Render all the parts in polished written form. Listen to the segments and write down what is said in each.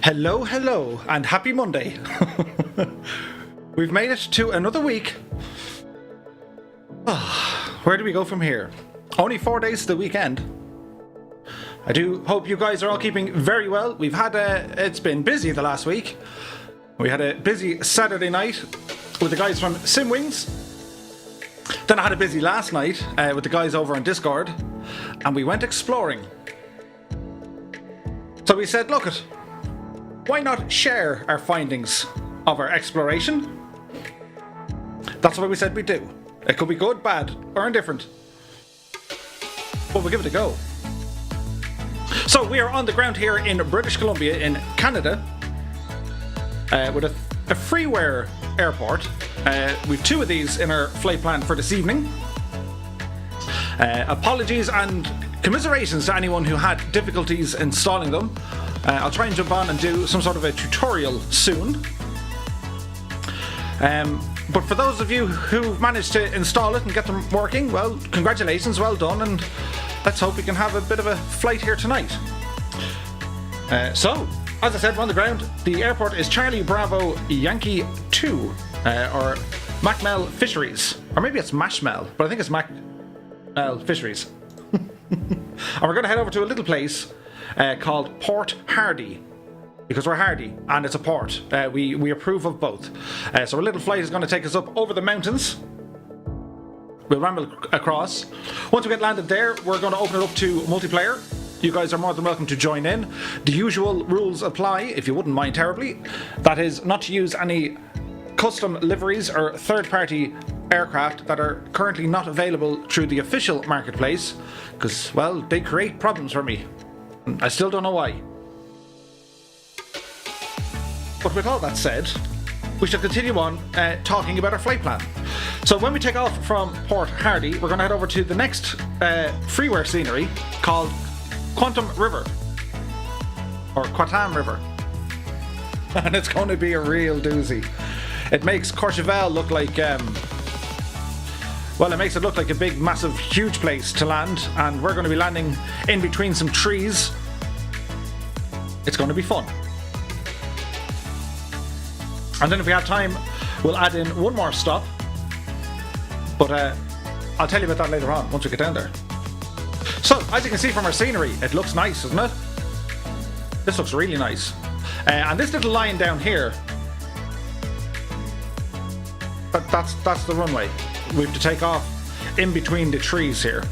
Hello, hello, and happy Monday. We've made it to another week. Where do we go from here? Only 4 days to the weekend. I do hope you guys are all keeping very well. We've had it's been busy the last week. We had a busy Saturday night with the guys from Simwings. Then I had a busy last night with the guys over on Discord, and we went exploring. So we said, look, why not share our findings of our exploration? That's what we said we'd do. It could be good, bad, or indifferent, but we'll give it a go. So we are on the ground here in British Columbia in Canada with a freeware airport. We've two of these in our flight plan for this evening. Apologies and commiserations to anyone who had difficulties installing them. I'll try and jump on and do some sort of a tutorial soon. But for those of you who've managed to install it and get them working, well, congratulations, well done, and let's hope we can have a bit of a flight here tonight. So, as I said, we're on the ground. The airport is Charlie Bravo Yankee 2, or Machmell Fisheries. Or maybe it's Machmell, but I think it's Machmell Fisheries. And we're going to head over to a little place called Port Hardy, because we're hardy and it's a port. We approve of both. So our little flight is going to take us up over the mountains. We'll ramble across. Once we get landed there, we're going to open it up to multiplayer. You guys are more than welcome to join in. The usual rules apply, if you wouldn't mind terribly. That is, not to use any custom liveries or third-party aircraft that are currently not available through the official marketplace, because, well, they create problems for me. I still don't know why. But with all that said, we shall continue on talking about our flight plan. So when we take off from Port Hardy, we're going to head over to the next freeware scenery called Quatam River, or Quatam River. And it's going to be a real doozy. It makes Courchevel look like, well, it makes it look like a big, massive, huge place to land, and we're going to be landing in between some trees. It's going to be fun. And then if we have time, we'll add in one more stop. But I'll tell you about that later on, once we get down there. So, as you can see from our scenery, it looks nice, doesn't it? This looks really nice. And this little line down here, that's the runway. We have to take off in between the trees here.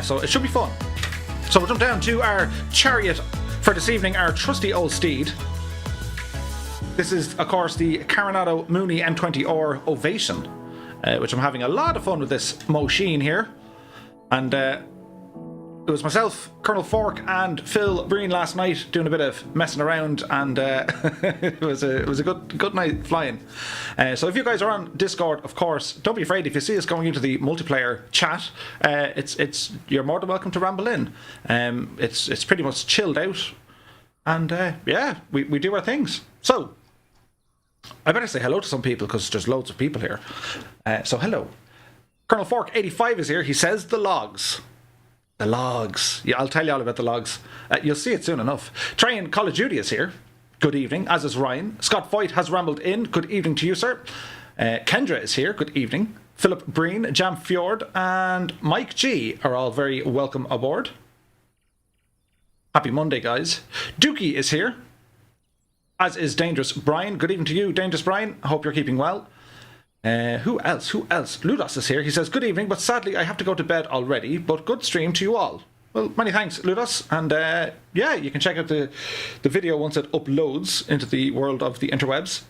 So it should be fun. So we'll jump down to our chariot for this evening, our trusty old steed. This is, of course, the Coronado Mooney M20R Ovation, which I'm having a lot of fun with this machine here. And it was myself, Colonel Fork, and Phil Breen last night doing a bit of messing around, and it was a good night flying. So if you guys are on Discord, of course, don't be afraid if you see us going into the multiplayer chat. You're more than welcome to ramble in. It's pretty much chilled out, and yeah, we do our things. So I better say hello to some people because there's loads of people here. So hello. Colonel Fork 85 is here. He says the logs. The logs. Yeah, I'll tell you all about the logs. You'll see it soon enough. Train Call of Duty is here. Good evening, as is Ryan. Scott Voigt has rambled in. Good evening to you, sir. Kendra is here. Good evening. Philip Breen, Jam Fjord, and Mike G are all very welcome aboard. Happy Monday, guys. Dookie is here, as is Dangerous Brian. Good evening to you, Dangerous Brian. I hope you're keeping well. Who else? Ludos is here. He says, good evening, but sadly I have to go to bed already, but good stream to you all. Well, many thanks, Ludos. And yeah, you can check out the video once it uploads into the world of the interwebs.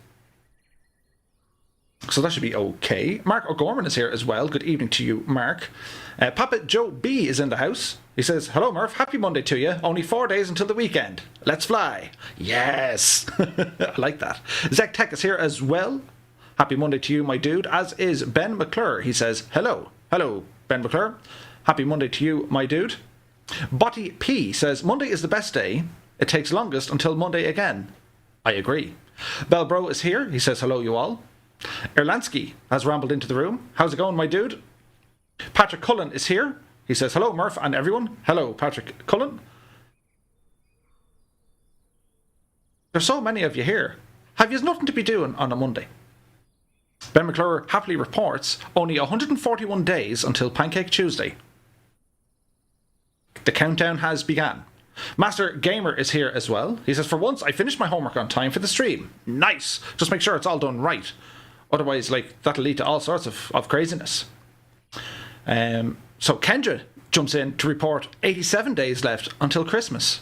So that should be okay. Mark O'Gorman is here as well. Good evening to you, Mark. Papa Joe B is in the house. He says, hello Murph, happy Monday to you. Only 4 days until the weekend. Let's fly. Yes. I like that. Zach Tech is here as well. Happy Monday to you, my dude, as is Ben McClure. He says, hello. Hello, Ben McClure. Happy Monday to you, my dude. Botty P says, Monday is the best day. It takes longest until Monday again. I agree. Belbro is here. He says, hello, you all. Erlansky has rambled into the room. How's it going, my dude? Patrick Cullen is here. He says, hello, Murph and everyone. Hello, Patrick Cullen. There's so many of you here. Have you nothing to be doing on a Monday? Ben McClure happily reports only 141 days until Pancake Tuesday. The countdown has begun. Master Gamer is here as well. He says, for once, I finished my homework on time for the stream. Nice. Just make sure it's all done right. Otherwise, like, that'll lead to all sorts of craziness. So Kendra jumps in to report 87 days left until Christmas.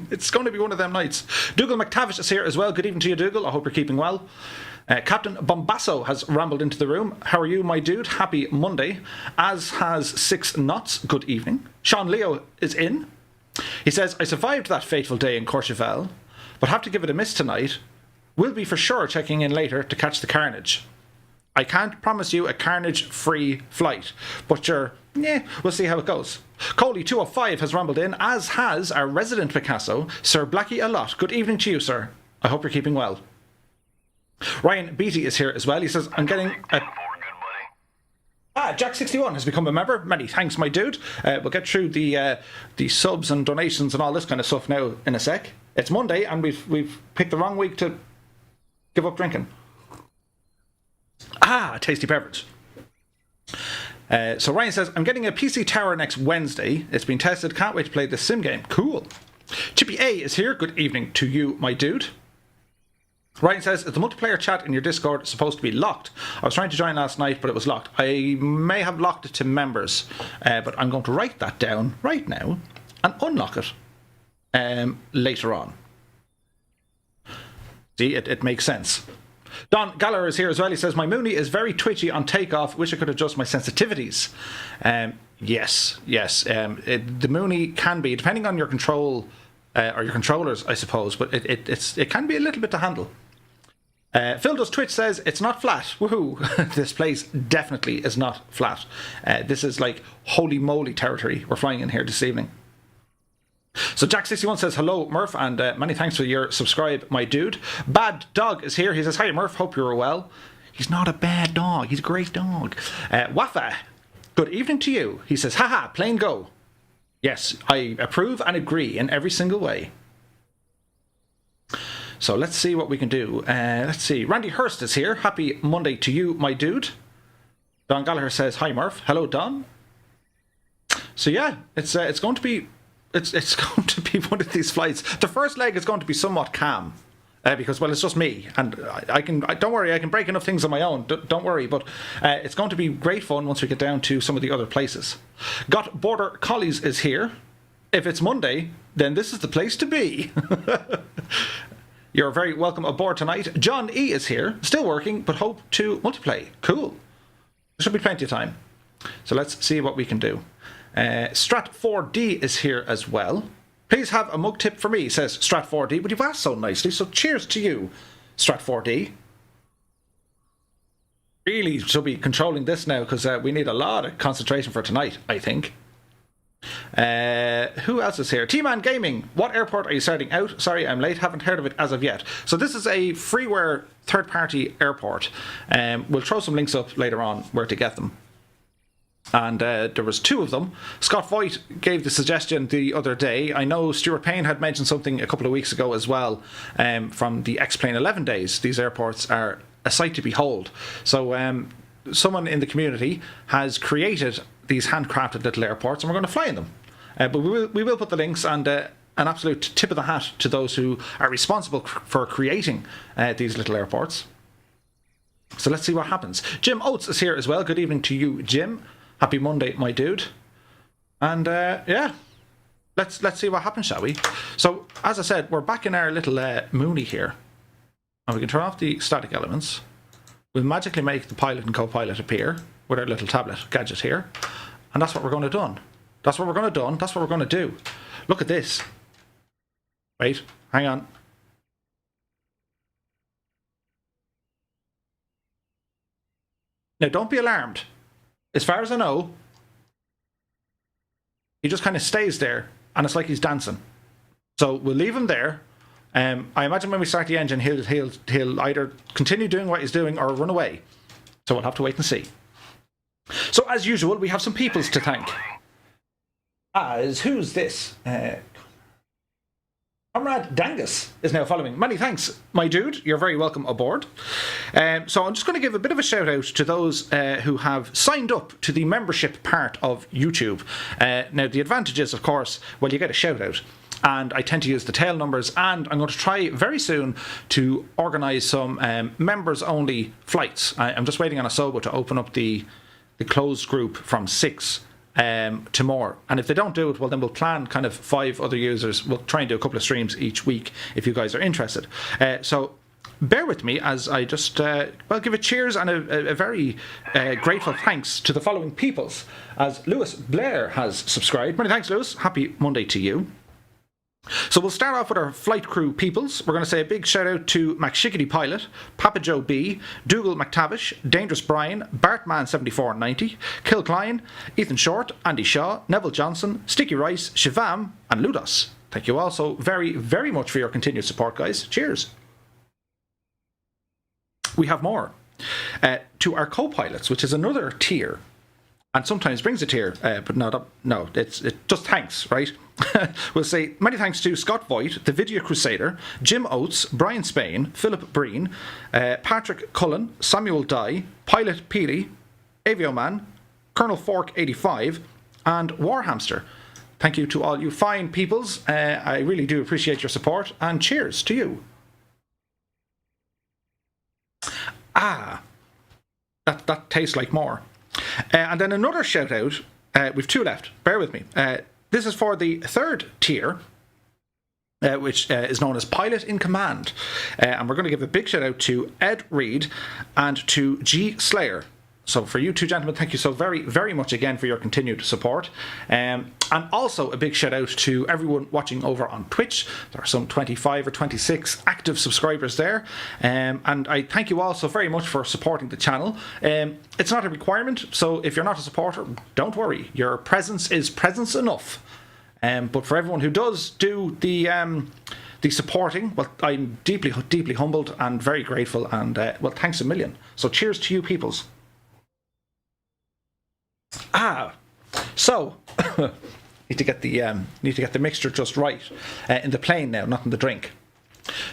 It's going to be one of them nights. Dougal McTavish is here as well. Good evening to you, Dougal. I hope you're keeping well. Captain Bombasso has rambled into the room. How are you, my dude? Happy Monday. As has 6 Knots. Good evening. Sean Leo is in. He says, I survived that fateful day in Courchevel, but have to give it a miss tonight. Will be for sure checking in later to catch the carnage. I can't promise you a carnage-free flight, but we'll see how it goes. Coley205 has rambled in, as has our resident Picasso, Sir Blackie a lot. Good evening to you, sir. I hope you're keeping well. Ryan Beatty is here as well. He says, I'm getting a... Jack61 has become a member. Many thanks, my dude. We'll get through the subs and donations and all this kind of stuff now in a sec. It's Monday, and we've picked the wrong week to give up drinking. Tasty beverage. So Ryan says, I'm getting a PC tower next Wednesday. It's been tested. Can't wait to play this sim game. Cool. Chippy A is here. Good evening to you, my dude. Ryan says, is the multiplayer chat in your Discord supposed to be locked? I was trying to join last night, but it was locked. I may have locked it to members, but I'm going to write that down right now and unlock it later on. See, it makes sense. Don Gallagher is here as well. He says, my Mooney is very twitchy on takeoff. Wish I could adjust my sensitivities. Yes. The Mooney can be, depending on your control or your controllers, I suppose, but it can be a little bit to handle. Phil Does Twitch says, it's not flat. Woohoo. This place definitely is not flat. This is like holy moly territory we're flying in here this evening. So Jack61 says, hello, Murph, and many thanks for your subscribe, my dude. Bad Dog is here. He says, hi, Murph, hope you're well. He's not a bad dog. He's a great dog. Wafa, good evening to you. He says, haha, plain go. Yes, I approve and agree in every single way. So let's see what we can do. Let's see. Randy Hurst is here. Happy Monday to you, my dude. Don Gallagher says, hi, Murph. Hello, Don. So yeah, it's going to be... It's going to be one of these flights. The first leg is going to be somewhat calm because, well, it's just me, and don't worry, I can break enough things on my own. Don't worry, but it's going to be great fun once we get down to some of the other places. Got Border Collies is here. If it's Monday, then this is the place to be. You're very welcome aboard tonight. John E is here, still working, but hope to multiplay. Cool. There should be plenty of time. So let's see what we can do. Strat4D is here as well. Please have a mug tip for me, says Strat4D, but you've asked so nicely, so cheers to you, Strat4D. Really should be controlling this now because we need a lot of concentration for tonight, I think. Who else is here? T-Man Gaming. What airport are you starting out? Sorry, I'm late. Haven't heard of it as of yet. So this is a freeware third-party airport. We'll throw some links up later on where to get them. And there was 2 of them. Scott Voigt gave the suggestion the other day. I know Stuart Payne had mentioned something a couple of weeks ago as well from the X-Plane 11 days. These airports are a sight to behold. So someone in the community has created these handcrafted little airports and we're going to fly in them. But we will put the links and an absolute tip of the hat to those who are responsible for creating these little airports. So let's see what happens. Jim Oates is here as well. Good evening to you, Jim. Happy Monday, my dude. And yeah, let's see what happens, shall we? So, as I said, we're back in our little Mooney here. And we can turn off the static elements. We'll magically make the pilot and co-pilot appear with our little tablet gadget here. And that's what we're going to do. That's what we're going to do. That's what we're going to do. Look at this. Wait, hang on. Now, don't be alarmed. As far as I know, he just kind of stays there, and it's like he's dancing. So we'll leave him there. I imagine when we start the engine, he'll either continue doing what he's doing or run away. So we'll have to wait and see. So as usual, we have some peoples to thank. Who's this? Comrade Dangus is now following. Many thanks, my dude. You're very welcome aboard. So I'm just going to give a bit of a shout out to those who have signed up to the membership part of YouTube. Now, the advantage is, of course, well, you get a shout out. And I tend to use the tail numbers, and I'm going to try very soon to organise some members-only flights. I'm just waiting on Asobo to open up the closed group from 6 to more, and if they don't do it, well, then we'll plan kind of 5 other users. We'll try and do a couple of streams each week if you guys are interested. So bear with me as I just well, give a cheers and a very grateful thanks to the following peoples, as Lewis Blair has subscribed. Many thanks, Lewis. Happy Monday to you. So we'll start off with our flight crew peoples. We're going to say a big shout out to McShiggity Pilot, Papa Joe B, Dougal McTavish, Dangerous Brian, Bartman7490, Kill Klein, Ethan Short, Andy Shaw, Neville Johnson, Sticky Rice, Shivam, and Ludos. Thank you all so very, very much for your continued support, guys. Cheers. We have more. To our co-pilots, which is another tier, and sometimes brings a tier, but no, it's just thanks, right? We'll say many thanks to Scott Voigt, the Video Crusader, Jim Oates, Brian Spain, Philip Breen, Patrick Cullen, Samuel Dye, Pilot Peely, Avioman, Colonel Fork 85, and Warhamster. Thank you to all you fine peoples. I really do appreciate your support, and cheers to you. That tastes like more. And then another shout out, we've 2 left, bear with me. This is for the 3rd tier, which is known as Pilot in Command. And we're going to give a big shout out to Ed Reed and to G Slayer. So for you 2 gentlemen, thank you so very, very much again for your continued support. And also a big shout out to everyone watching over on Twitch. There are some 25 or 26 active subscribers there. And I thank you all so very much for supporting the channel. It's not a requirement, so if you're not a supporter, don't worry. Your presence is presence enough. But for everyone who does do the supporting, well, I'm deeply, deeply humbled and very grateful. And, well, thanks a million. So cheers to you peoples. So need to get the mixture just right in the plane now, not in the drink.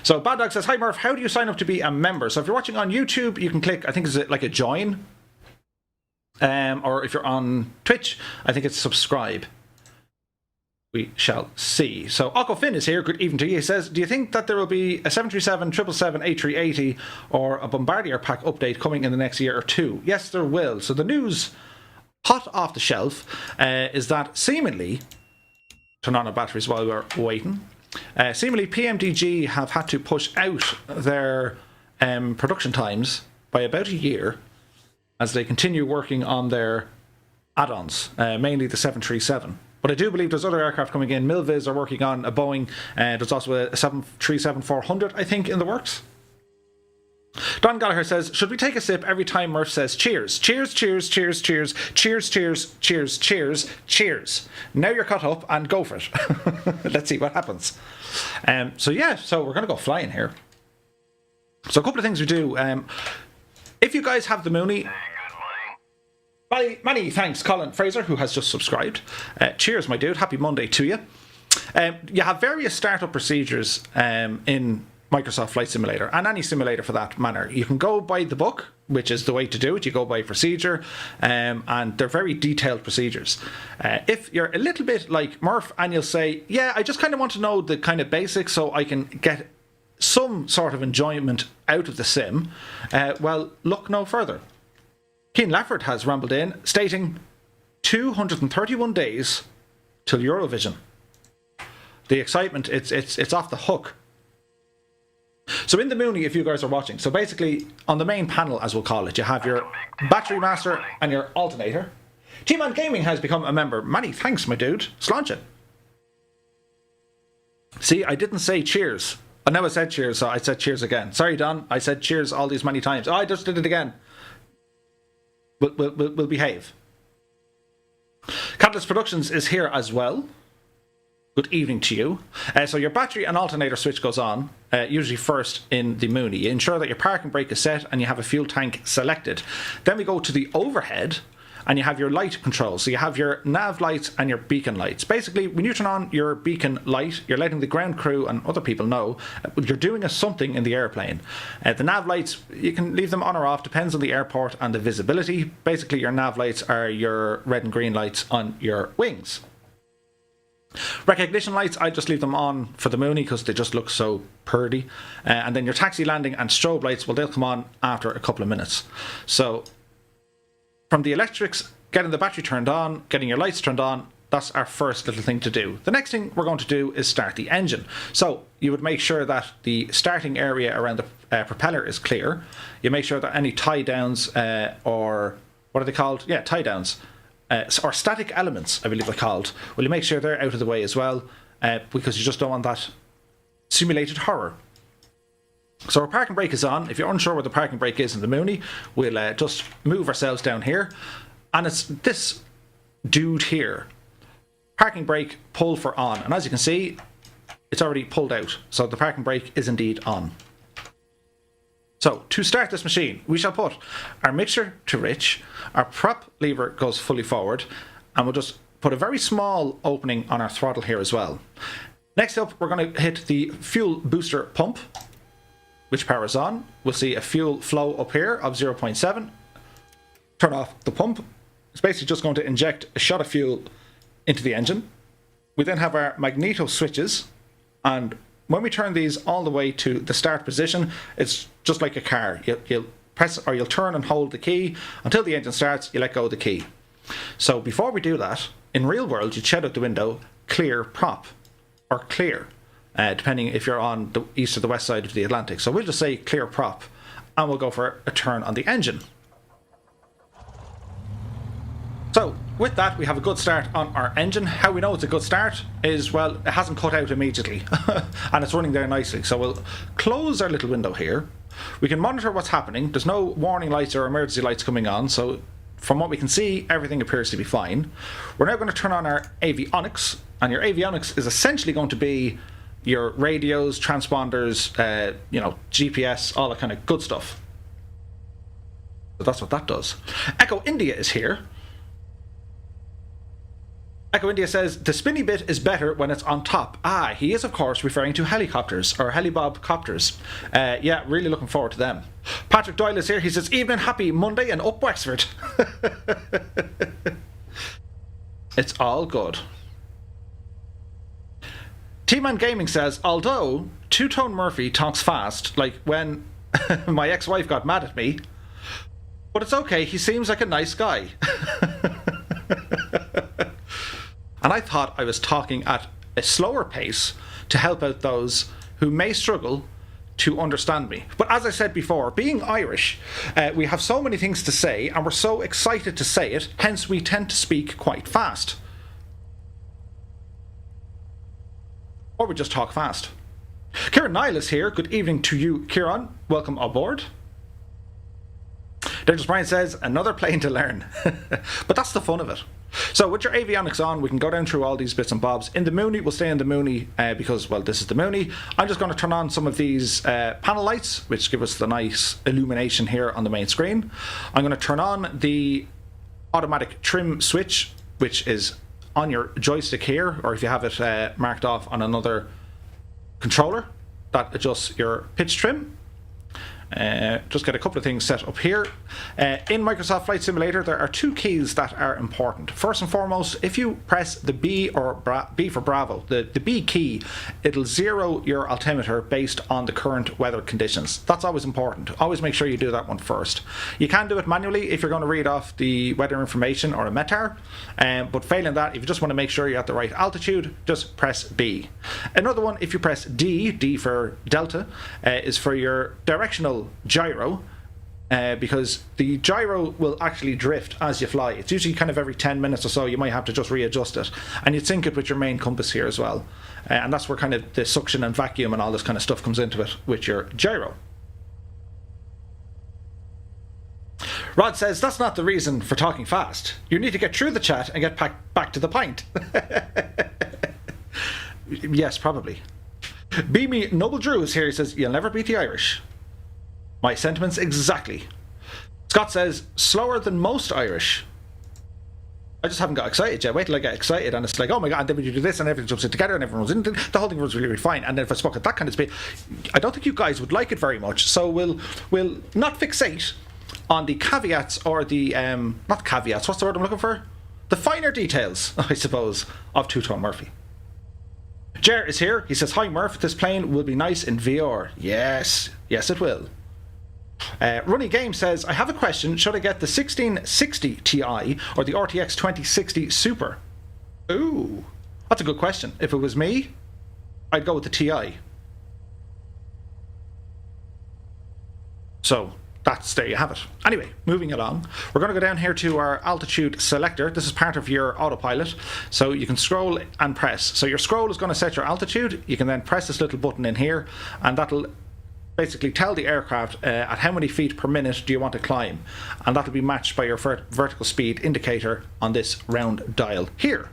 So Bad Dog says, hi Murph, how do you sign up to be a member? So if you're watching on YouTube, you can click, I think it's like a join, or if you're on Twitch, I think it's subscribe. We shall see. So Akko Finn is here. Good evening to you. He says, do you think that there will be a 737, 777, A380 or a Bombardier pack update coming in the next year or 2? Yes, there will. So the news hot off the shelf is that seemingly, turn on our batteries while we're waiting, seemingly PMDG have had to push out their production times by about a year as they continue working on their add-ons, mainly the 737. But I do believe there's other aircraft coming in. Milviz are working on a Boeing. There's also a 737-400, I think, in the works. Don Gallagher says, should we take a sip every time Murph says cheers? Cheers, cheers, cheers, cheers, cheers, cheers, cheers, cheers, cheers. Now you're caught up and go for it. Let's see what happens. So we're going to go flying here. So a couple of things we do. If you guys have the Mooney... Many thanks, Colin Fraser, who has just subscribed. Cheers, my dude. Happy Monday to you. You have various startup procedures in Microsoft Flight Simulator, and any simulator for that matter. You can go by the book, which is the way to do it. You go by procedure, and they're very detailed procedures. If you're a little bit like Murph and you'll say, yeah, I just kind of want to know the kind of basics so I can get some sort of enjoyment out of the sim, well, look no further. Keane Lafford has rambled in, stating 231 days till Eurovision. The excitement, it's off the hook. So in the Mooney, if you guys are watching, so basically on the main panel, as we'll call it, you have your battery master and your alternator. T-Man Gaming has become a member. Many thanks, my dude. Sláinte. See, I didn't say cheers. I know I said cheers, so I said cheers again. Sorry, Don. I said cheers all these many times. Oh, I just did it again. We'll behave. Catalyst Productions is here as well. Good evening to you. So your battery and alternator switch goes on, usually first in the Mooney. You ensure that your parking brake is set and you have a fuel tank selected. Then we go to the overhead, and you have your light controls. So you have your nav lights and your beacon lights. Basically, when you turn on your beacon light, you're letting the ground crew and other people know you're doing something in the airplane. The nav lights, you can leave them on or off, depends on the airport and the visibility. Basically, your nav lights are your red and green lights on your wings. Recognition lights, I just leave them on for the Mooney because they just look so purdy. And then your taxi landing and strobe lights, well, they'll come on after a couple of minutes. So from the electrics, getting the battery turned on, getting your lights turned on, that's our first little thing to do. The next thing we're going to do is start the engine. So you would make sure that the starting area around the propeller is clear. You make sure that any tie downs or what are they called? Yeah, tie downs. Or static elements, I believe they're called. Well, you make sure they're out of the way as well, because you just don't want that simulated horror. So our parking brake is on. If you're unsure where the parking brake is in the Mooney, we'll just move ourselves down here. And it's this dude here. Parking brake, pull for on. And as you can see, it's already pulled out. So the parking brake is indeed on. So, to start this machine, we shall put our mixture to rich, our prop lever goes fully forward, and we'll just put a very small opening on our throttle here as well. Next up, we're going to hit the fuel booster pump, which powers on. We'll see a fuel flow up here of 0.7. Turn off the pump. It's basically just going to inject a shot of fuel into the engine. We then have our magneto switches, and when we turn these all the way to the start position, it's just like a car. You'll press or you'll turn and hold the key until the engine starts, you let go of the key. So before we do that, in real world, you'd shout out the window, clear prop, or clear, depending if you're on the east or the west side of the Atlantic. So we'll just say clear prop, and we'll go for a turn on the engine. So with that, we have a good start on our engine. How we know it's a good start is, well, it hasn't cut out immediately and it's running there nicely. So we'll close our little window here. We can monitor what's happening. There's no warning lights or emergency lights coming on, so from what we can see, everything appears to be fine. We're now going to turn on our avionics, and your avionics is essentially going to be your radios, transponders, GPS, all that kind of good stuff. So that's what that does. Echo India is here. Echo India says, the spinny bit is better when it's on top. Ah, he is of course referring to helicopters, or helibob copters. Yeah, really looking forward to them. Patrick Doyle is here. He says, evening, happy Monday and up Wexford. It's all good. T-Man Gaming says, although Two-Tone Murphy talks fast, like when my ex-wife got mad at me, but it's okay, he seems like a nice guy. And I thought I was talking at a slower pace to help out those who may struggle to understand me. But as I said before, being Irish, we have so many things to say and we're so excited to say it, hence we tend to speak quite fast. Or we just talk fast. Kieran Nile is here. Good evening to you, Kieran. Welcome aboard. Dangerous Brian says, another plane to learn. But that's the fun of it. So with your avionics on, we can go down through all these bits and bobs. In the Mooney, we'll stay in the Mooney because, well, this is the Mooney. I'm just going to turn on some of these panel lights, which give us the nice illumination here on the main screen. I'm going to turn on the automatic trim switch, which is on your joystick here, or if you have it marked off on another controller, that adjusts your pitch trim. Just get a couple of things set up here. In Microsoft Flight Simulator, there are two keys that are important. First and foremost, if you press the B or B for Bravo, the B key, it'll zero your altimeter based on the current weather conditions. That's always important. Always make sure you do that one first. You can do it manually if you're going to read off the weather information or a METAR, but failing that, if you just want to make sure you're at the right altitude, just press B. Another one, if you press D, D for Delta, is for your directional gyro, because the gyro will actually drift as you fly. It's usually kind of every 10 minutes or so you might have to just readjust it, and you'd sync it with your main compass here as well, and that's where kind of the suction and vacuum and all this kind of stuff comes into it with your gyro. Rod says, that's not the reason for talking fast. You need to get through the chat and get back to the pint. Yes, probably. Beamy Noble Drew is here. He says, you'll never beat the Irish. My sentiments exactly. Scott says, slower than most Irish. I just haven't got excited yet. Wait till I get excited and it's like, oh my god, and then we do this and everything jumps in together and everyone runs into the whole thing runs really, really fine. And then if I spoke at that kind of speed, I don't think you guys would like it very much. So we'll not fixate on the caveats or the not caveats, what's the word I'm looking for? The finer details, I suppose, of Two-Tone Murphy. Jer is here. He says, hi Murph, this plane will be nice in VR. Yes, yes it will. Runny Game says, I have a question. Should I get the 1660 Ti or the RTX 2060 Super? Ooh, that's a good question. If it was me, I'd go with the Ti. So, there you have it. Anyway, moving along. We're going to go down here to our altitude selector. This is part of your autopilot. So you can scroll and press. So your scroll is going to set your altitude. You can then press this little button in here and that'll basically tell the aircraft at how many feet per minute do you want to climb, and that'll be matched by your vertical speed indicator on this round dial here.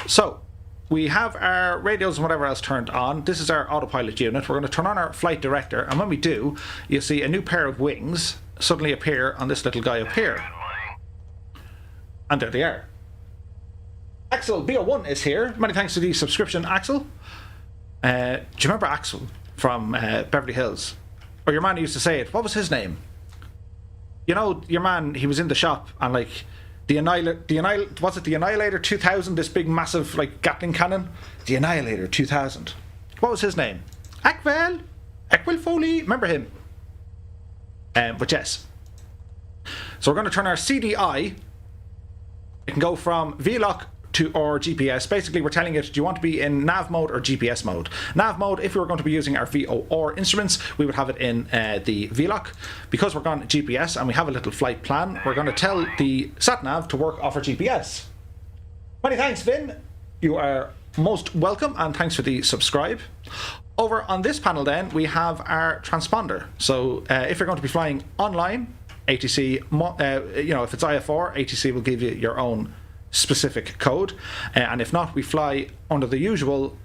So we have our radios and whatever else turned on. This is our autopilot unit. We're going to turn on our flight director, and when we do, you'll see a new pair of wings suddenly appear on this little guy up here, and there they are. Axel BO1 is here. Many thanks to the subscription, Axel. Do you remember Axel from Beverly Hills? Or your man who used to say it. What was his name? You know, your man, he was in the shop and like was it the Annihilator 2000, this big massive like Gatling cannon? The Annihilator 2000. What was his name? Aquil Foley, remember him? But yes. So we're going to turn our CDI. It can go from VLOC to or GPS. Basically, we're telling it, do you want to be in nav mode or GPS mode? Nav mode, if we were going to be using our VOR instruments, we would have it in the VLOC. Because we're going GPS and we have a little flight plan, we're going to tell the sat-nav to work off our GPS. Many thanks, Vin. You are most welcome, and thanks for the subscribe. Over on this panel then, we have our transponder. So if you're going to be flying online, ATC, if it's IFR, ATC will give you your own specific code, and if not, we fly under the usual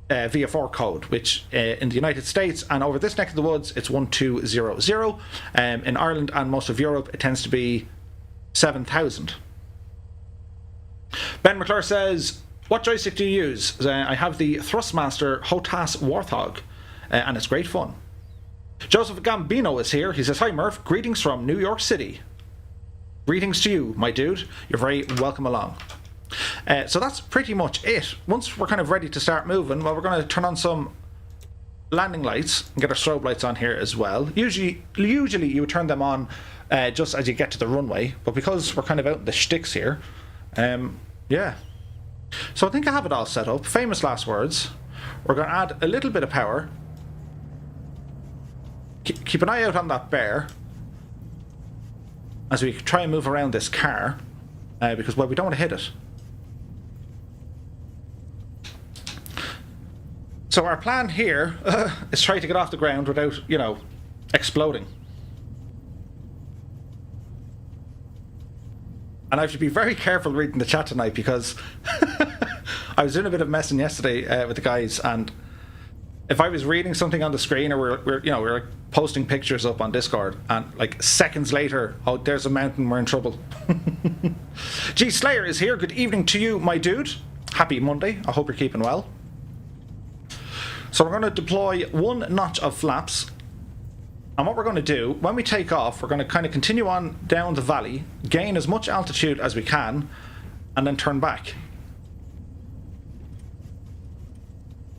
VFR code, which in the United States and over this neck of the woods it's 1200. In Ireland and most of Europe it tends to be 7000. Ben McClure says, what joystick do you use? I have the Thrustmaster HOTAS Warthog, and it's great fun. Joseph Gambino is here. He says, hi Murph, greetings from New York City. Greetings to you, my dude. You're very welcome along. So that's pretty much it. Once we're kind of ready to start moving, well, we're going to turn on some landing lights and get our strobe lights on here as well. Usually you would turn them on just as you get to the runway, but because we're kind of out in the sticks here, yeah. So I think I have it all set up. Famous last words. We're going to add a little bit of power. Keep an eye out on that bear as we try and move around this car, because, well, we don't want to hit it. So our plan here is try to get off the ground without, exploding. And I have to be very careful reading the chat tonight because I was doing a bit of messing yesterday with the guys, and if I was reading something on the screen, or we're posting pictures up on Discord, and like seconds later, oh, there's a mountain, we're in trouble. G Slayer is here. Good evening to you, my dude. Happy Monday. I hope you're keeping well. So we're going to deploy one notch of flaps, and what we're going to do when we take off, we're going to kind of continue on down the valley, gain as much altitude as we can, and then turn back.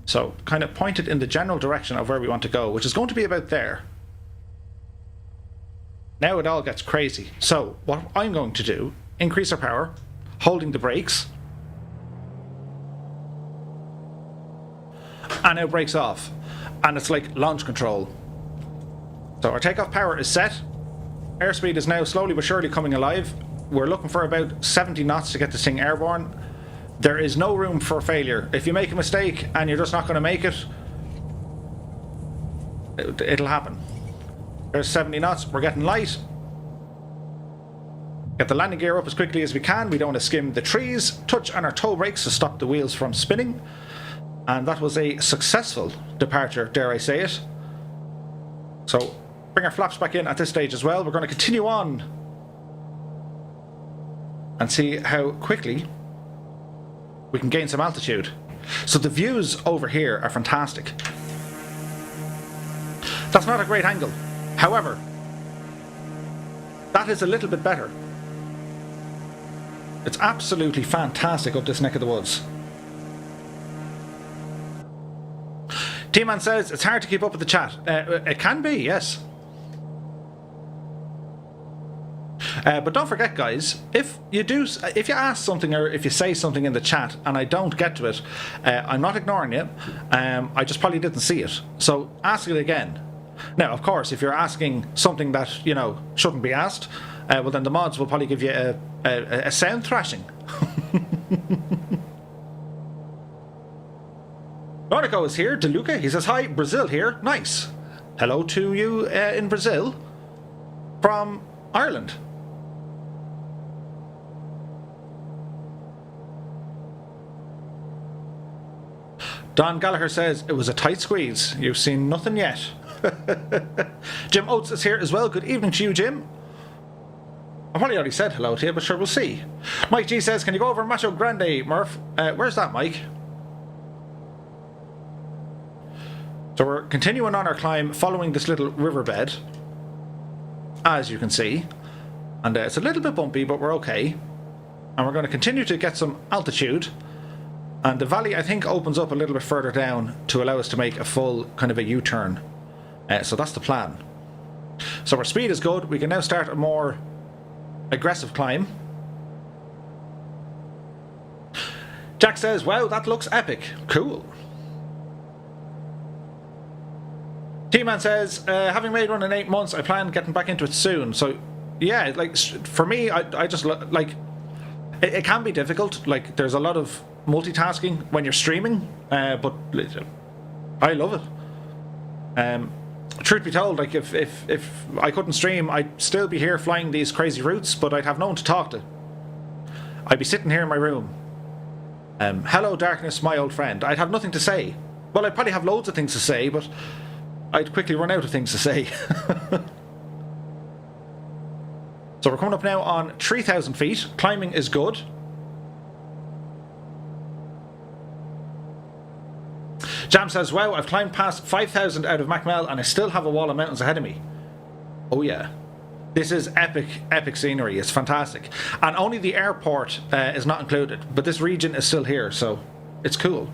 So, kind of point it in the general direction of where we want to go, which is going to be about there. Now it all gets crazy. So, what I'm going to do, increase our power, holding the brakes, and now brakes off. And it's like launch control. So our takeoff power is set. Airspeed is now slowly but surely coming alive. We're looking for about 70 knots to get this thing airborne. There is no room for failure. If you make a mistake and you're just not going to make it, it'll happen. There's 70 knots. We're getting light. Get the landing gear up as quickly as we can. We don't want to skim the trees. Touch on our toe brakes to stop the wheels from spinning. And that was a successful departure, dare I say it. So bring our flaps back in at this stage as well. We're going to continue on and see how quickly we can gain some altitude. So the views over here are fantastic. That's not a great angle. However, that is a little bit better. It's absolutely fantastic up this neck of the woods. T-Man says it's hard to keep up with the chat. It can be, yes. But don't forget, guys, if you ask something or if you say something in the chat and I don't get to it, I'm not ignoring you. I just probably didn't see it. So ask it again. Now, of course, if you're asking something that, you know, shouldn't be asked, well, then the mods will probably give you a sound thrashing. Nordico is here. DeLuca, he says, hi, Brazil here. Nice. Hello to you in Brazil from Ireland. Don Gallagher says, it was a tight squeeze. You've seen nothing yet. Jim Oates is here as well. Good evening to you, Jim. I probably already said hello to you, but sure, we'll see. Mike G says, can you go over Macho Grande, Murph? Where's that, Mike? So we're continuing on our climb following this little riverbed, as you can see. And it's a little bit bumpy, but we're okay. And we're going to continue to get some altitude. And the valley, I think, opens up a little bit further down to allow us to make a full kind of a U-turn. So that's the plan. So our speed is good. We can now start a more aggressive climb. Jack says, wow, that looks epic. Cool. T-Man says, having made one in 8 months, I plan getting back into it soon. So, yeah, like, for me, I just, like, it can be difficult. Like, there's a lot of multitasking when you're streaming, but I love it. Truth be told, like, if I couldn't stream, I'd still be here flying these crazy routes, but I'd have no one to talk to. I'd be sitting here in my room. Hello, darkness, my old friend. I'd have nothing to say. Well, I'd probably have loads of things to say, but I'd quickly run out of things to say. So we're coming up now on 3,000 feet. Climbing is good. Jam says, wow, I've climbed past 5,000 out of Machmell and I still have a wall of mountains ahead of me. Oh yeah. This is epic, epic scenery. It's fantastic. And only the airport is not included, but this region is still here, so it's cool.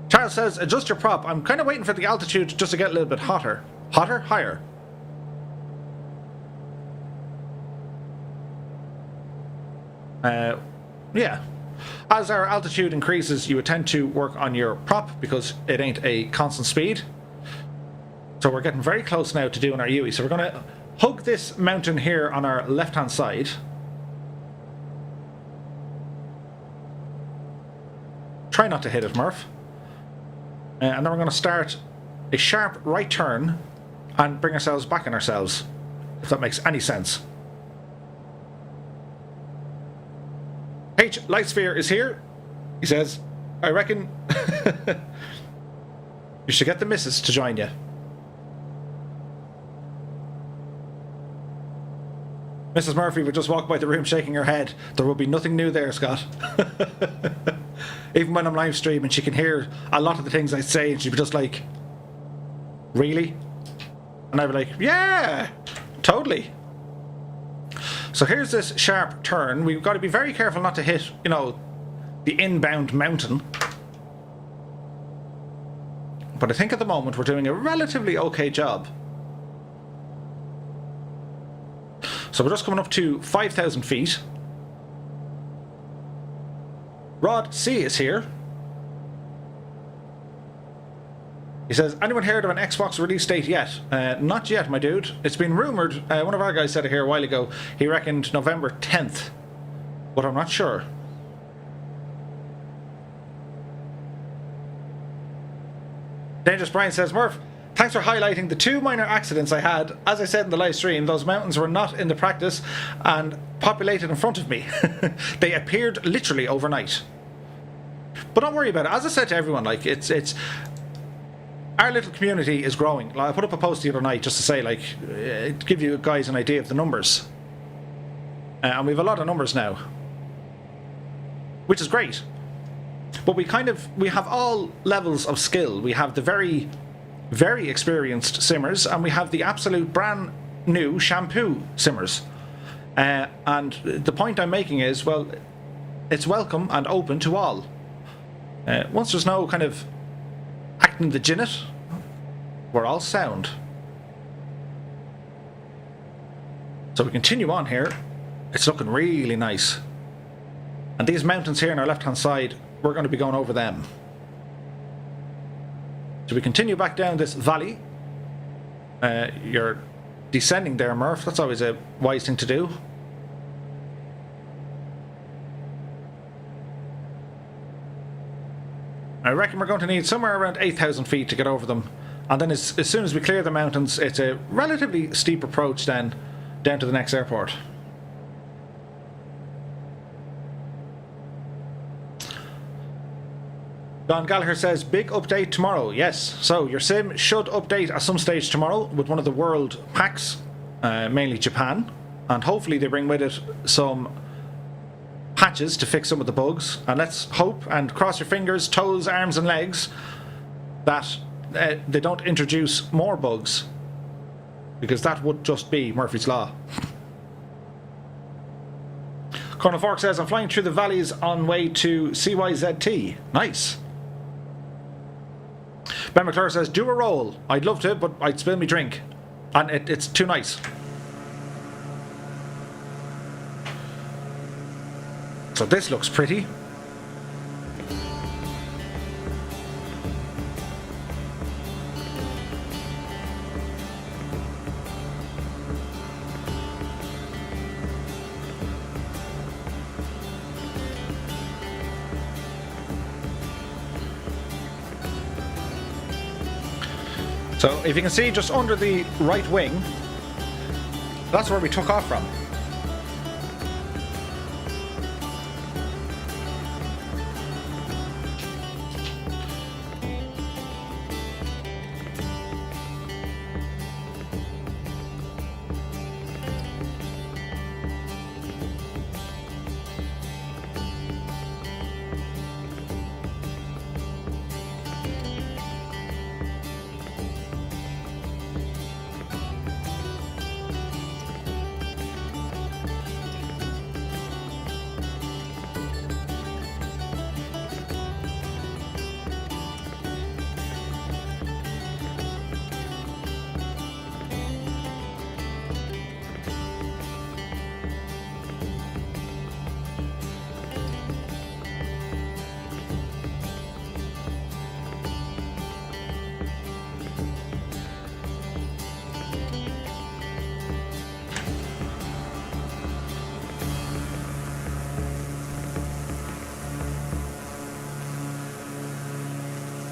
Charles says, adjust your prop. I'm kind of waiting for the altitude just to get a little bit hotter. Hotter? Higher. Yeah. As our altitude increases, you would tend to work on your prop because it ain't a constant speed. So we're getting very close now to doing our UE. So we're going to hug this mountain here on our left-hand side. Try not to hit it, Murph. And then we're going to start a sharp right turn and bring ourselves back on ourselves, if that makes any sense. H. Lightsphere is here. He says, I reckon you should get the missus to join you. Mrs. Murphy would just walk by the room shaking her head. There will be nothing new there, Scott. Even when I'm live streaming, she can hear a lot of the things I say and she'd be just like, really? And I'd be like, yeah, totally. So here's this sharp turn. We've got to be very careful not to hit, you know, the inbound mountain. But I think at the moment we're doing a relatively okay job. So we're just coming up to 5,000 feet. Rod C is here. He says, anyone heard of an Xbox release date yet? Not yet, my dude. It's been rumoured. One of our guys said it here a while ago. He reckoned November 10th. But I'm not sure. Dangerous Brian says, Murph, thanks for highlighting the 2 minor accidents I had. As I said in the live stream, those mountains were not in the practice and populated in front of me. They appeared literally overnight. But don't worry about it. As I said to everyone, like, it's our little community is growing. I put up a post the other night just to say, like, give you guys an idea of the numbers. and we have a lot of numbers now, which is great. But we have all levels of skill. We have the very, very experienced simmers, and we have the absolute brand new shampoo simmers. And the point I'm making is, well, it's welcome and open to all. Once there's no kind of acting the ginnet, we're all sound. So we continue on here. It's looking really nice. And these mountains here on our left hand side, we're going to be going over them. So we continue back down this valley. You're descending there, Murph. That's always a wise thing to do. I reckon we're going to need somewhere around 8,000 feet to get over them. And then as soon as we clear the mountains, it's a relatively steep approach then down to the next airport. Don Gallagher says, big update tomorrow. Yes, so your sim should update at some stage tomorrow with one of the world packs, mainly Japan. And hopefully they bring with it some patches to fix some of the bugs. And let's hope and cross your fingers, toes, arms and legs that they don't introduce more bugs, because that would just be Murphy's Law. Colonel Fork says, I'm flying through the valleys on way to CYZT. Nice. Ben McClure says, do a roll. I'd love to, but I'd spill me drink. And it's too nice. So this looks pretty. So if you can see just under the right wing, that's where we took off from.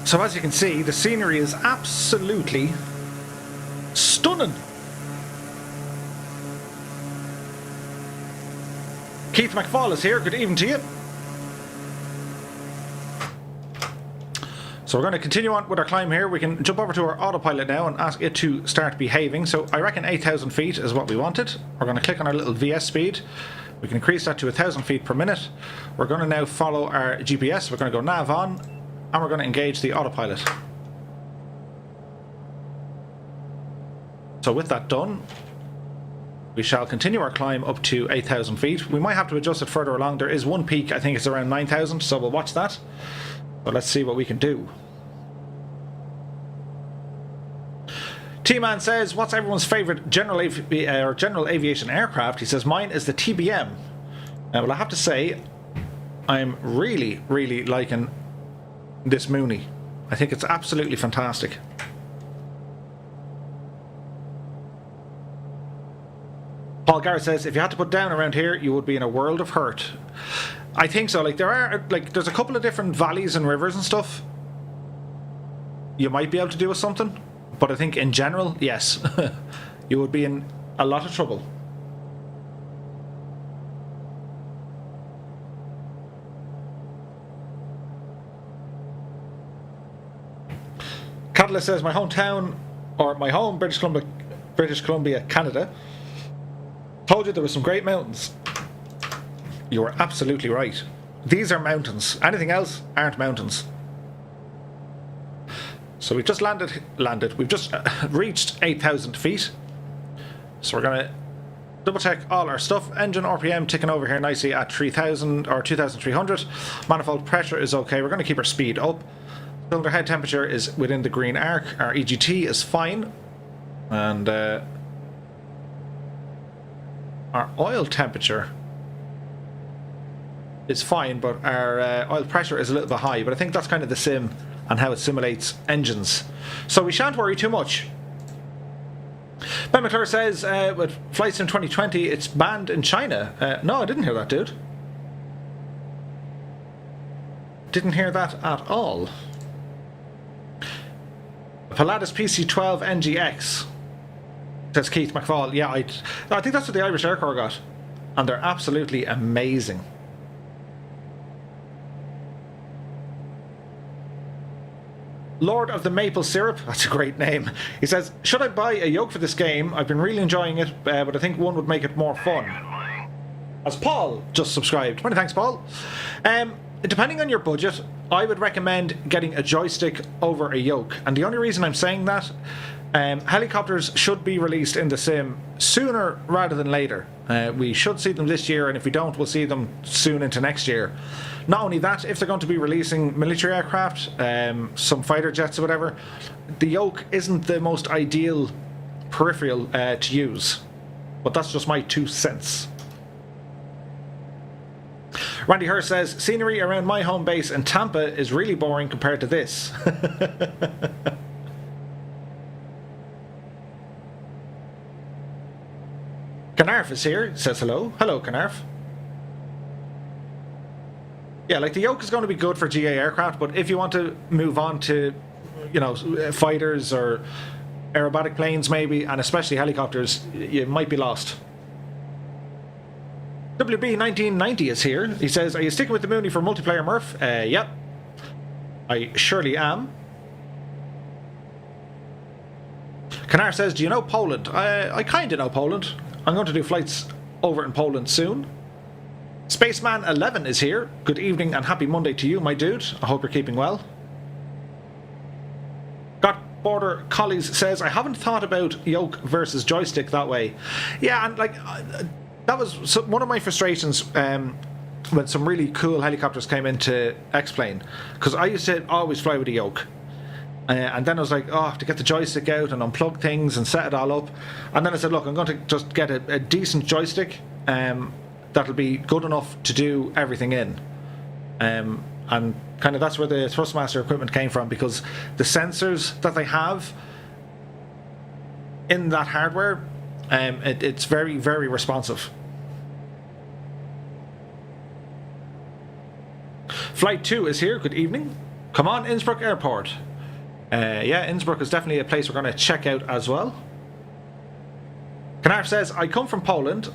So as you can see, the scenery is absolutely stunning. Keith McFall is here. Good evening to you. So we're going to continue on with our climb here. We can jump over to our autopilot now and ask it to start behaving. So I reckon 8,000 feet is what we wanted. We're going to click on our little VS speed. We can increase that to 1,000 feet per minute. We're going to now follow our GPS. We're going to go nav on, and we're going to engage the autopilot. So with that done, we shall continue our climb up to 8,000 feet. We might have to adjust it further along. There is one peak, I think it's around 9,000, so we'll watch that. But let's see what we can do. T-Man says, what's everyone's favourite general aviation aircraft? He says, mine is the TBM. Well, I have to say, I'm really, really liking this Mooney. I think it's absolutely fantastic. Paul Garrett says, if you had to put down around here, you would be in a world of hurt. I think so. There's a couple of different valleys and rivers and stuff you might be able to do with something, but I think in general, yes, you would be in a lot of trouble. Catalyst says, my hometown, or my home, British Columbia, Canada. Told you there were some great mountains. You are absolutely right. These are mountains. Anything else aren't mountains. So we've just landed. We've just reached 8,000 feet. So we're going to double check all our stuff. Engine RPM ticking over here nicely at 3,000 or 2,300. Manifold pressure is okay. We're going to keep our speed up. Cylinder head temperature is within the green arc. Our EGT is fine. And our oil temperature is fine, but our oil pressure is a little bit high. But I think that's kind of the sim and how it simulates engines. So we shan't worry too much. Ben McClure says, with Flight Sim 2020, it's banned in China. No, I didn't hear that, dude. Didn't hear that at all. Pilatus PC12 NGX, says Keith McFall. Yeah, I think that's what the Irish Air Corps got. And they're absolutely amazing. Lord of the Maple Syrup, that's a great name. He says, should I buy a yoke for this game? I've been really enjoying it, but I think one would make it more fun. As Paul just subscribed. Many thanks, Paul. Depending on your budget, I would recommend getting a joystick over a yoke. And the only reason I'm saying that, helicopters should be released in the sim sooner rather than later. We should see them this year, and if we don't, we'll see them soon into next year. Not only that, if they're going to be releasing military aircraft, some fighter jets or whatever, the yoke isn't the most ideal peripheral to use. But that's just my 2 cents. Randy Hurst says, scenery around my home base in Tampa is really boring compared to this. Canarf is here, says hello. Hello, Canarf. Yeah, like the yoke is going to be good for GA aircraft, but if you want to move on to, you know, fighters or aerobatic planes maybe, and especially helicopters, you might be lost. WB1990 is here. He says, are you sticking with the Mooney for multiplayer, Murph? Yep. I surely am. Canar says, do you know Poland? I kind of know Poland. I'm going to do flights over in Poland soon. Spaceman11 is here. Good evening and happy Monday to you, my dude. I hope you're keeping well. Got Border Collies says, I haven't thought about yoke versus joystick that way. Yeah, and like, that was one of my frustrations when some really cool helicopters came into X-Plane. Because I used to always fly with a yoke. And then I was like, oh, I have to get the joystick out and unplug things and set it all up. And then I said, look, I'm going to just get a decent joystick that'll be good enough to do everything in. And kind of that's where the Thrustmaster equipment came from, because the sensors that they have in that hardware, it's very, very responsive. Flight 2 is here. Good evening. Come on, Innsbruck Airport. Yeah, Innsbruck is definitely a place we're going to check out as well. Canarf says, I come from Poland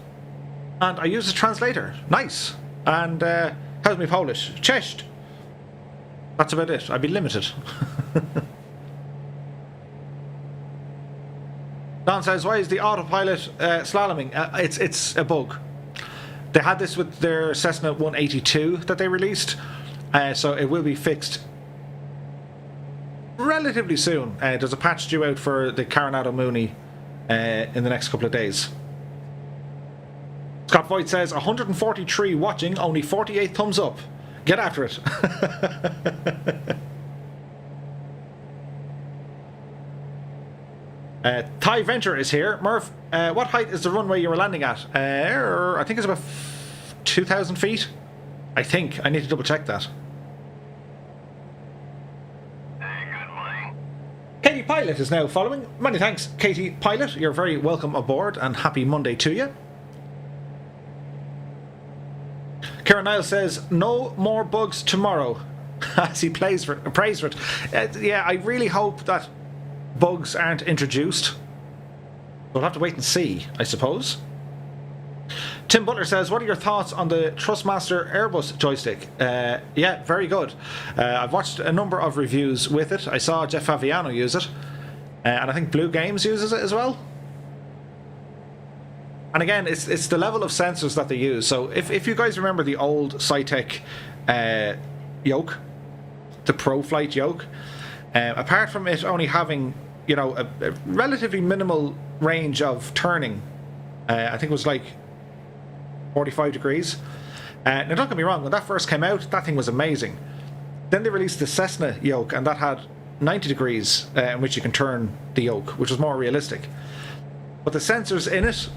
and I use a translator. Nice. And how's me Polish? Cześć. That's about it. I'd be limited. Don says, why is the autopilot slaloming? It's a bug. They had this with their Cessna 182 that they released, so it will be fixed relatively soon. There's a patch due out for the Coronado Mooney in the next couple of days. Scott Voigt says, 143 watching, only 48 thumbs up. Get after it. Thai Venture is here. Murph, what height is the runway you were landing at? I think it's about 2,000 feet. I think. I need to double check that. Katie Pilot is now following. Many thanks, Katie Pilot. You're very welcome aboard and happy Monday to you. Kieran Niles says, no more bugs tomorrow. As he prays for it. Yeah, I really hope that bugs aren't introduced. We'll have to wait and see, I suppose. Tim Butler says, what are your thoughts on the Trustmaster Airbus joystick? Yeah, very good. I've watched a number of reviews with it. I saw Jeff Faviano use it. And I think Blue Games uses it as well. And again, it's the level of sensors that they use. So if you guys remember the old Cytec yoke, the ProFlight yoke, apart from it only having, you know, a relatively minimal range of turning, I think it was like 45 degrees. Now don't get me wrong, when that first came out, that thing was amazing. Then they released the Cessna yoke, and that had 90 degrees in which you can turn the yoke, which was more realistic. But the sensors in it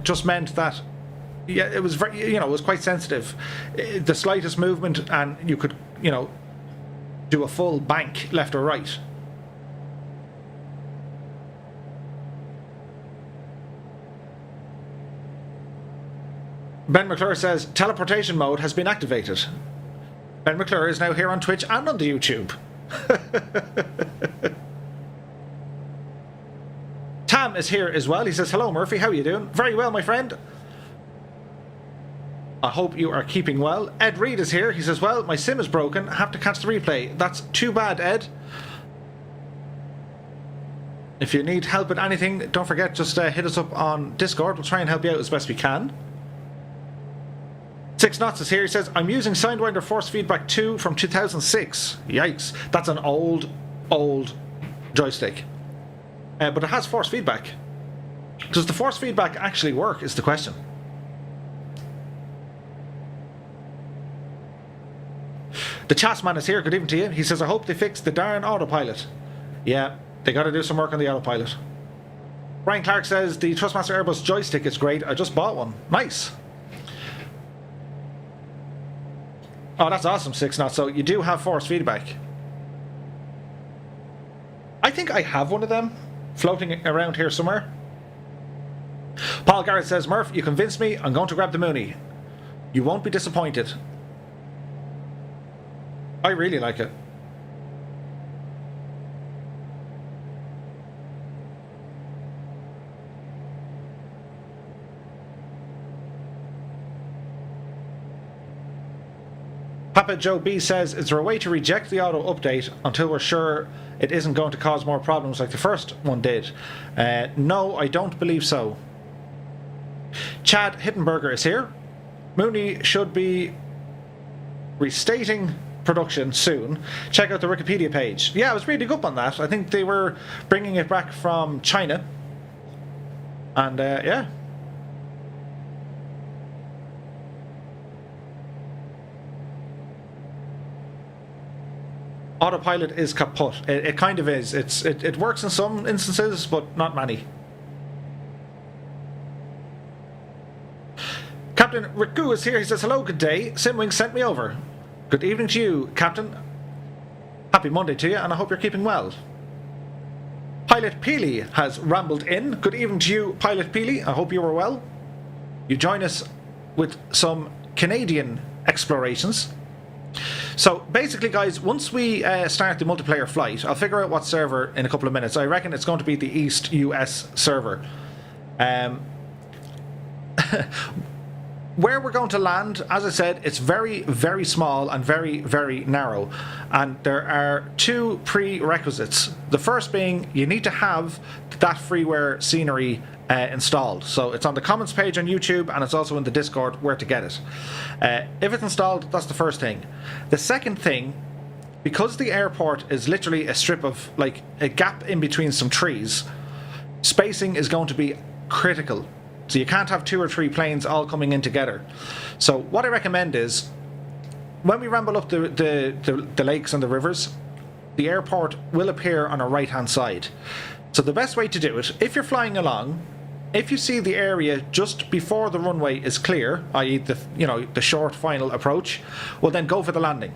just meant that, yeah, it was very, you know, it was quite sensitive. The slightest movement, and you could, you know, do a full bank left or right. Ben McClure says teleportation mode has been activated. Ben McClure is now here on Twitch and on the YouTube. Tam is here as well. He says, hello Murphy, how are you doing? Very well, my friend. I hope you are keeping well. Ed Reed is here. He says, well, my sim is broken. I have to catch the replay. That's too bad, Ed. If you need help with anything, don't forget, just hit us up on Discord. We'll try and help you out as best we can. 6 Knots is here. He says, I'm using Sidewinder Force Feedback 2 from 2006. Yikes. That's an old joystick. But it has force feedback. Does the force feedback actually work is the question. The Chasman is here. Good evening to you. He says, I hope they fix the darn autopilot. Yeah, they got to do some work on the autopilot. Brian Clark says, the Trustmaster Airbus joystick is great. I just bought one. Nice. Oh, that's awesome, 6 Knots. So you do have force feedback. I think I have one of them floating around here somewhere. Paul Garrett says, Murph, you convinced me. I'm going to grab the Mooney. You won't be disappointed. I really like it. Papa Joe B says, is there a way to reject the auto update until we're sure it isn't going to cause more problems like the first one did? No, I don't believe so. Chad Hittenberger is here. Mooney should be restating production soon. Check out the Wikipedia page. Yeah, I was reading up on that. I think they were bringing it back from China. And yeah. Autopilot is kaput. It kind of is. It works in some instances, but not many. Captain Riku is here. He says, hello, good day. Simwing sent me over. Good evening to you, Captain. Happy Monday to you, and I hope you're keeping well. Pilot Peely has rambled in. Good evening to you, Pilot Peely. I hope you were well. You join us with some Canadian explorations. So basically, guys, once we start the multiplayer flight, I'll figure out what server in a couple of minutes. I reckon it's going to be the East US server. Where we're going to land, as I said, it's very, very small and very, very narrow. And there are 2 prerequisites. The first being you need to have that freeware scenery installed. So it's on the comments page on YouTube, and it's also in the Discord where to get it. If it's installed, that's the first thing. The second thing, because the airport is literally a strip of, like, a gap in between some trees, spacing is going to be critical. So you can't have 2 or 3 planes all coming in together. So what I recommend is, when we ramble up the lakes and the rivers, the airport will appear on our right hand side. So the best way to do it, if you're flying along, if you see the area just before the runway is clear, i.e. the short final approach, well then go for the landing.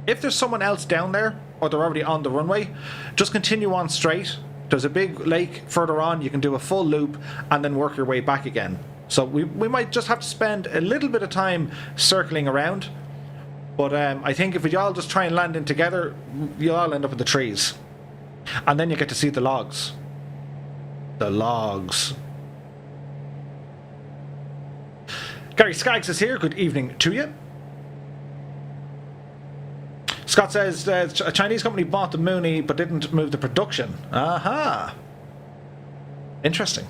If there's someone else down there, or they're already on the runway, just continue on straight. There's a big lake further on, you can do a full loop and then work your way back again. So we might just have to spend a little bit of time circling around, but I think if we all just try and land in together, you'll all end up in the trees. And then you get to see the logs. The logs. Gary Skaggs is here. Good evening to you. Scott says a Chinese company bought the Mooney but didn't move the production. Aha. Interesting.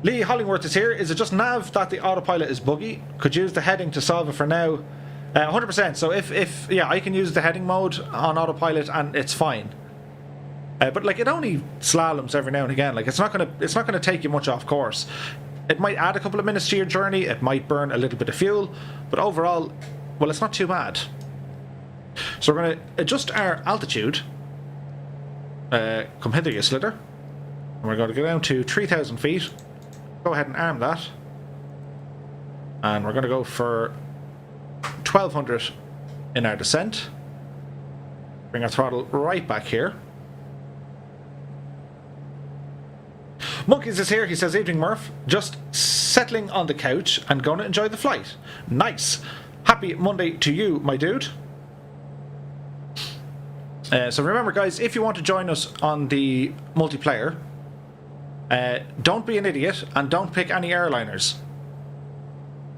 Lee Hollingworth is here. Is it just nav that the autopilot is buggy? Could use the heading to solve it for now. 100%. So if yeah, I can use the heading mode on autopilot and it's fine. But like it only slaloms every now and again. Like it's not gonna take you much off course. It might add a couple of minutes to your journey. It might burn a little bit of fuel, but overall, well, it's not too bad. So we're going to adjust our altitude. Come hither, you slitter. And we're going to go down to 3,000 feet. Go ahead and arm that. And we're going to go for 1,200 in our descent. Bring our throttle right back here. Monkeys is here. He says, evening Murph. Just settling on the couch and going to enjoy the flight. Nice. Happy Monday to you, my dude. So remember, guys, if you want to join us on the multiplayer, don't be an idiot and don't pick any airliners.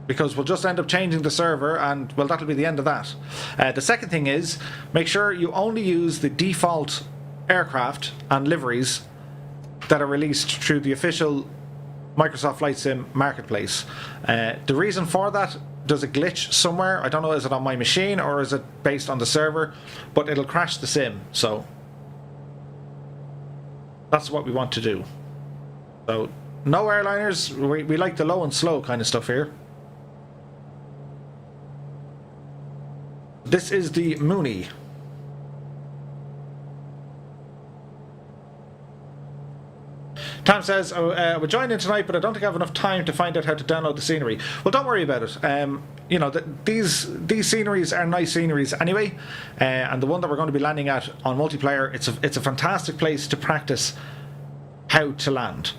Because we'll just end up changing the server and, well, that'll be the end of that. The second thing is, make sure you only use the default aircraft and liveries that are released through the official Microsoft Flight Sim marketplace. The reason for that, there's a glitch somewhere. I don't know, is it on my machine or is it based on the server? But it'll crash the sim, so that's what we want to do. So no airliners. We like the low and slow kind of stuff here. This is the Mooney. Tam says, we're joining tonight, but I don't think I have enough time to find out how to download the scenery. Well, don't worry about it. You know, these sceneries are nice sceneries anyway, and the one that we're going to be landing at on multiplayer, it's a fantastic place to practice how to land.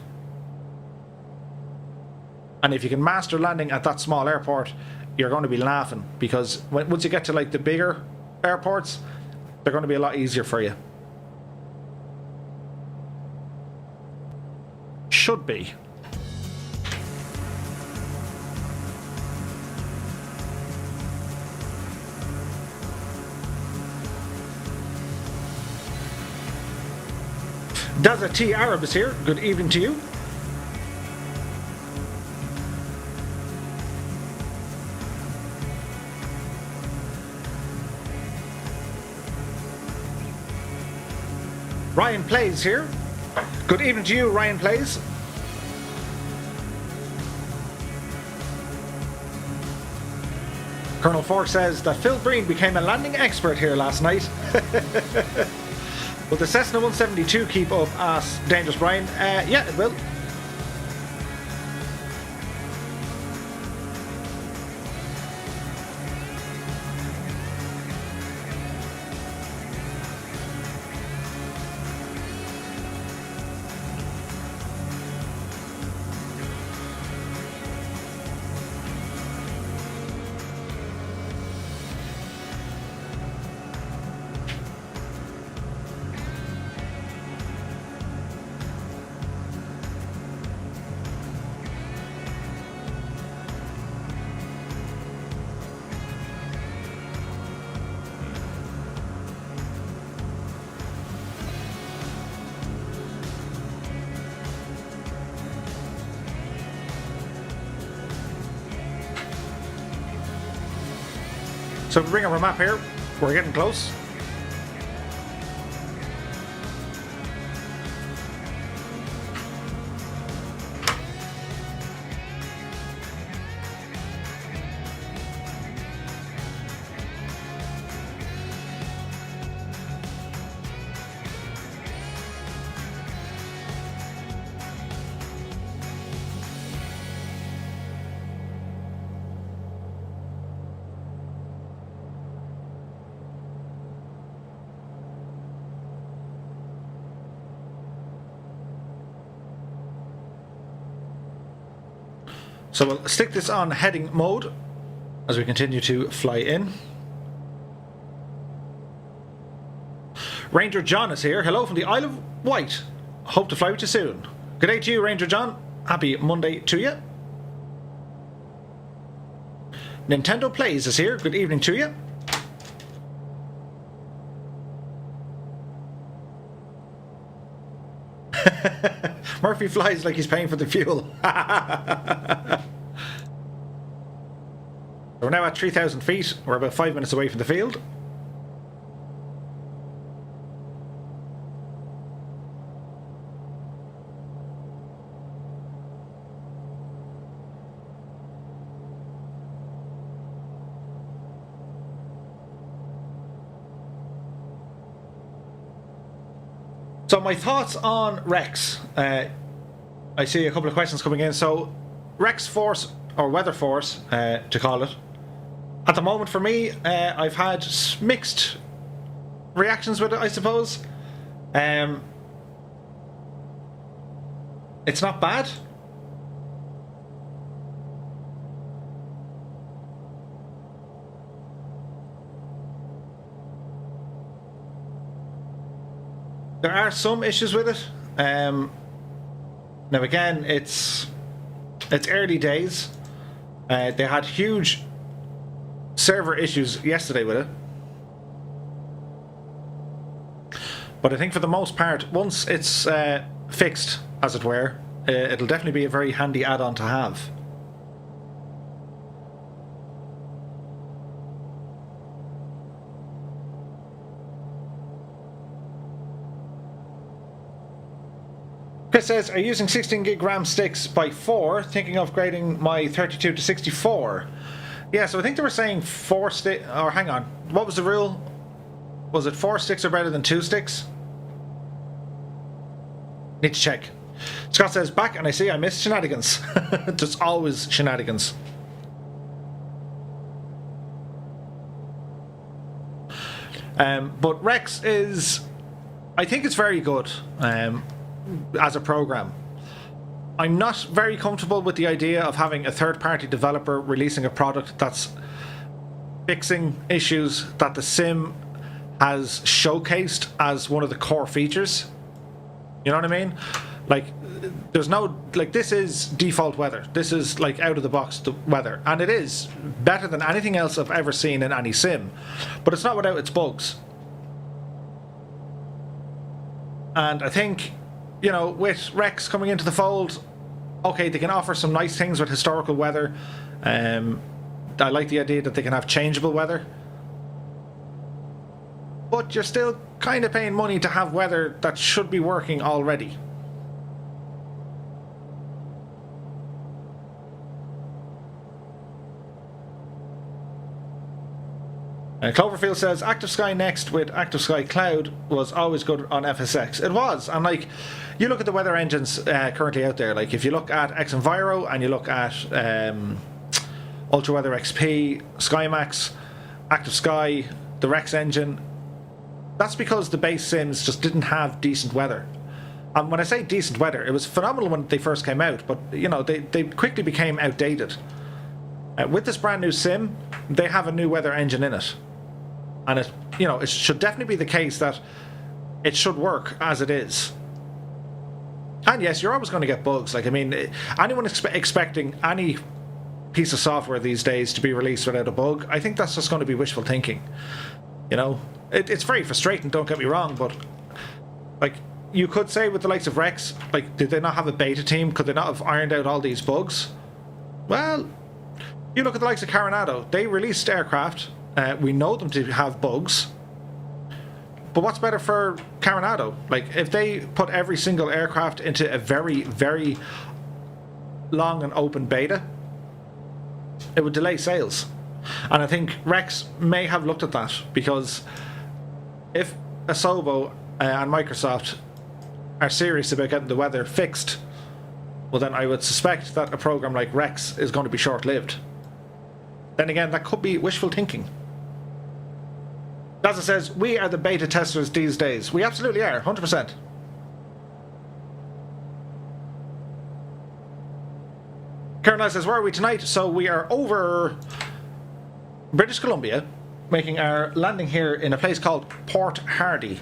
And if you can master landing at that small airport, you're going to be laughing, because once you get to like the bigger airports, they're going to be a lot easier for you. Should be. Daza T Arab is here. Good evening to you. Ryan Plays here. Good evening to you, Ryan Plays. Colonel Fork says that Phil Breen became a landing expert here last night. Will the Cessna 172 keep up? Asks Dangerous Brian. Yeah, it will. So we bring up our map here. We're getting close. So we'll stick this on heading mode as we continue to fly in. Ranger John is here. Hello from the Isle of Wight. Hope to fly with you soon. Good day to you, Ranger John. Happy Monday to you. Nintendo Plays is here. Good evening to you. Murphy flies like he's paying for the fuel. We're now at 3,000 feet. We're about 5 minutes away from the field. So my thoughts on Rex. I see a couple of questions coming in. So Rex Force, or Weather Force, to call it. At the moment for me, I've had mixed reactions with it, I suppose. It's not bad. There are some issues with it. Now again, it's early days. They had huge server issues yesterday with it. But I think for the most part, once it's fixed, as it were, it'll definitely be a very handy add-on to have. Chris says, are you using 16 gig RAM sticks by 4, thinking of upgrading my 32 to 64? Yeah, so I think they were saying 4 sticks, or hang on, what was the rule? Was it 4 sticks are better than 2 sticks? Need to check. Scott says, back, and I see I missed shenanigans. Just always shenanigans. But Rex is, I think it's very good. As a program. I'm not very comfortable with the idea of having a third-party developer releasing a product that's fixing issues that the sim has showcased as one of the core features. You know what I mean? Like, there's no, like, this is default weather. This is like out of the box weather, and it is better than anything else I've ever seen in any sim, but it's not without its bugs. And I think, you know, with Rex coming into the fold, okay, they can offer some nice things with historical weather. I like the idea that they can have changeable weather. But you're still kind of paying money to have weather that should be working already. Cloverfield says, Active Sky Next with Active Sky Cloud was always good on FSX. It was, and like, you look at the weather engines currently out there, like if you look at XEnviro and you look at Ultra Weather XP, SkyMax, Active Sky, the Rex engine, that's because the base sims just didn't have decent weather. And when I say decent weather, it was phenomenal when they first came out, but you know, they quickly became outdated. With this brand new sim, they have a new weather engine in it. And it, you know, it should definitely be the case that it should work as it is. And yes, you're always going to get bugs. Like, I mean, anyone expecting any piece of software these days to be released without a bug, I think that's just going to be wishful thinking. You know, it's very frustrating, don't get me wrong, but like, you could say with the likes of Rex, like, did they not have a beta team? Could they not have ironed out all these bugs? Well, you look at the likes of Coronado. They released aircraft. We know them to have bugs. But what's better for Coronado? Like, if they put every single aircraft into a very, very long and open beta, it would delay sales. And I think Rex may have looked at that, because if Asobo and Microsoft are serious about getting the weather fixed, well then I would suspect that a program like Rex is going to be short-lived. Then again, that could be wishful thinking. Daza says, we are the beta testers these days. We absolutely are, 100%. Caroline says, where are we tonight? So we are over British Columbia, making our landing here in a place called Port Hardy.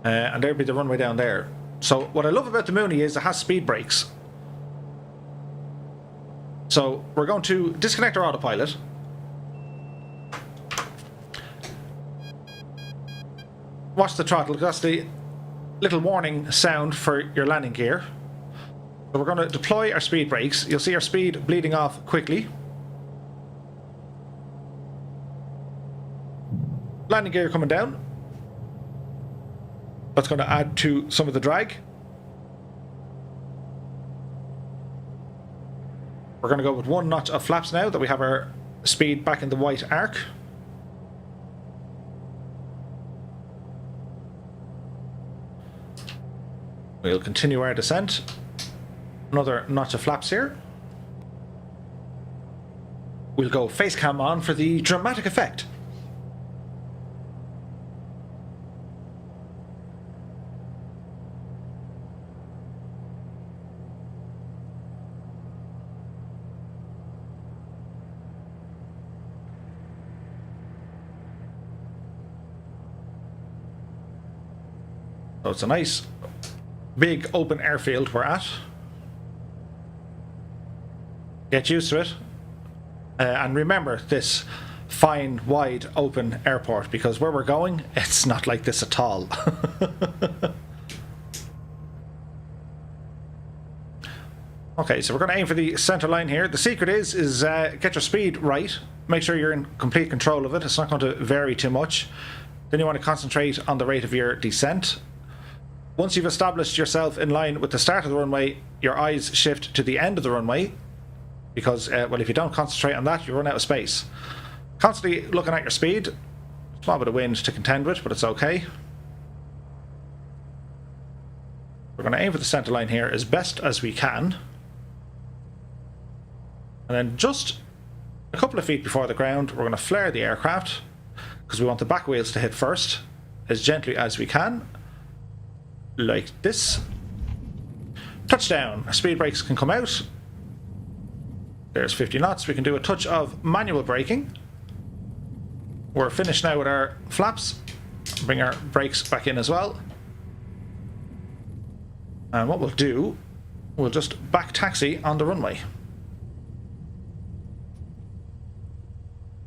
And there'll be the runway down there. So what I love about the Mooney is it has speed brakes. So we're going to disconnect our autopilot. Watch the throttle, that's the little warning sound for your landing gear. So we're going to deploy our speed brakes. You'll see our speed bleeding off quickly. Landing gear coming down. That's going to add to some of the drag. We're going to go with 1 notch of flaps now that we have our speed back in the white arc. We'll continue our descent. Another notch of flaps here. We'll go face cam on for the dramatic effect. So it's a nice big open airfield we're at. Get used to it. And remember this fine, wide, open airport, because where we're going, it's not like this at all. Okay, so we're going to aim for the center line here. The secret is get your speed right. Make sure you're in complete control of it. It's not going to vary too much. Then you want to concentrate on the rate of your descent. Once you've established yourself in line with the start of the runway, your eyes shift to the end of the runway, because, well, if you don't concentrate on that, you run out of space. Constantly looking at your speed. Small bit of wind to contend with, but it's okay. We're going to aim for the center line here as best as we can. And then just a couple of feet before the ground, we're going to flare the aircraft, because we want the back wheels to hit first, as gently as we can. Like this. Touchdown. Our speed brakes can come out. There's 50 knots. We can do a touch of manual braking. We're finished now with our flaps. Bring our brakes back in as well. And what we'll do, we'll just back taxi on the runway.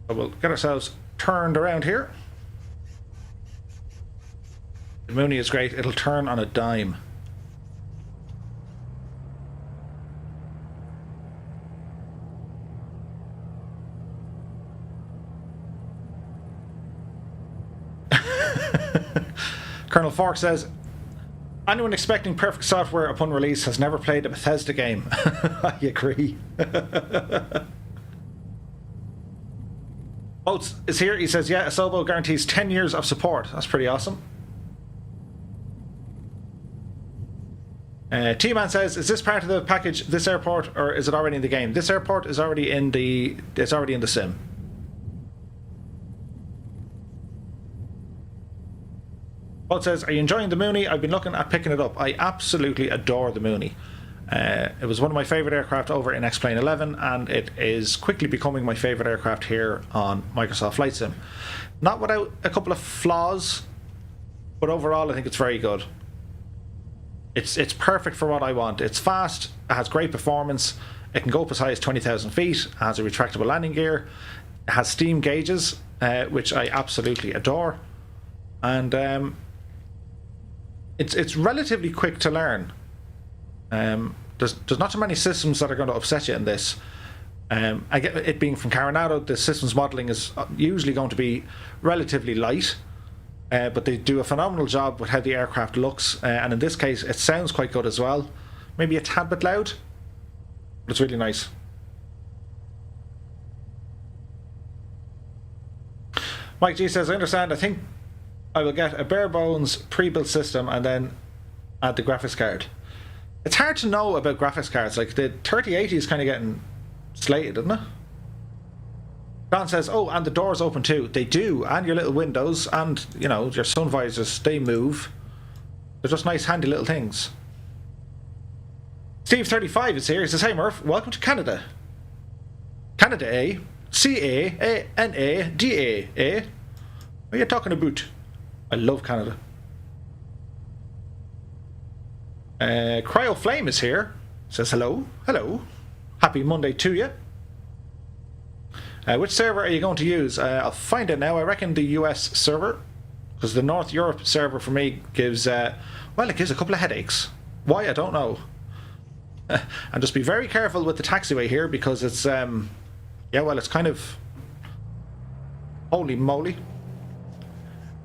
So we'll get ourselves turned around here. The Mooney is great. It'll turn on a dime. Colonel Fork says, anyone expecting perfect software upon release has never played a Bethesda game. I agree. Oates is here. He says, yeah, Asobo guarantees 10 years of support. That's pretty awesome. T-Man says, is this part of the package, this airport, or is it already in the game? This airport is already in the, it's already in the sim. Paul says, are you enjoying the Mooney? I've been looking at picking it up. I absolutely adore the Mooney. It was one of my favourite aircraft over in X-Plane 11, and it is quickly becoming my favourite aircraft here on Microsoft Flight Sim. Not without a couple of flaws, but overall I think it's very good. It's perfect for what I want. It's fast, it has great performance, it can go up as high as 20,000 feet, it has a retractable landing gear, it has steam gauges, which I absolutely adore, and it's relatively quick to learn. There's not too many systems that are going to upset you in this. I get it being from Coronado, the systems modelling is usually going to be relatively light. But they do a phenomenal job with how the aircraft looks, and in this case it sounds quite good as well. Maybe a tad bit loud, but it's really nice. Mike G says, I understand, I think I will get a bare bones pre-built system and then add the graphics card. It's hard to know about graphics cards. Like the 3080 is kind of getting slated, isn't it? Don says, oh, and the doors open too. They do, and your little windows, and, you know, your sun visors, they move. They're just nice, handy little things. Steve35 is here. He says, hey, Murph, welcome to Canada. Canada, eh? C-A-N-A-D-A, eh? What are you talking about? I love Canada. Cryo Flame is here. Says, hello. Hello. Happy Monday to you. Which server are you going to use? I'll find it now. I reckon the US server. Because the North Europe server for me gives, well, it gives a couple of headaches. Why, I don't know. And just be very careful with the taxiway here, because it's, yeah, well, it's kind of, holy moly.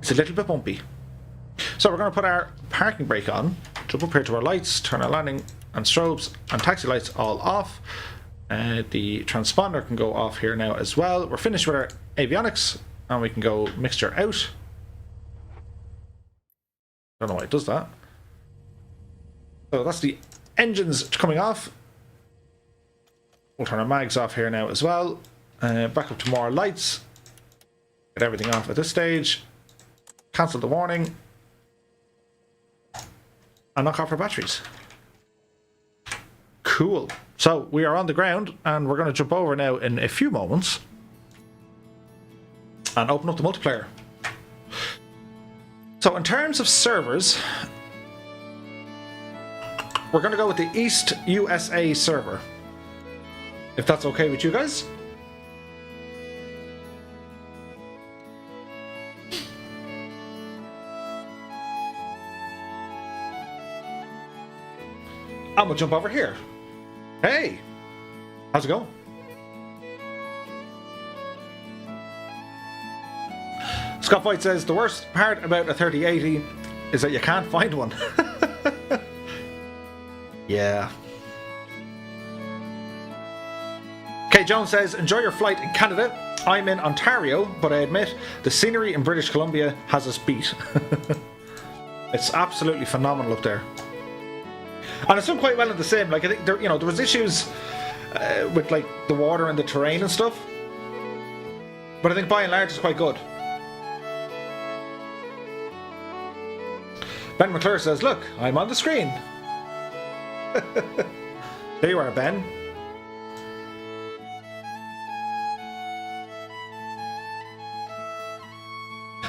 It's a little bit bumpy. So we're going to put our parking brake on, jump up here to our lights, turn our landing and strobes and taxi lights all off. The transponder can go off here now as well. We're finished with our avionics, and we can go mixture out. Don't know why it does that. So that's the engines coming off. We'll turn our mags off here now as well. Back up to more lights. Get everything off at this stage. Cancel the warning. And knock off our batteries. Cool. So we are on the ground, and we're going to jump over now in a few moments and open up the multiplayer. So in terms of servers, we're going to go with the East USA server, if that's okay with you guys. And we'll jump over here. Hey! How's it going? Scott White says, the worst part about a 3080 is that you can't find one. Yeah. Kate Jones says, enjoy your flight in Canada. I'm in Ontario, but I admit the scenery in British Columbia has us beat. It's absolutely phenomenal up there. And it's done quite well in the sim. Like, I think there, you know, there was issues with like the water and the terrain and stuff, but I think by and large it's quite good. Ben McClure says, look, I'm on the screen. There you are, Ben.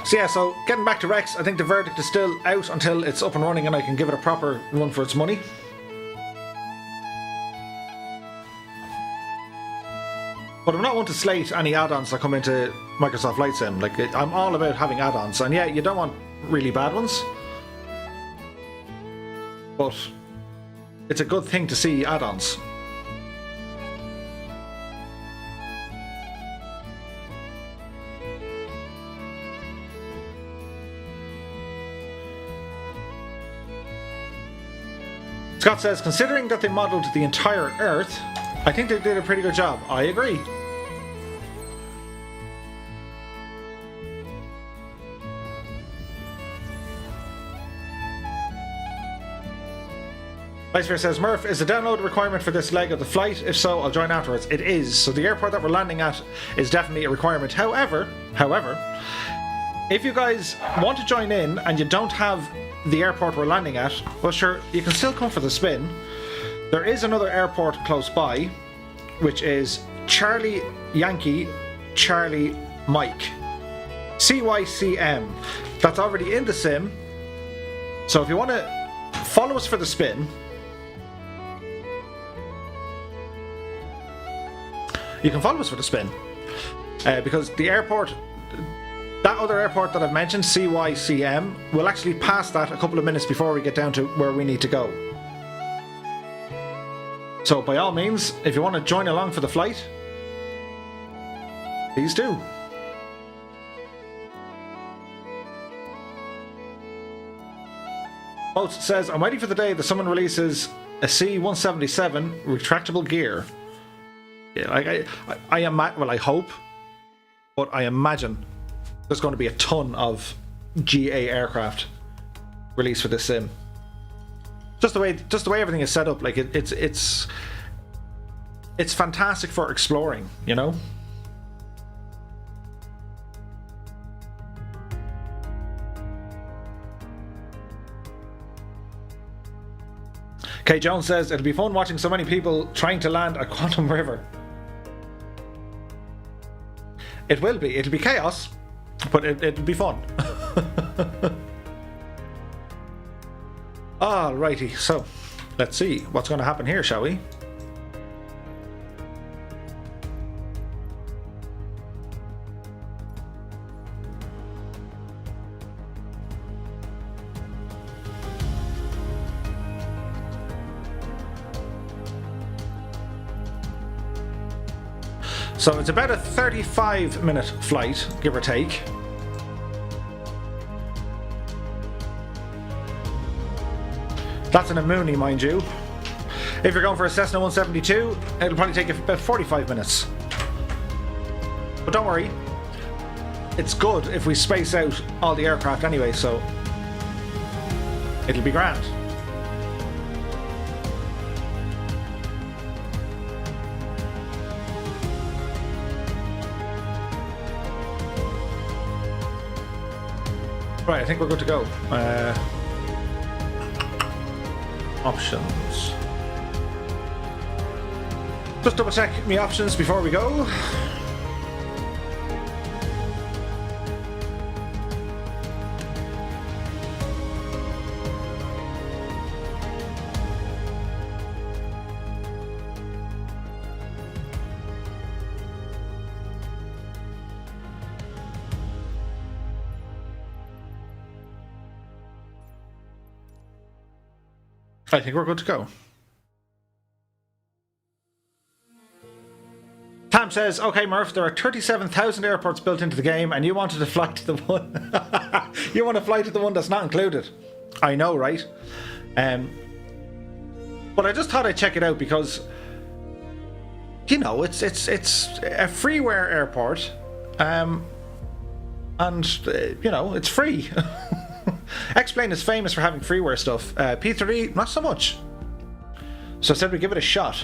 So yeah, so getting back to Rex, I think the verdict is still out until it's up and running and I can give it a proper run for its money. But I'm not one to slate any add-ons that come into Microsoft Flight Sim. Like, I'm all about having add-ons, and yeah, you don't want really bad ones, but it's a good thing to see add-ons. Scott says, considering that they modelled the entire Earth, I think they did a pretty good job. I agree. Vicefair says, Murph, is the download a requirement for this leg of the flight? If so, I'll join afterwards. It is. So the airport that we're landing at is definitely a requirement. However, if you guys want to join in and you don't have the airport we're landing at, well sure, you can still come for the spin. There is another airport close by, which is Charlie Yankee Charlie Mike. CYCM. That's already in the sim. So if you want to follow us for the spin, you can follow us for the spin. Because the airport, that other airport that I've mentioned, CYCM, we'll actually pass that a couple of minutes before we get down to where we need to go. So by all means, if you want to join along for the flight, please do. Boat says, I'm waiting for the day that someone releases a C-177 retractable gear. Yeah, I hope, but I imagine there's going to be a ton of GA aircraft released for this sim. Just the way everything is set up, like it's fantastic for exploring, you know. Kay Jones says, it'll be fun watching so many people trying to land at Quatam River. It will be. It'll be chaos, but it'll be fun. Alrighty, so let's see what's going to happen here, shall we? So it's about a 35-minute flight, give or take. That's in a Mooney, mind you. If you're going for a Cessna 172, it'll probably take you about 45 minutes. But don't worry, it's good if we space out all the aircraft anyway, so it'll be grand. Right, I think we're good to go. Options. Just double check my options before we go. I think we're good to go. Tam says, okay, Murph, there are 37,000 airports built into the game, and you wanted to fly to the one. You want to fly to the one that's not included. I know, right? But I just thought I'd check it out because, you know, it's a freeware airport, and you know, it's free. X-Plane is famous for having freeware stuff. P3, not so much. So I said we'd give it a shot.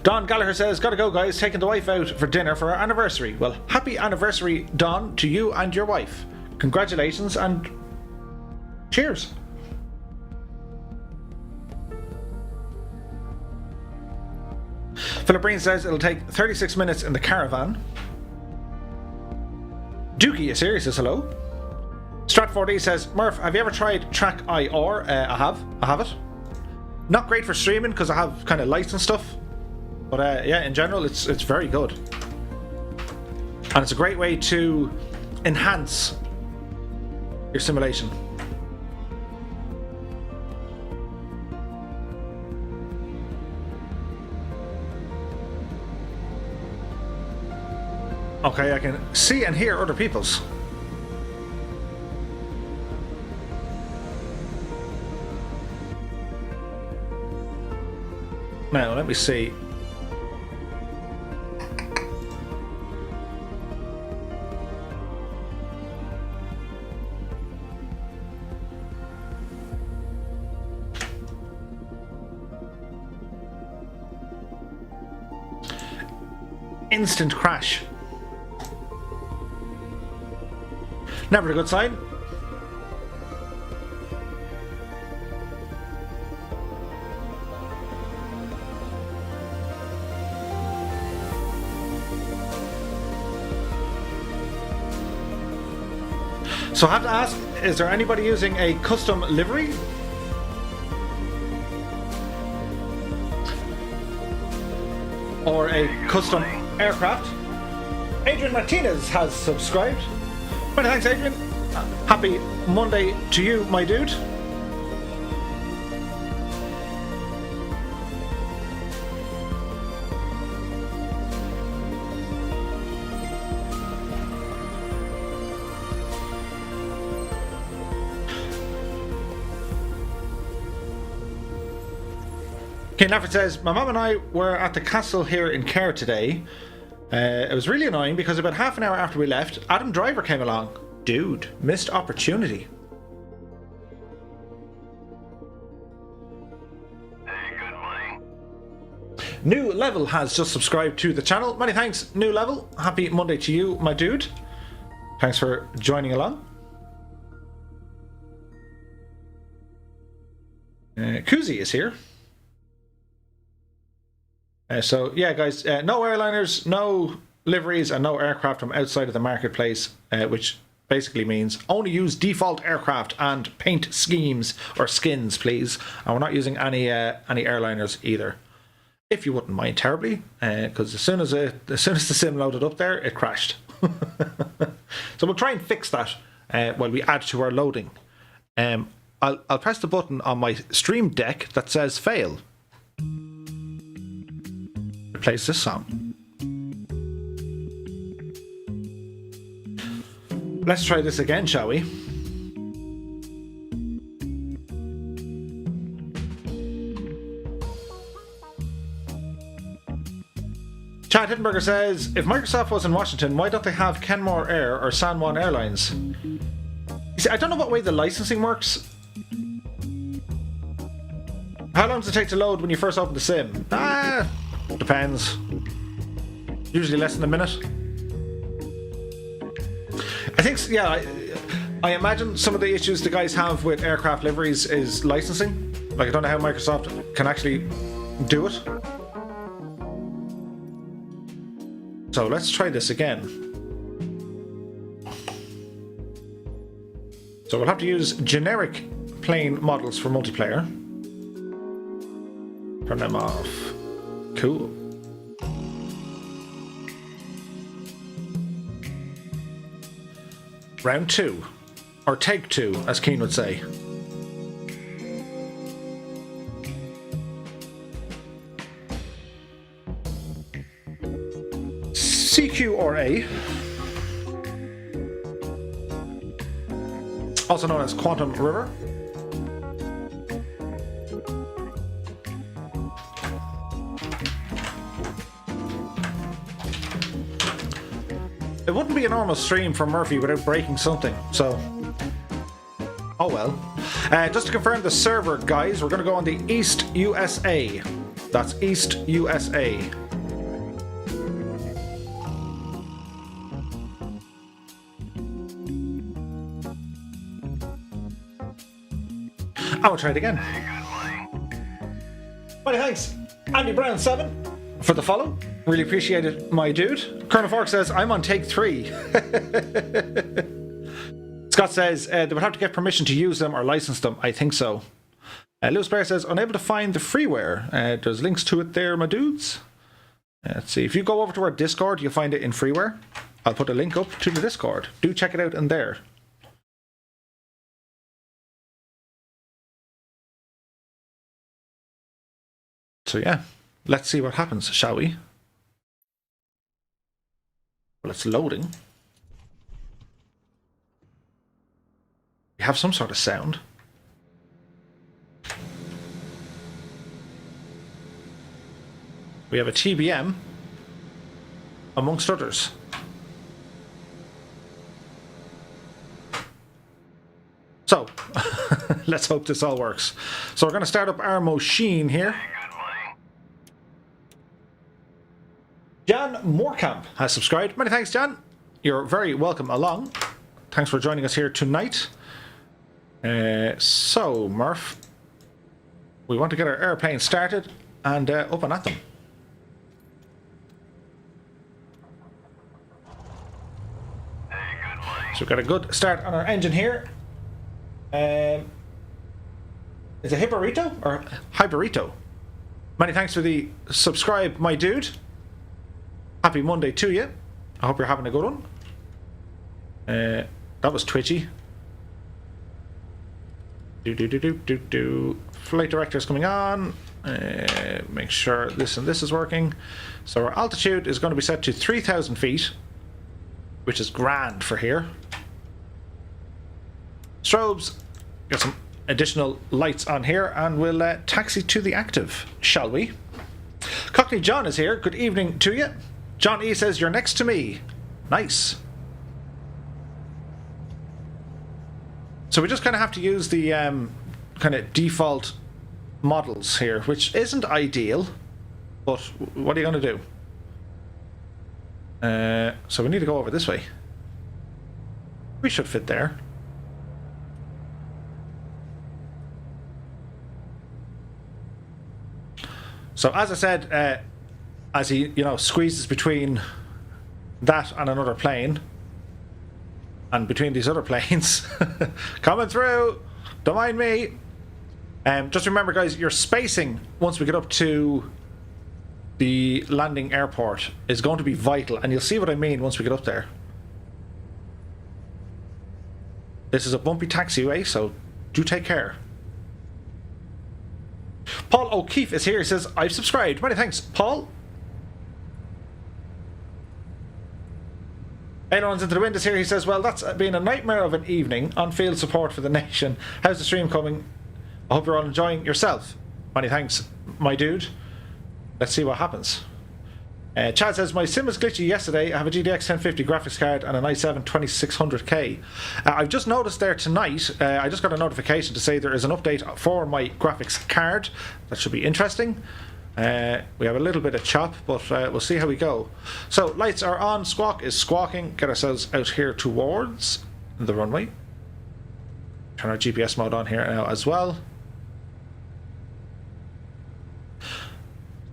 Don Gallagher says, gotta go guys, taking the wife out for dinner for our anniversary. Well, happy anniversary, Don, to you and your wife. Congratulations and cheers. Philip Breen says it'll take 36 minutes in the caravan. Dookie is here, he says hello. Strat4D says, Murph, have you ever tried Track IR? I have it. Not great for streaming because I have kind of lights and stuff. But yeah, in general, it's very good. And it's a great way to enhance your simulation. Okay, I can see and hear other people's. Now, let me see. Instant crash. Never a good sign. So I have to ask, is there anybody using a custom livery? Or a custom aircraft? Adrian Martinez has subscribed. Many thanks, Adrian. Happy Monday to you, my dude. King Lafford says, my mum and I were at the castle here in Kerr today. It was really annoying because about half an hour after we left, Adam Driver came along. Dude, missed opportunity. Hey, good morning. New Level has just subscribed to the channel. Many thanks, New Level. Happy Monday to you, my dude. Thanks for joining along. Kuzi is here. So yeah, guys, no airliners, no liveries, and no aircraft from outside of the marketplace, which basically means only use default aircraft and paint schemes or skins, please. And we're not using any airliners either, if you wouldn't mind terribly, because as soon as the sim loaded up there, it crashed. So we'll try and fix that while we add to our loading. I'll press the button on my stream deck that says fail. plays this song. Let's try this again, shall we? Chad Hittenberger says, if Microsoft was in Washington, why don't they have Kenmore Air or San Juan Airlines? You see, I don't know what way the licensing works. How long does it take to load when you first open the sim? Depends. Usually less than a minute. I think, yeah, I imagine some of the issues the guys have with aircraft liveries is licensing. Like, I don't know how Microsoft can actually do it. So let's try this again. So we'll have to use generic plane models for multiplayer. Turn them off. Cool. Round 2. Or take 2, as Keen would say. CQ or A, also known as Quatam River. It wouldn't be a normal stream from Murphy without breaking something, so oh well. Just to confirm the server, guys, we're going to go on the East USA. That's East USA. I will try it again. Many thanks, Andy Brown 7, for the follow. Really appreciate it, my dude. Colonel Fork says, I'm on take 3. Scott says, they would have to get permission to use them or license them. I think so. Lewis Bear says, unable to find the freeware. There's links to it there, my dudes. Let's see. If you go over to our Discord, you'll find it in freeware. I'll put a link up to the Discord. Do check it out in there. So yeah, let's see what happens, shall we? Well, it's loading. We have some sort of sound. We have a TBM, amongst others. So, let's hope this all works. So we're going to start up our machine here. Jan Moorkamp has subscribed. Many thanks, Jan. You're very welcome along. Thanks for joining us here tonight. So, Murph, we want to get our airplane started and up and at them. So we've got a good start on our engine here. Is it Hyperito or Hyperito? Many thanks for the subscribe, my dude. Happy Monday to you. I hope you're having a good one. That was twitchy. Flight director is coming on. Make sure this and this is working. So our altitude is going to be set to 3,000 feet, which is grand for here. Strobes, got some additional lights on here, and we'll taxi to the active, shall we? Cockney John is here. Good evening to you. John E says, you're next to me. Nice. So we just kind of have to use the kind of default models here, which isn't ideal, but what are you going to do? So we need to go over this way. We should fit there. So as I said, as he, squeezes between that and another plane, and between these other planes, coming through, don't mind me. Just remember, guys, your spacing once we get up to the landing airport is going to be vital, and you'll see what I mean once we get up there. This is a bumpy taxiway, so do take care. Paul O'Keefe is here. He says, I've subscribed. Many thanks, Paul. Ailerons into the wind is here. He says, well, that's been a nightmare of an evening on field support for the nation. How's the stream coming? I hope you're all enjoying yourself. Many thanks, my dude. Let's see what happens. Chad says, my sim was glitchy yesterday. I have a GTX 1050 graphics card and an i7 2600K. I've just noticed there tonight, I just got a notification to say there is an update for my graphics card. That should be interesting. We have a little bit of chop, but we'll see how we go. So, lights are on. Squawk is squawking. Get ourselves out here towards the runway. Turn our GPS mode on here now as well.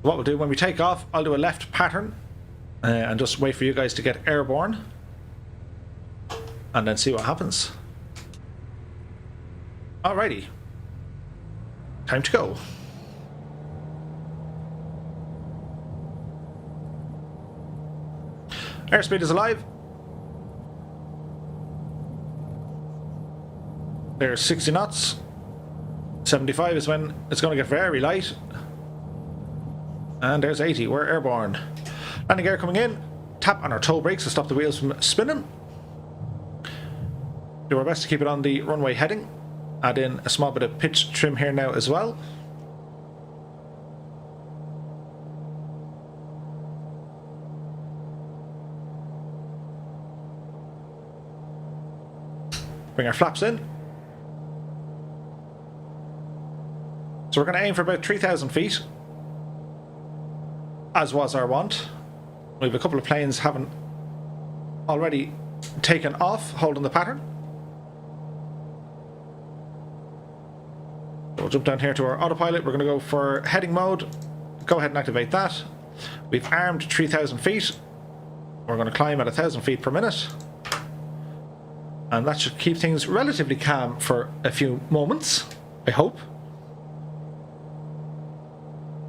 What we'll do when we take off, I'll do a left pattern and just wait for you guys to get airborne and then see what happens. Alrighty, time to go. Airspeed is alive. There's 60 knots. 75 is when it's going to get very light. And there's 80, we're airborne. Landing gear coming in. Tap on our toe brakes to stop the wheels from spinning. Do our best to keep it on the runway heading. Add in a small bit of pitch trim here now as well. Bring our flaps in. So we're going to aim for about 3,000 feet. As was our want. We have a couple of planes haven't already taken off, holding the pattern. We'll jump down here to our autopilot. We're going to go for heading mode. Go ahead and activate that. We've armed 3,000 feet. We're going to climb at 1,000 feet per minute. And that should keep things relatively calm for a few moments, I hope.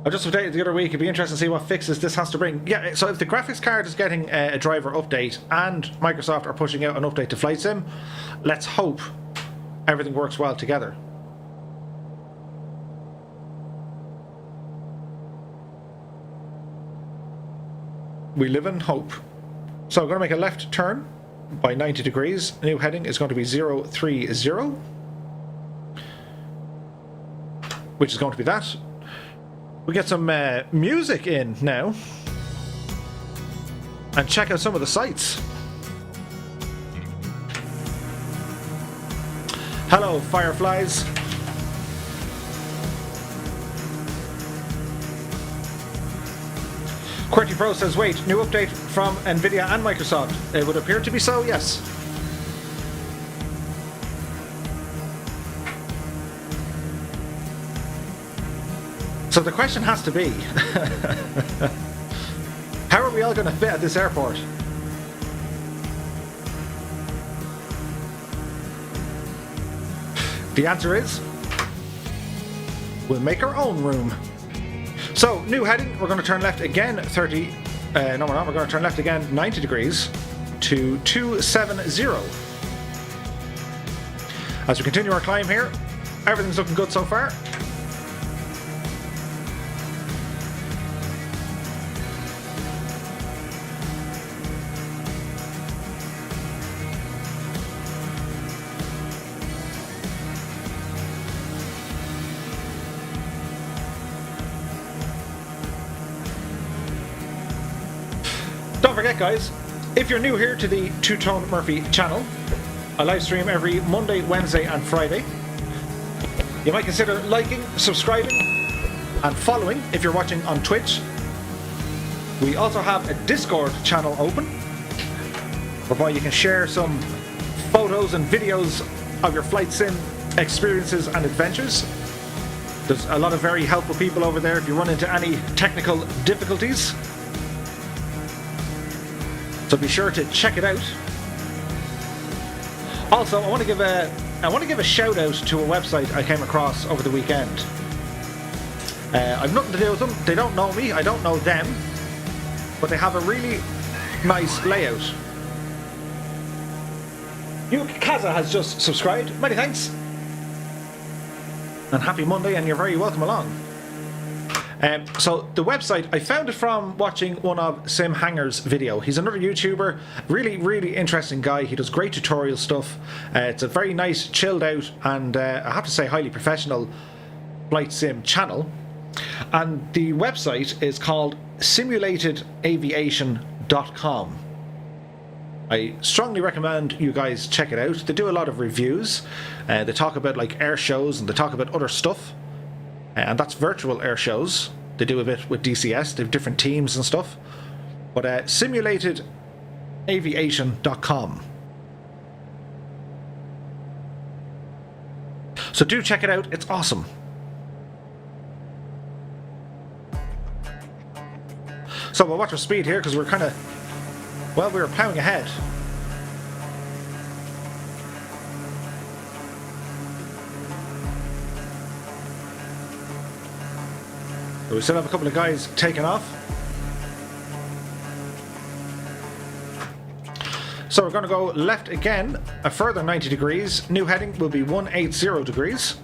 I just updated the other week. It'd be interesting to see what fixes this has to bring. Yeah, so if the graphics card is getting a driver update and Microsoft are pushing out an update to Flight Sim, let's hope everything works well together. We live in hope. So I'm going to make a left turn by 90 degrees. New heading is going to be 030, which is going to be that. We get some music in now and check out some of the sights. Hello, fireflies. QWERTY Pro says, wait, new update from Nvidia and Microsoft. It would appear to be so, yes. So the question has to be, how are we all going to fit at this airport? The answer is, we'll make our own room. So, new heading, we're going to turn left again 30, no we're not, we're going to turn left again 90 degrees to 270. As we continue our climb here, everything's looking good so far. Don't forget, guys, if you're new here to the Two Tone Murphy channel, I live stream every Monday, Wednesday and Friday. You might consider liking, subscribing and following if you're watching on Twitch. We also have a Discord channel open whereby you can share some photos and videos of your flight sim experiences and adventures. There's a lot of very helpful people over there if you run into any technical difficulties. So be sure to check it out. Also, I want to give a shout out to a website I came across over the weekend. I've nothing to do with them. They don't know me. I don't know them. But they have a really nice layout. Kaza has just subscribed. Many thanks. And happy Monday, and you're very welcome along. So the website, I found it from watching one of Sim Hanger's video. He's another YouTuber, really interesting guy. He does great tutorial stuff. It's a very nice, chilled out, and I have to say highly professional flight sim channel. And the website is called simulatadaviation.com. I strongly recommend you guys check it out. They do a lot of reviews. They talk about like air shows and they talk about other stuff. And that's virtual air shows. They do a bit with DCS. They have different teams and stuff. But simulatadaviation.com. So do check it out. It's awesome. So we'll watch our speed here because we're kind of... Well, we were plowing ahead. But we still have a couple of guys taking off. So we're going to go left again, a further 90 degrees. New heading will be 180 degrees.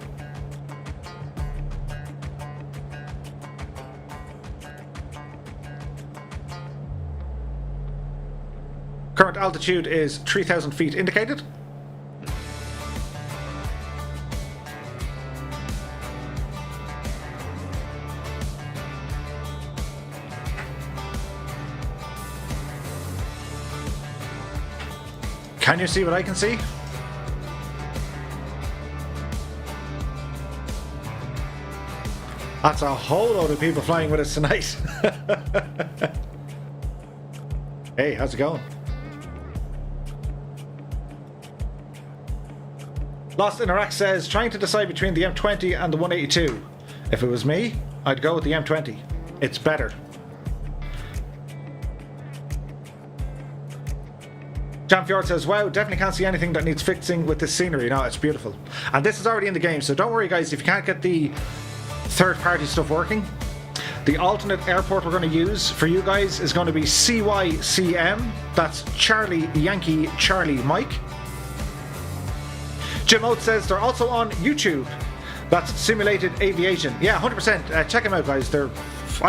Current altitude is 3,000 feet indicated. Can you see what I can see? That's a whole load of people flying with us tonight. Hey, how's it going? Lost in Iraq says, trying to decide between the M20 and the 182. If it was me, I'd go with the M20. It's better. Jamfjord says, wow, definitely can't see anything that needs fixing with this scenery. No, it's beautiful. And this is already in the game, so don't worry guys, if you can't get the third-party stuff working, the alternate airport we're going to use for you guys is going to be CYCM. That's Charlie Yankee Charlie Mike. Jim Oates says they're also on YouTube. That's Simulated Aviation. Yeah, 100%. Check them out, guys. I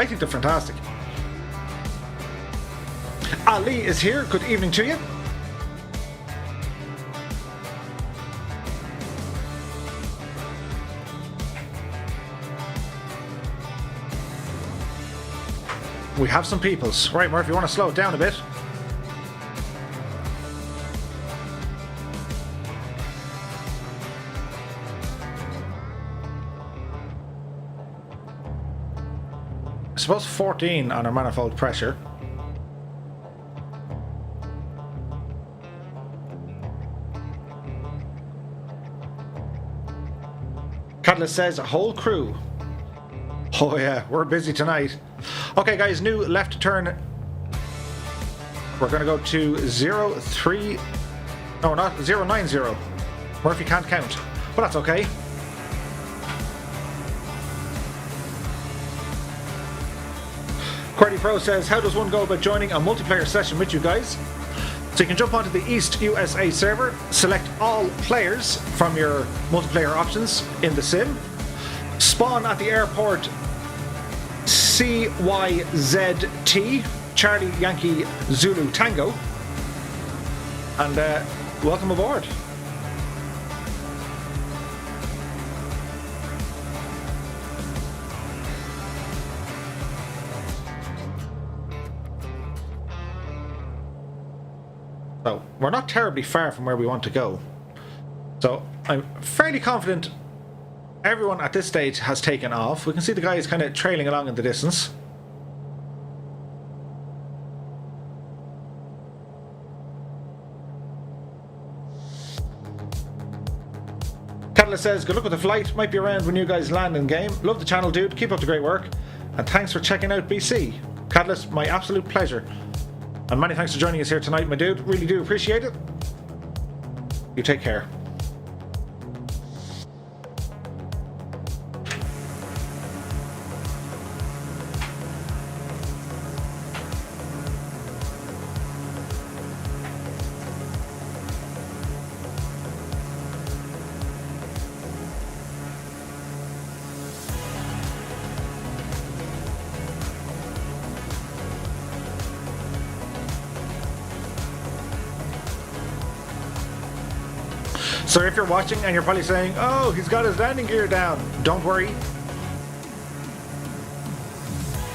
think they're fantastic. Ali is here. Good evening to you. We have some peoples. Right, Murphy, you want to slow it down a bit? I suppose 14 on our manifold pressure. Catalyst says a whole crew. Oh yeah, we're busy tonight. Okay guys, new left turn. We're going to go to 03... No, not 090. Murphy can't count, but that's okay. QWERTY Pro says, how does one go about joining a multiplayer session with you guys? So you can jump onto the East USA server, select all players from your multiplayer options in the sim, spawn at the airport CYZT, Charlie Yankee Zulu Tango, and welcome aboard. So we're not terribly far from where we want to go. So I'm fairly confident everyone at this stage has taken off. We can see the guy is kind of trailing along in the distance. Catalyst says, good luck with the flight. Might be around when you guys land in game. Love the channel, dude. Keep up the great work. And thanks for checking out BC. Catalyst, my absolute pleasure. And many thanks for joining us here tonight, my dude. Really do appreciate it. You take care. So if you're watching and you're probably saying, oh, he's got his landing gear down, don't worry.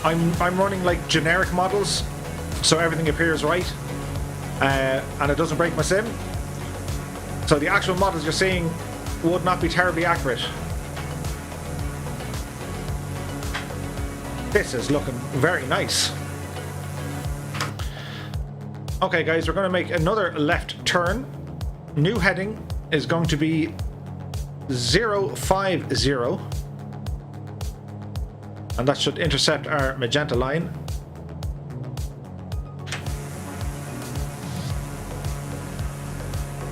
I'm running like generic models, so everything appears right, and it doesn't break my sim. So the actual models you're seeing would not be terribly accurate. This is looking very nice. Okay guys, we're going to make another left turn. New heading is going to be 050, and that should intercept our magenta line.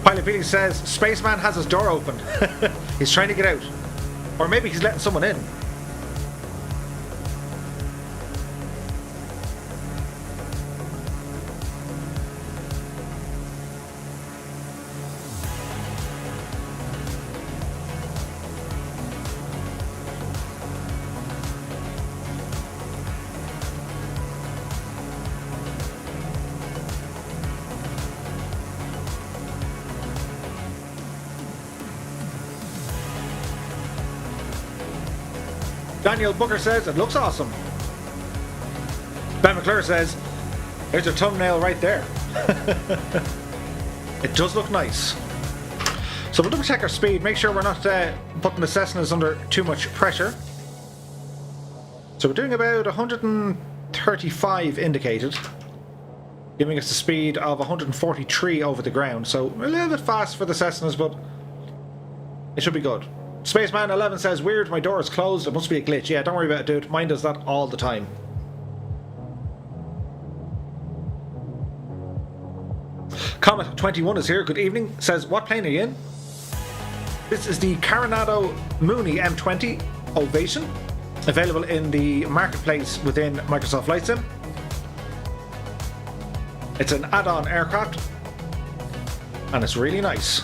Pilot Billy says Spaceman has his door open. He's trying to get out, or maybe he's letting someone in. Daniel Booker says it looks awesome. Ben McClure says there's a thumbnail right there. It does look nice. So we'll double check our speed, make sure we're not putting the Cessnas under too much pressure. So we're doing about 135 indicated, giving us a speed of 143 over the ground. So a little bit fast for the Cessnas, but it should be good. Spaceman 11 says, weird, my door is closed, it must be a glitch. Yeah, don't worry about it, dude. Mine does that all the time. Comet 21 is here, good evening. Says, what plane are you in? This is the Coronado Mooney M20 Ovation, available in the marketplace within Microsoft Flight Sim. It's an add-on aircraft, and it's really nice.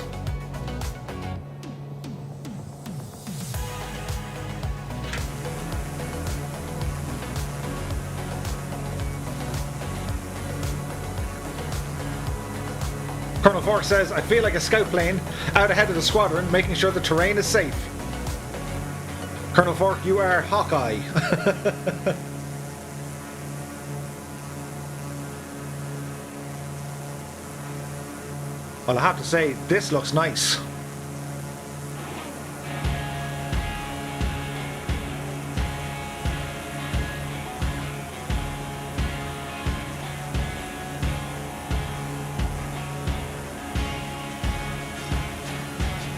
Colonel Fork says, I feel like a scout plane out ahead of the squadron, making sure the terrain is safe. Colonel Fork, you are Hawkeye. Well, I have to say, this looks nice.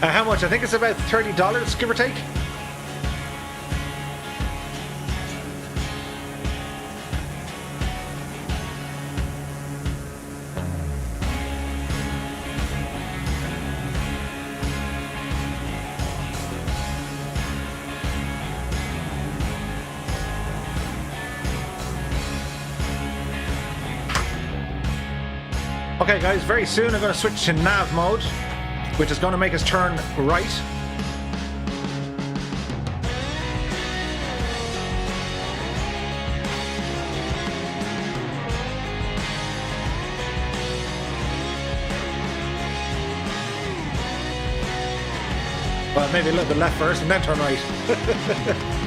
How much? I think it's about $30, give or take. Okay guys, very soon I'm going to switch to nav mode, which is going to make us turn right. Well, maybe a little bit left first and then turn right.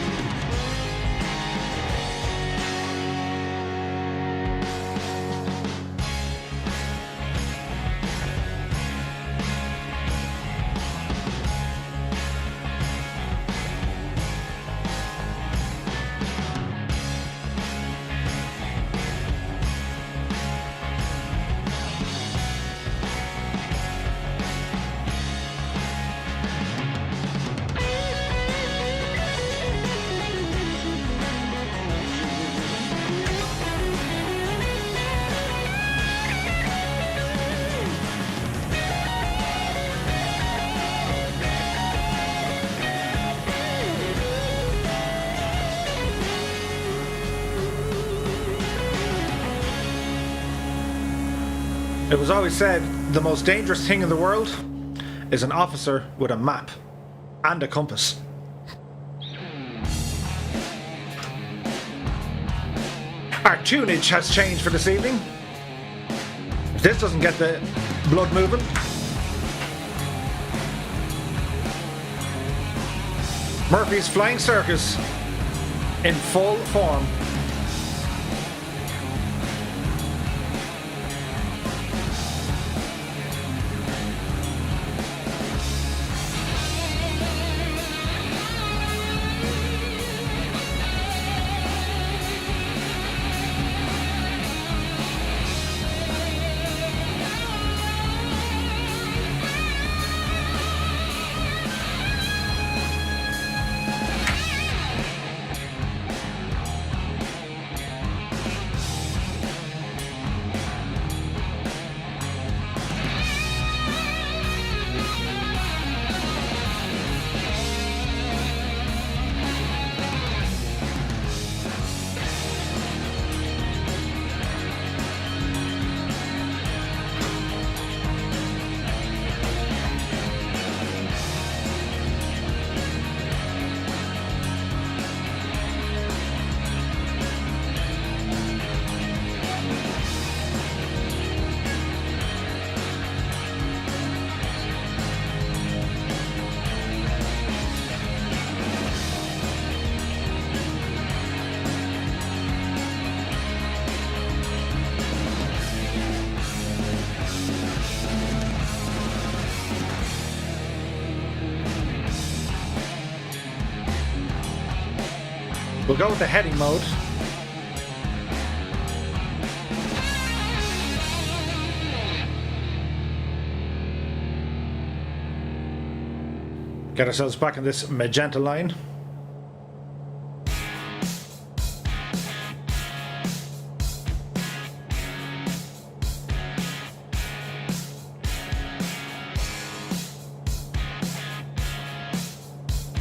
It was always said the most dangerous thing in the world is an officer with a map and a compass. Our tunage has changed for this evening. If this doesn't get the blood moving. Murphy's Flying Circus in full form. We'll go with the heading mode. Get ourselves back in this magenta line.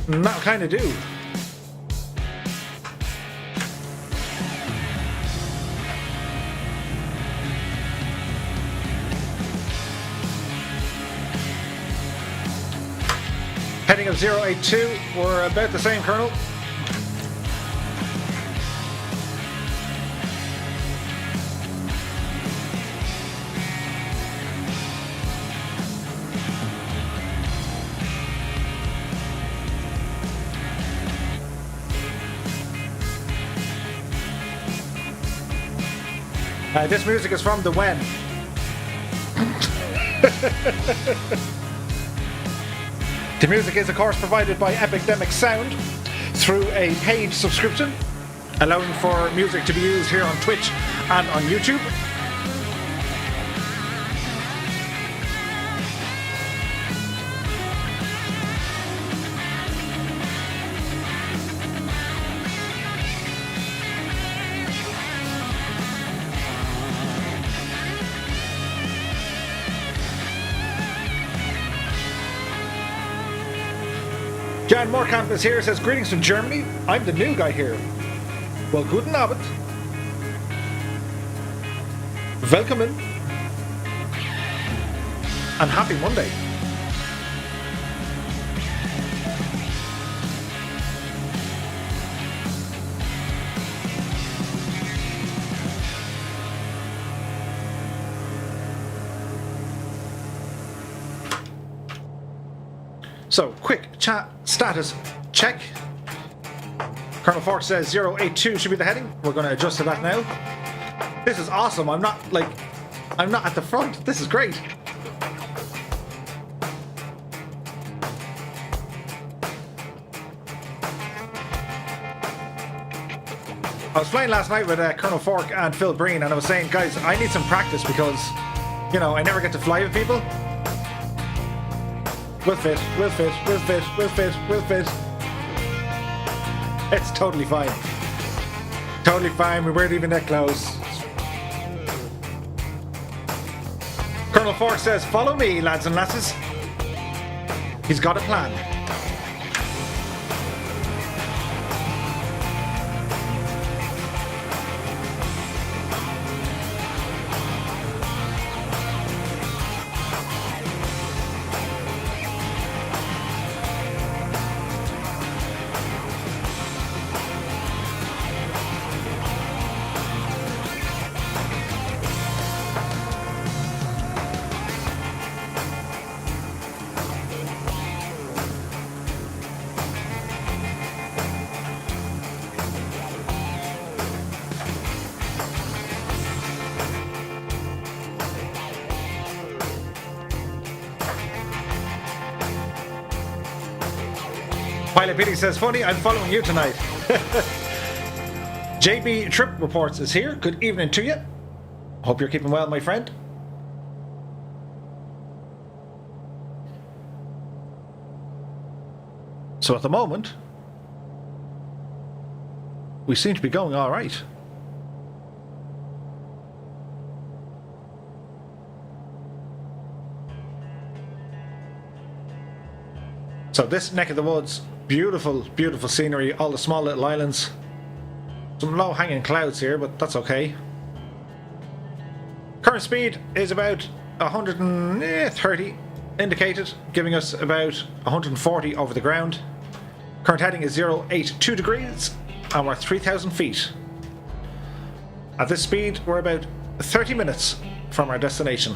And that'll kind of do. Heading of 082, we're about the same, Colonel. This music is from The When. The music is, of course, provided by Epidemic Sound through a paid subscription, allowing for music to be used here on Twitch and on YouTube. Jan Moorkamp is here, says, greetings from Germany. I'm the new guy here. Well, guten Abend. Willkommen. And happy Monday. So, quick chat status check. Colonel Fork says 082 should be the heading. We're going to adjust to that now. This is awesome. I'm not at the front. This is great. I was playing last night with Colonel Fork and Phil Breen, and I was saying, guys, I need some practice because, you know, I never get to fly with people. We'll fit, we'll fit, we'll fit, we'll fit, we'll fit. It's totally fine. Totally fine, we weren't even that close. Colonel Fork says, follow me, lads and lasses. He's got a plan. Pilot Billy says, funny, I'm following you tonight. JB Trip Reports is here. Good evening to you. Hope you're keeping well, my friend. So at the moment, we seem to be going all right. So this neck of the woods, beautiful, beautiful scenery, all the small little islands. Some low-hanging clouds here, but that's okay. Current speed is about 130 indicated, giving us about 140 over the ground. Current heading is 082 degrees, and we're 3,000 feet. At this speed, we're about 30 minutes from our destination.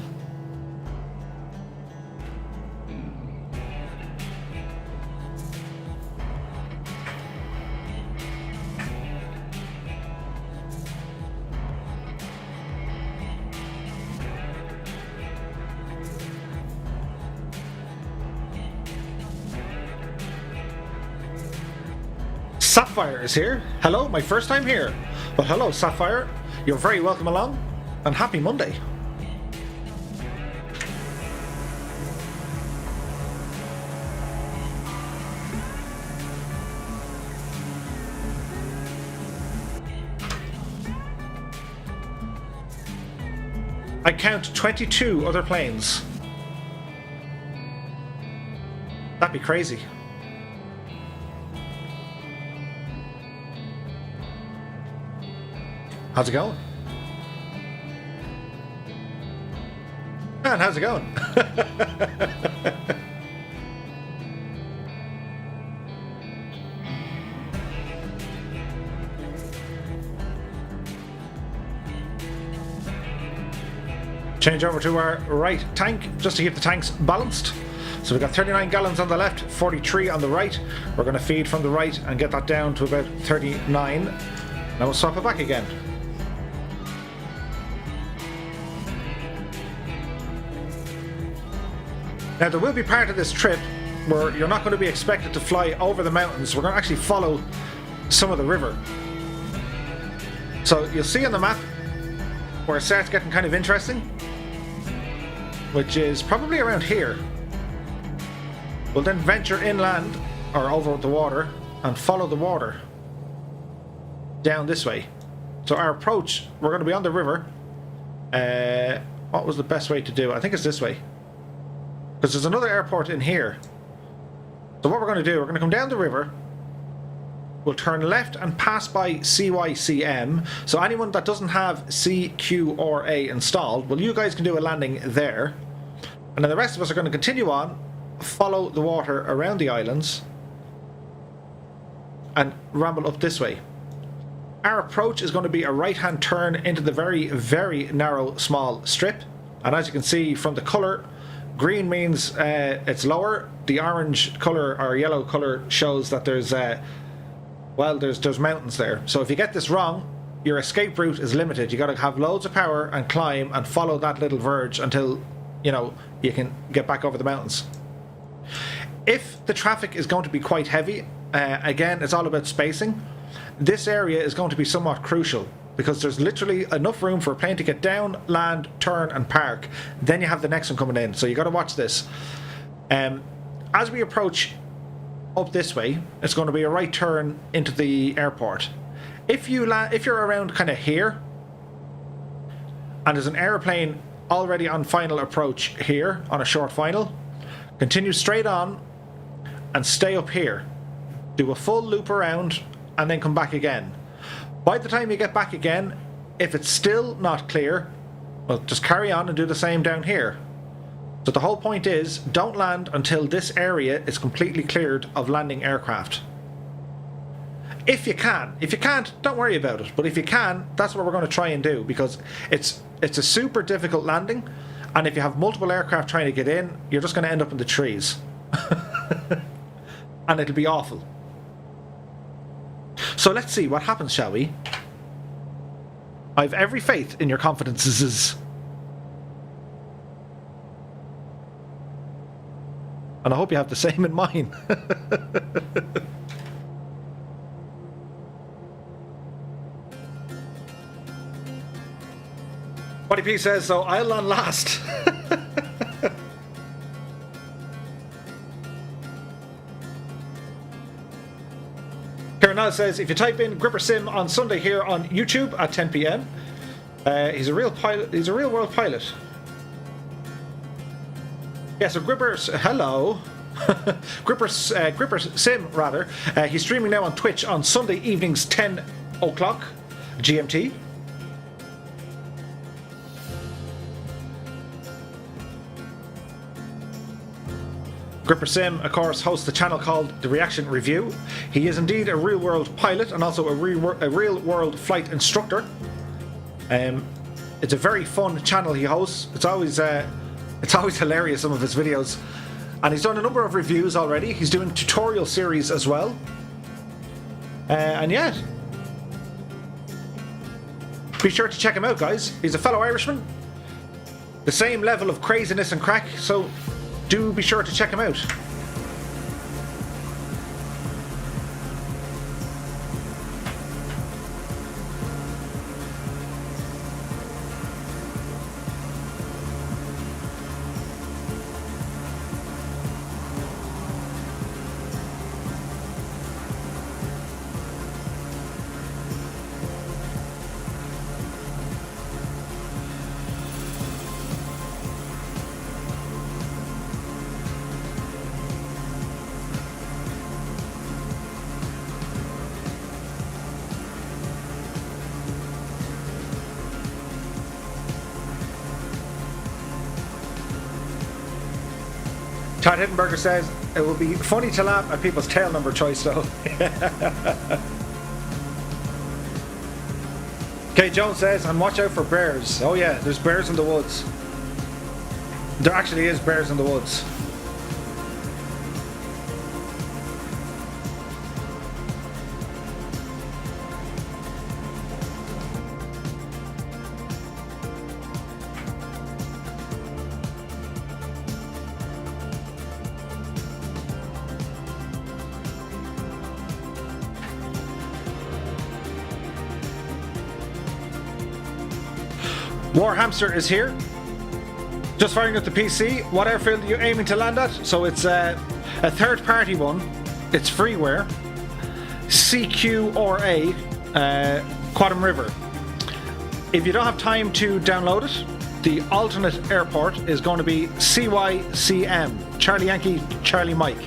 Sapphire is here. Hello, my first time here. Well, hello, Sapphire. You're very welcome along, and happy Monday. I count 22 other planes. That'd be crazy. How's it going? Man, how's it going? Change over to our right tank just to keep the tanks balanced. So we've got 39 gallons on the left, 43 on the right. We're going to feed from the right and get that down to about 39. Now we'll swap it back again. Now there will be part of this trip where you're not going to be expected to fly over the mountains. We're going to actually follow some of the river. So you'll see on the map where it starts getting kind of interesting, which is probably around here. We'll then venture inland or over the water and follow the water down this way. So our approach, we're going to be on the river. What was the best way to do it? I think it's this way, because there's another airport in here. So what we're going to do, we're going to come down the river, we'll turn left and pass by CYCM. So anyone that doesn't have CQRA installed, well, you guys can do a landing there. And then the rest of us are going to continue on, follow the water around the islands, and ramble up this way. Our approach is going to be a right-hand turn into the very, very narrow, small strip. And as you can see from the colour, green means it's lower. The orange colour or yellow colour shows that there's there's mountains there. So if you get this wrong, your escape route is limited. You got to have loads of power and climb and follow that little verge until you can get back over the mountains. If the traffic is going to be quite heavy, again, it's all about spacing. This area is going to be somewhat crucial because there's literally enough room for a plane to get down, land, turn and park. Then you have the next one coming in, so you got to watch this. As we approach up this way, it's going to be a right turn into the airport. If you're around kind of here and there's an airplane already on final approach here on a short final, continue straight on and stay up here. Do a full loop around and then come back again. By the time you get back again, if it's still not clear, well, just carry on and do the same down here. So the whole point is, don't land until this area is completely cleared of landing aircraft. If you can. If you can't, don't worry about it. But if you can, that's what we're going to try and do, because it's a super difficult landing, and if you have multiple aircraft trying to get in, you're just going to end up in the trees. And it'll be awful. So let's see what happens, shall we? I've every faith in your confidences. And I hope you have the same in mine. P says, so I'll land last. Kieran says, if you type in Gripper Sim on Sunday here on YouTube at 10 p.m, he's a real pilot. He's a real world pilot. Yeah, so Gripper's hello. Gripper Sim rather. He's streaming now on Twitch on Sunday evenings 10 o'clock GMT. Gripper Sim, of course, hosts a channel called The Reaction Review. He is indeed a real-world pilot and also a real-world flight instructor. It's a very fun channel he hosts. It's always hilarious, some of his videos. And he's done a number of reviews already. He's doing tutorial series as well. And yeah. Be sure to check him out, guys. He's a fellow Irishman. The same level of craziness and crack, so do be sure to check him out. Todd Hittenberger says, it will be funny to laugh at people's tail number choice though. Kate Jones says, and watch out for bears. Oh yeah, there's bears in the woods. There actually is bears in the woods. War Hamster is here. Just firing at the PC. What airfield are you aiming to land at? So it's a third party one. It's freeware. CQRA, Quatam River. If you don't have time to download it, the alternate airport is going to be CYCM, Charlie Yankee, Charlie Mike,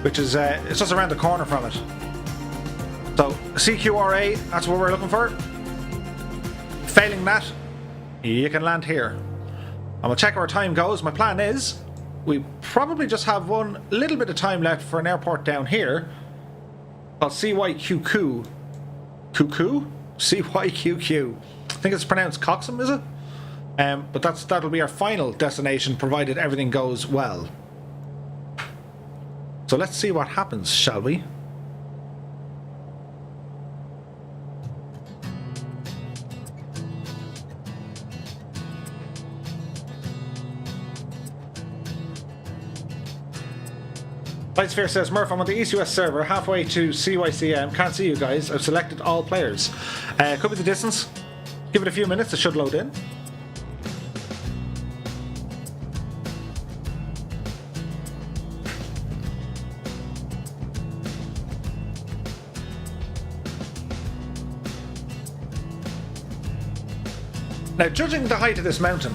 which is it's just around the corner from it. So CQRA, that's what we're looking for. Failing that, you can land here. And we'll check how our time goes. My plan is we probably just have one little bit of time left for an airport down here called CYQQ. Cuckoo? CYQQ. I think it's pronounced Coxham, is it? But that'll be our final destination, provided everything goes well. So let's see what happens, shall we? Lightsphere says, Murph, I'm on the East-US server, halfway to CYCM. Can't see you guys. I've selected all players. Could be the distance. Give it a few minutes. It should load in. Now, judging the height of this mountain,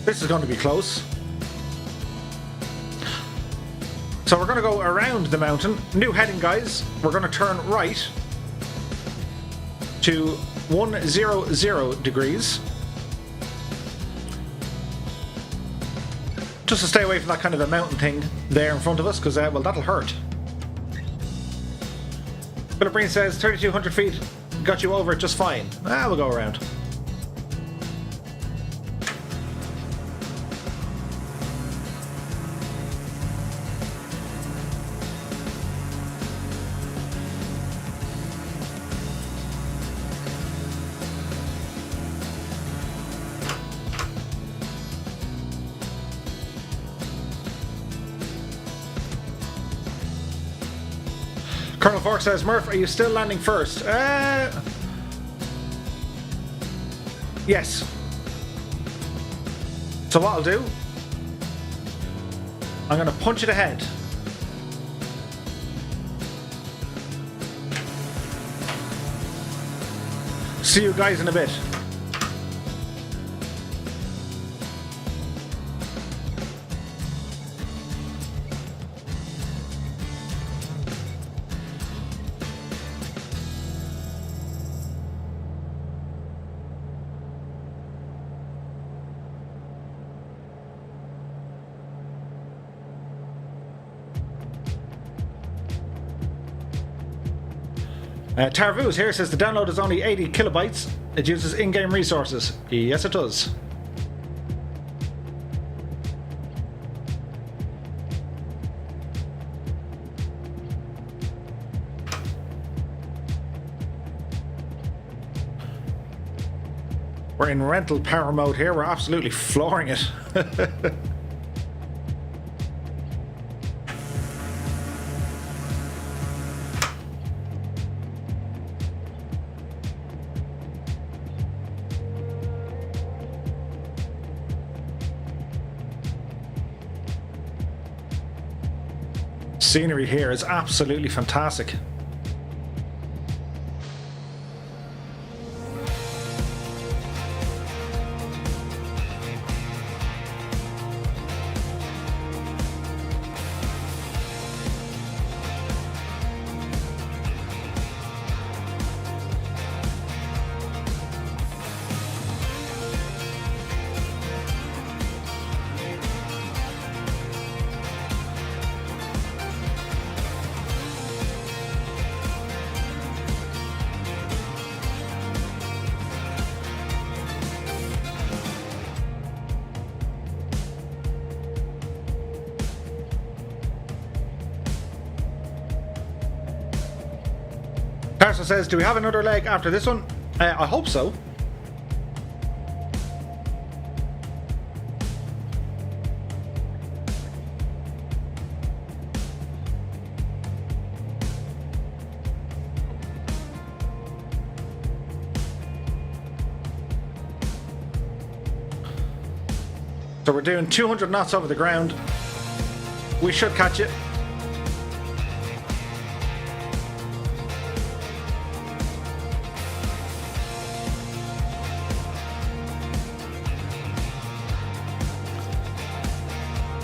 this is going to be close. So we're going to go around the mountain. New heading, guys. We're going to turn right to 100 degrees. Just to stay away from that kind of a mountain thing there in front of us, because, well, that'll hurt. Philip Breen says, 3,200 feet got you over it just fine. We'll go around. Colonel Fork says, Murph, are you still landing first? Yes. So what I'll do, I'm going to punch it ahead. See you guys in a bit. Tarvu is here, says the download is only 80 kilobytes. It uses in-game resources. Yes, it does. We're in rental power mode here. We're absolutely flooring it. Scenery here is absolutely fantastic. Carson says, do we have another leg after this one? I hope so. So we're doing 200 knots over the ground. We should catch it.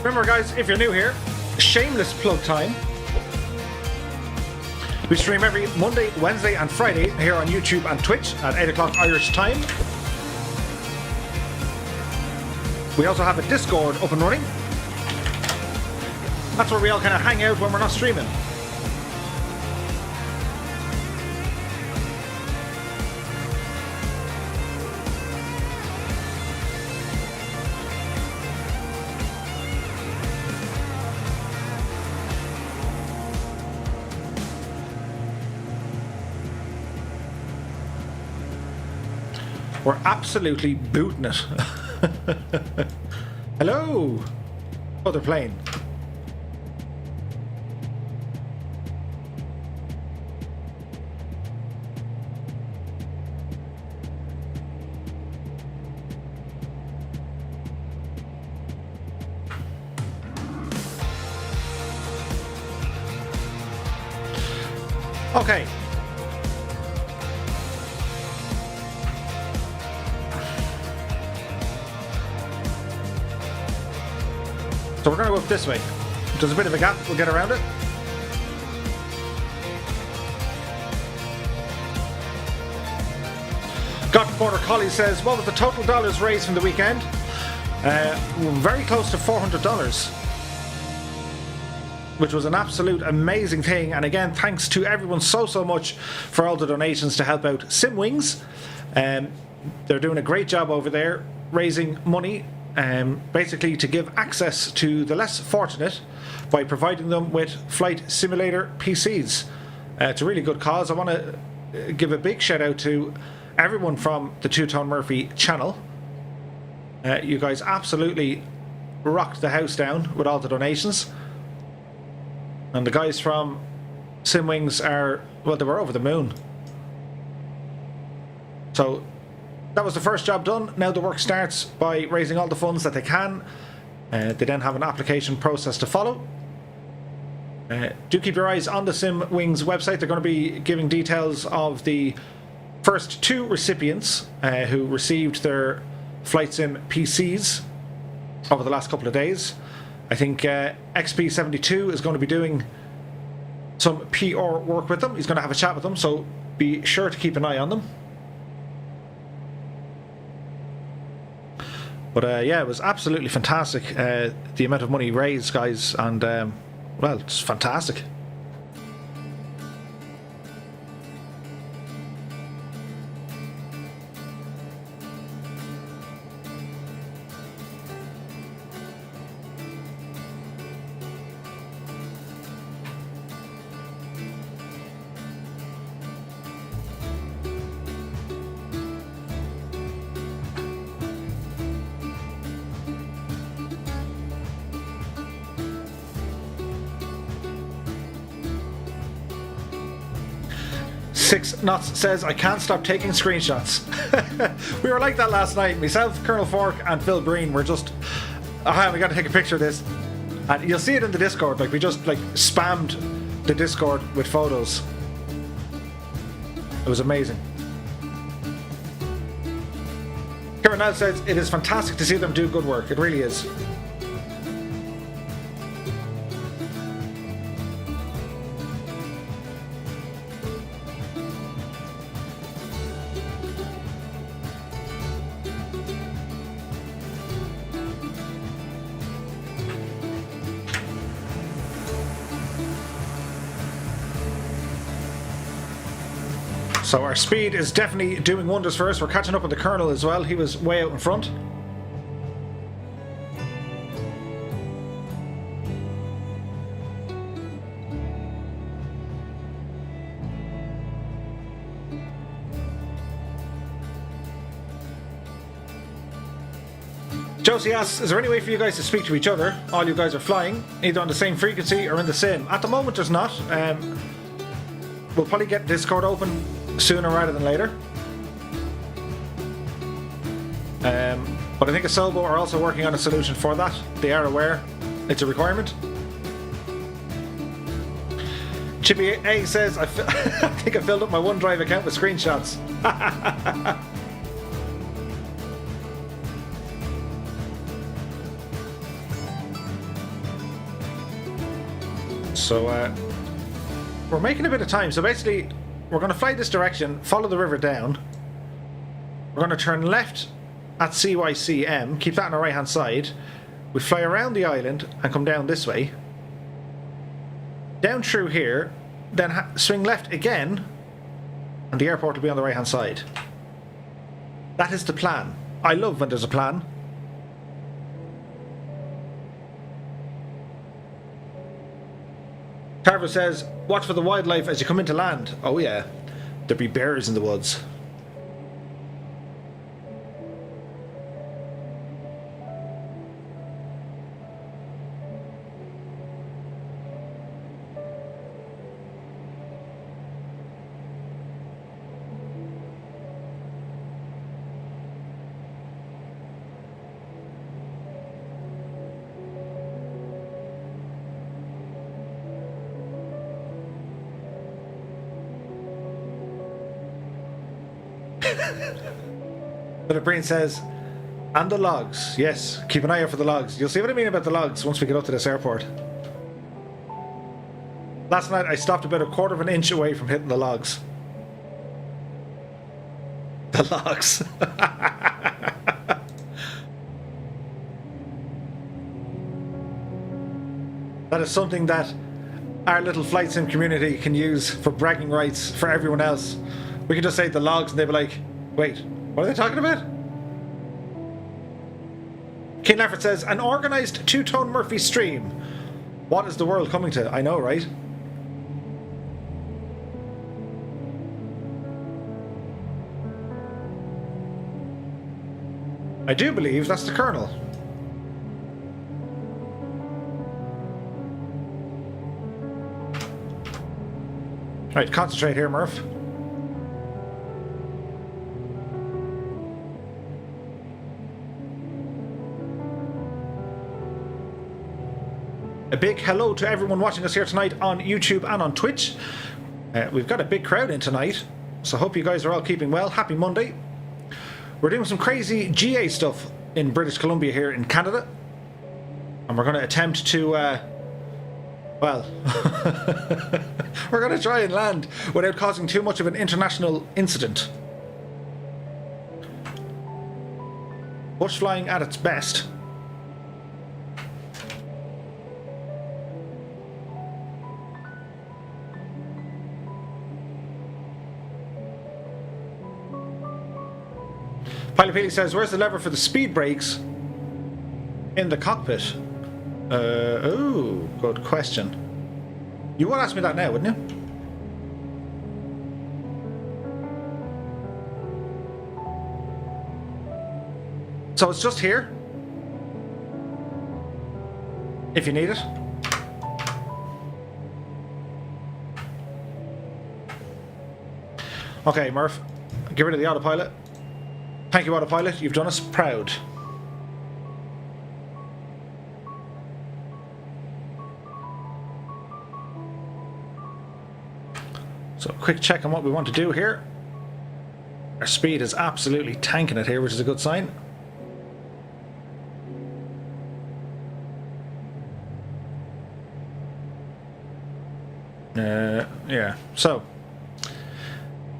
Remember guys, if you're new here, shameless plug time. We stream every Monday, Wednesday and Friday here on YouTube and Twitch at 8 o'clock Irish time. We also have a Discord up and running. That's where we all kind of hang out when we're not streaming. We're absolutely booting it. Hello! Other plane. Okay. So we're going to go up this way. There's a bit of a gap, we'll get around it. Got Border Collie says, what was the total dollars raised from the weekend? Very close to $400, which was an absolute amazing thing. And again, thanks to everyone so much for all the donations to help out Simwings. They're doing a great job over there, raising money basically to give access to the less fortunate by providing them with flight simulator PCs. It's a really good cause. I want to give a big shout out to everyone from the Two Tone Murphy channel. You guys absolutely rocked the house down with all the donations. And the guys from sim wings are, well, they were over the moon. So that was the first job done. Now the work starts by raising all the funds that they can. They then have an application process to follow. Do keep your eyes on the Sim Wings website. They're going to be giving details of the first 2 recipients who received their Flight Sim PCs over the last couple of days. I think XP72 is going to be doing some PR work with them. He's going to have a chat with them, so be sure to keep an eye on them. But yeah, it was absolutely fantastic, the amount of money raised, guys, and well, it's fantastic. Six Knots says, I can't stop taking screenshots. We were like that last night. Myself, Colonel Fork, and Phil Breen were just, we got to take a picture of this. And you'll see it in the Discord. Like, we just like spammed the Discord with photos. It was amazing. Kieran says, it is fantastic to see them do good work. It really is. So our speed is definitely doing wonders for us. We're catching up with the Colonel as well. He was way out in front. Josie asks, is there any way for you guys to speak to each other? All you guys are flying, either on the same frequency or in the sim. At the moment there's not. We'll probably get Discord open sooner rather than later. But I think Asobo are also working on a solution for that. They are aware it's a requirement. Chippy A says, I think I filled up my OneDrive account with screenshots. So we're making a bit of time. So basically we're going to fly this direction, follow the river down. We're going to turn left at CYCM, keep that on the right hand side. We fly around the island and come down this way. Down through here, then swing left again, and the airport will be on the right hand side. That is the plan. I love when there's a plan. Carver says, watch for the wildlife as you come into land. Oh yeah, there'll be bears in the woods. But the brain says, and the logs. Yes, keep an eye out for the logs. You'll see what I mean about the logs once we get up to this airport. Last night I stopped about a quarter of an inch away from hitting the logs. The logs. That is something that our little flight sim community can use for bragging rights for everyone else. We can just say the logs and they'll be like, wait, what are they talking about? King Lafford says, an organised two-tone Murphy stream. What is the world coming to? I know, right? I do believe that's the Colonel. Right, concentrate here, Murph. A big hello to everyone watching us here tonight on YouTube and on Twitch. We've got a big crowd in tonight, so hope you guys are all keeping well. Happy Monday. We're doing some crazy GA stuff in British Columbia here in Canada. And we're going to attempt to, well, we're going to try and land without causing too much of an international incident. Bush flying at its best. Pilopili says, where's the lever for the speed brakes in the cockpit? Oh, good question. You would ask me that now, wouldn't you? So it's just here, if you need it. Okay, Murph, get rid of the autopilot. Thank you, autopilot. You've done us proud. So, quick check on what we want to do here. Our speed is absolutely tanking it here, which is a good sign. Yeah. So,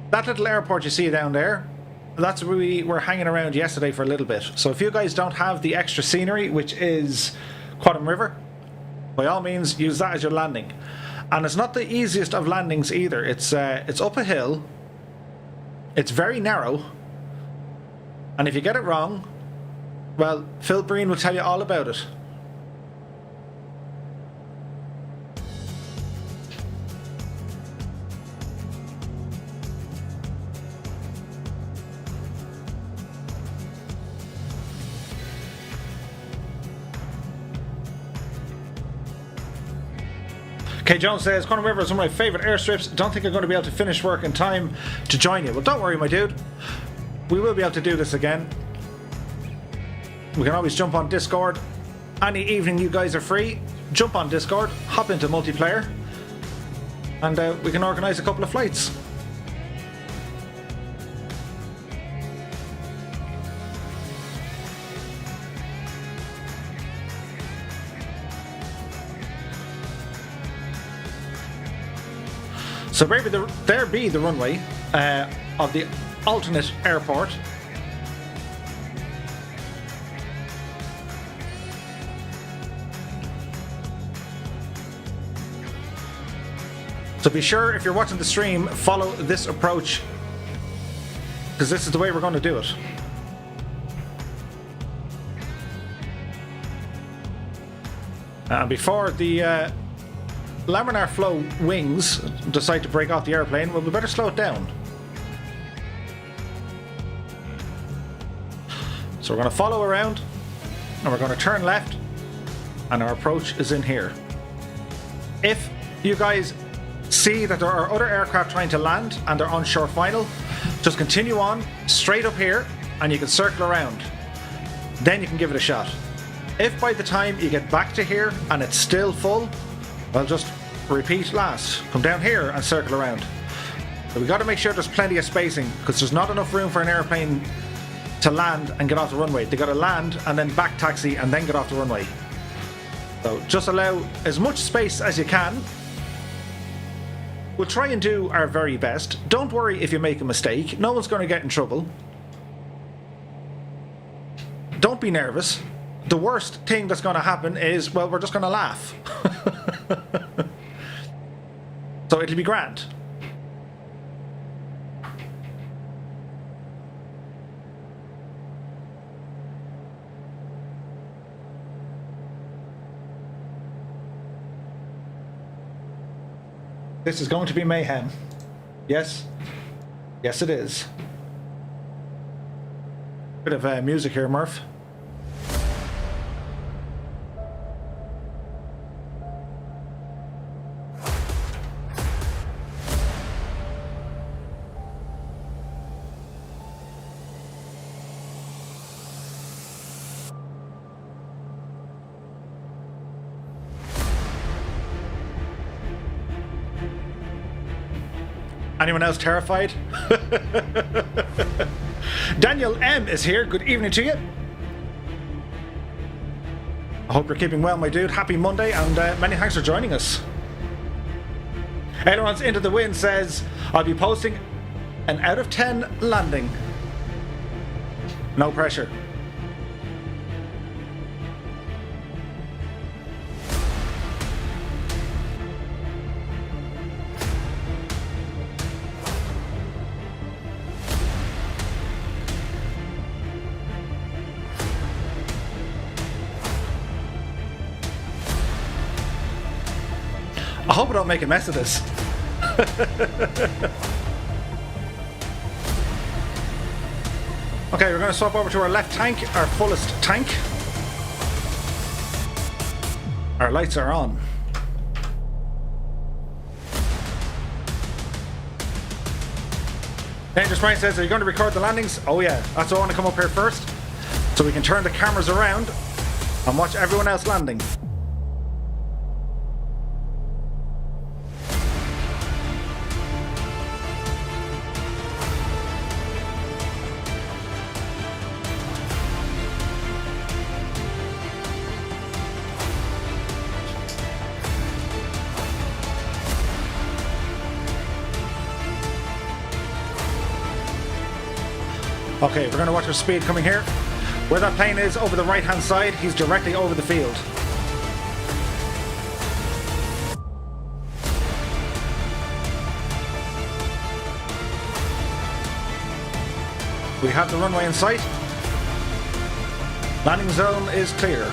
that little airport you see down there, that's where we were hanging around yesterday for a little bit. So if you guys don't have the extra scenery, which is Quatam River, by all means use that as your landing. And it's not the easiest of landings either. It's up a hill, it's very narrow, and if you get it wrong, well, Phil Breen will tell you all about it. K. Jones says, Quatam River is one of my favourite airstrips. Don't think I'm going to be able to finish work in time to join you. Well, don't worry, my dude. We will be able to do this again. We can always jump on Discord. Any evening you guys are free, jump on Discord, hop into multiplayer, and we can organise a couple of flights. So maybe there be the runway of the alternate airport. So be sure, if you're watching the stream, follow this approach, because this is the way we're going to do it. Before the laminar flow wings decide to break off the airplane, well, we better slow it down. So we're going to follow around, and we're going to turn left, and our approach is in here. If you guys see that there are other aircraft trying to land and they're on short final, just continue on straight up here, and you can circle around. Then you can give it a shot. If by the time you get back to here and it's still full, well, just repeat last. Come down here and circle around. But we got to make sure there's plenty of spacing, because there's not enough room for an airplane to land and get off the runway. They got to land and then back taxi and then get off the runway. So just allow as much space as you can. We'll try and do our very best. Don't worry if you make a mistake. No one's going to get in trouble. Don't be nervous. The worst thing that's going to happen is, well, we're just going to laugh. So it'll be grand. This is going to be mayhem. Yes? Yes, it is. Bit of music here, Murph. Anyone else terrified? Daniel M is here. Good evening to you. I hope you're keeping well, my dude. Happy Monday, and many thanks for joining us. Ailerons Into the Wind says, I'll be posting an out of 10 landing. No pressure. I hope I don't make a mess of this. Okay, we're going to swap over to our left tank, our fullest tank. Our lights are on. Dangerous Brain says, are you going to record the landings? Oh yeah, that's why I want to come up here first, so we can turn the cameras around and watch everyone else landing. Okay, we're going to watch our speed coming here. Where that plane is over the right hand side, he's directly over the field. We have the runway in sight. Landing zone is clear.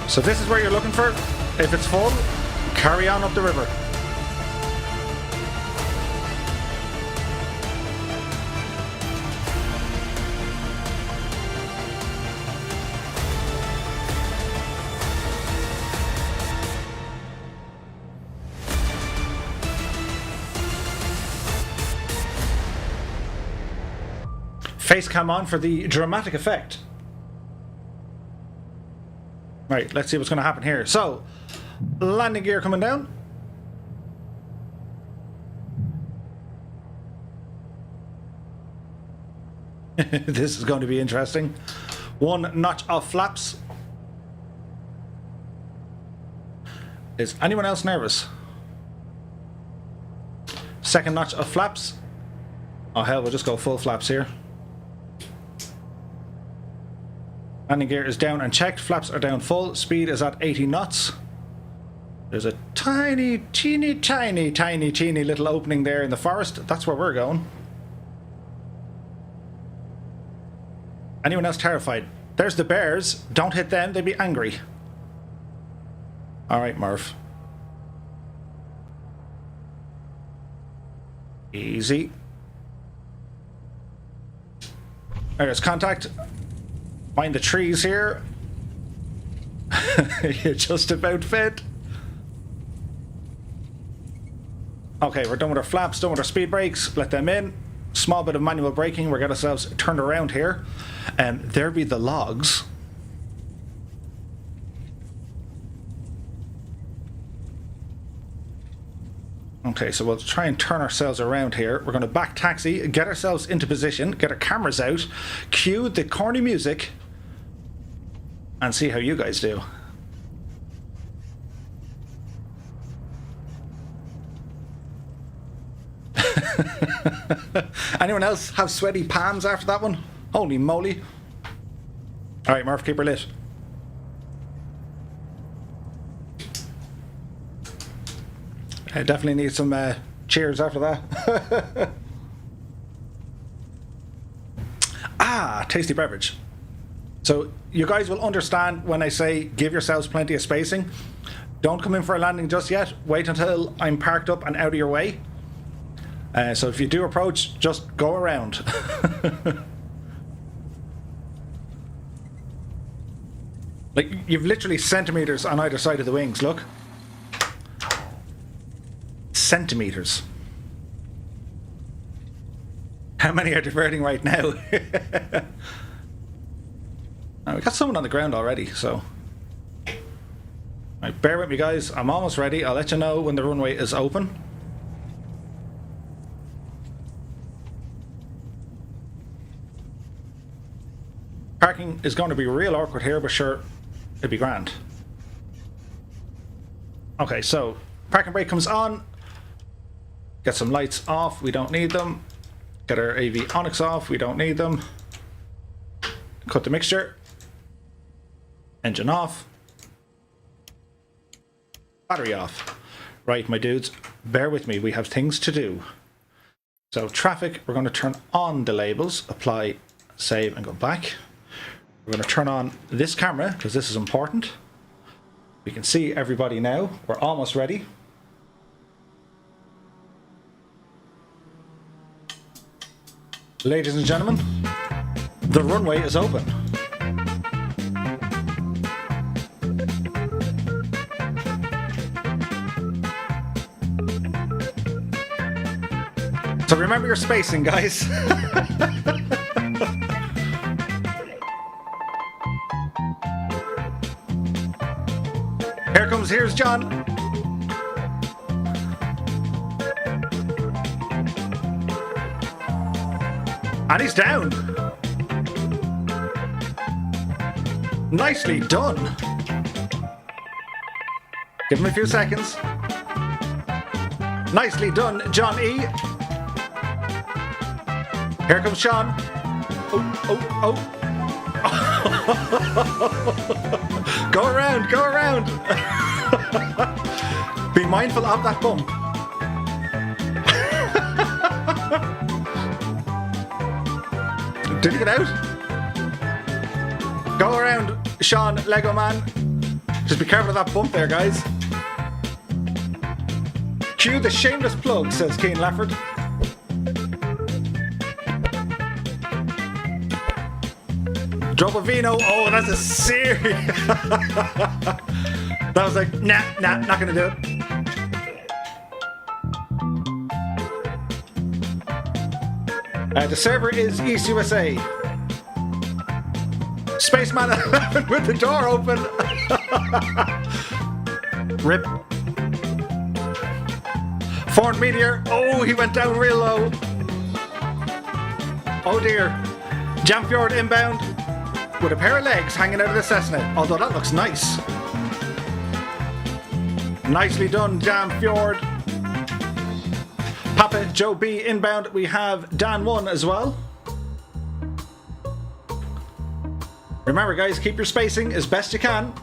So this is where you're looking for. If it's full, carry on up the river. Face cam on for the dramatic effect. Right, let's see what's going to happen here. So, landing gear coming down. This is going to be interesting. One notch off flaps. Is anyone else nervous? Second notch of flaps. Oh hell, we'll just go full flaps here. Landing gear is down and checked. Flaps are down full. Speed is at 80 knots. There's a tiny, teeny little opening there in the forest. That's where we're going. Anyone else terrified? There's the bears. Don't hit them. They'd be angry. Alright, Murph. Easy. There's contact. Find the trees here. You just about fit. Okay, we're done with our flaps, done with our speed brakes. Let them in. Small bit of manual braking. We'll get ourselves turned around here. And there be the logs. Okay, so we'll try and turn ourselves around here. We're going to back taxi, get ourselves into position, get our cameras out, cue the corny music, and see how you guys do. Anyone else have sweaty palms after that one? Holy moly. Alright, Murph, keep her lit. I definitely need some cheers after that. Ah, tasty beverage. So you guys will understand when I say give yourselves plenty of spacing. Don't come in for a landing just yet. Wait until I'm parked up and out of your way. So if you do approach, just go around. Like, you've literally centimeters on either side of the wings, look. Centimeters. How many are diverting right now? Oh, we got someone on the ground already, so... Right, bear with me, guys. I'm almost ready. I'll let you know when the runway is open. Parking is going to be real awkward here, but sure, it'd be grand. Okay, so parking brake comes on. Get some lights off, we don't need them. Get our AV Onyx off, we don't need them. Cut the mixture. Engine off. Battery off. Right, my dudes, bear with me, we have things to do. So traffic, we're going to turn on the labels, apply, save, and go back. We're going to turn on this camera, because this is important. We can see everybody now. We're almost ready. Ladies and gentlemen, the runway is open. So remember your spacing, guys. Here's John. And he's down. Nicely done. Give him a few seconds. Nicely done, John E. Here comes Sean. Oh. Go around, go around. Be mindful of that bump. Did he get out? Go around, Sean, Lego man. Just be careful of that bump there, guys. Cue the shameless plug, says Keen Lafford. Drop a vino. Oh, that's a serious. That was like, nah, not gonna do it. The server is East USA. Spaceman 11 with the door open. Rip. Foreign Meteor. Oh, he went down real low. Oh dear. Jamfjord inbound with a pair of legs hanging out of the Cessna. Although that looks nice. Nicely done, Jamfjord. Papa Joe B inbound. We have Dan 1 as well. Remember, guys, keep your spacing as best you can.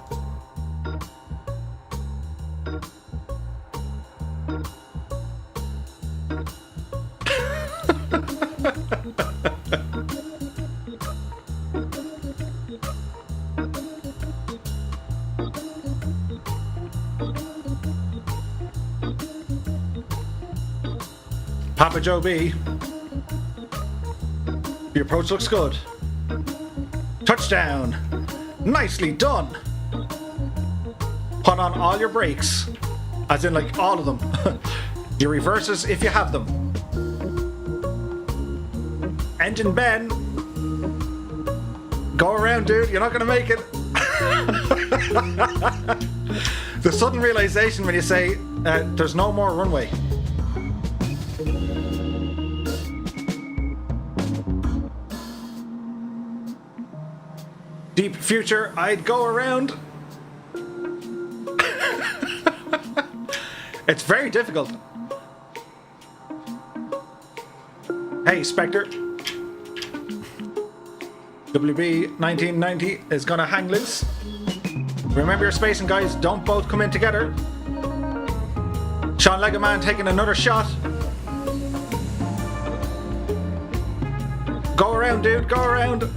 Papa Joe B. The approach looks good. Touchdown. Nicely done. Put on all your brakes. As in, like, all of them. Your reverses if you have them. Engine bend. Go around, dude. You're not going to make it. The sudden realization when you say, there's no more runway. Deep future, I'd go around. It's very difficult. Hey, Spectre. WB 1990 is gonna hang loose. Remember your spacing, guys. Don't both come in together. Sean Legoman taking another shot. Go around, dude. Go around.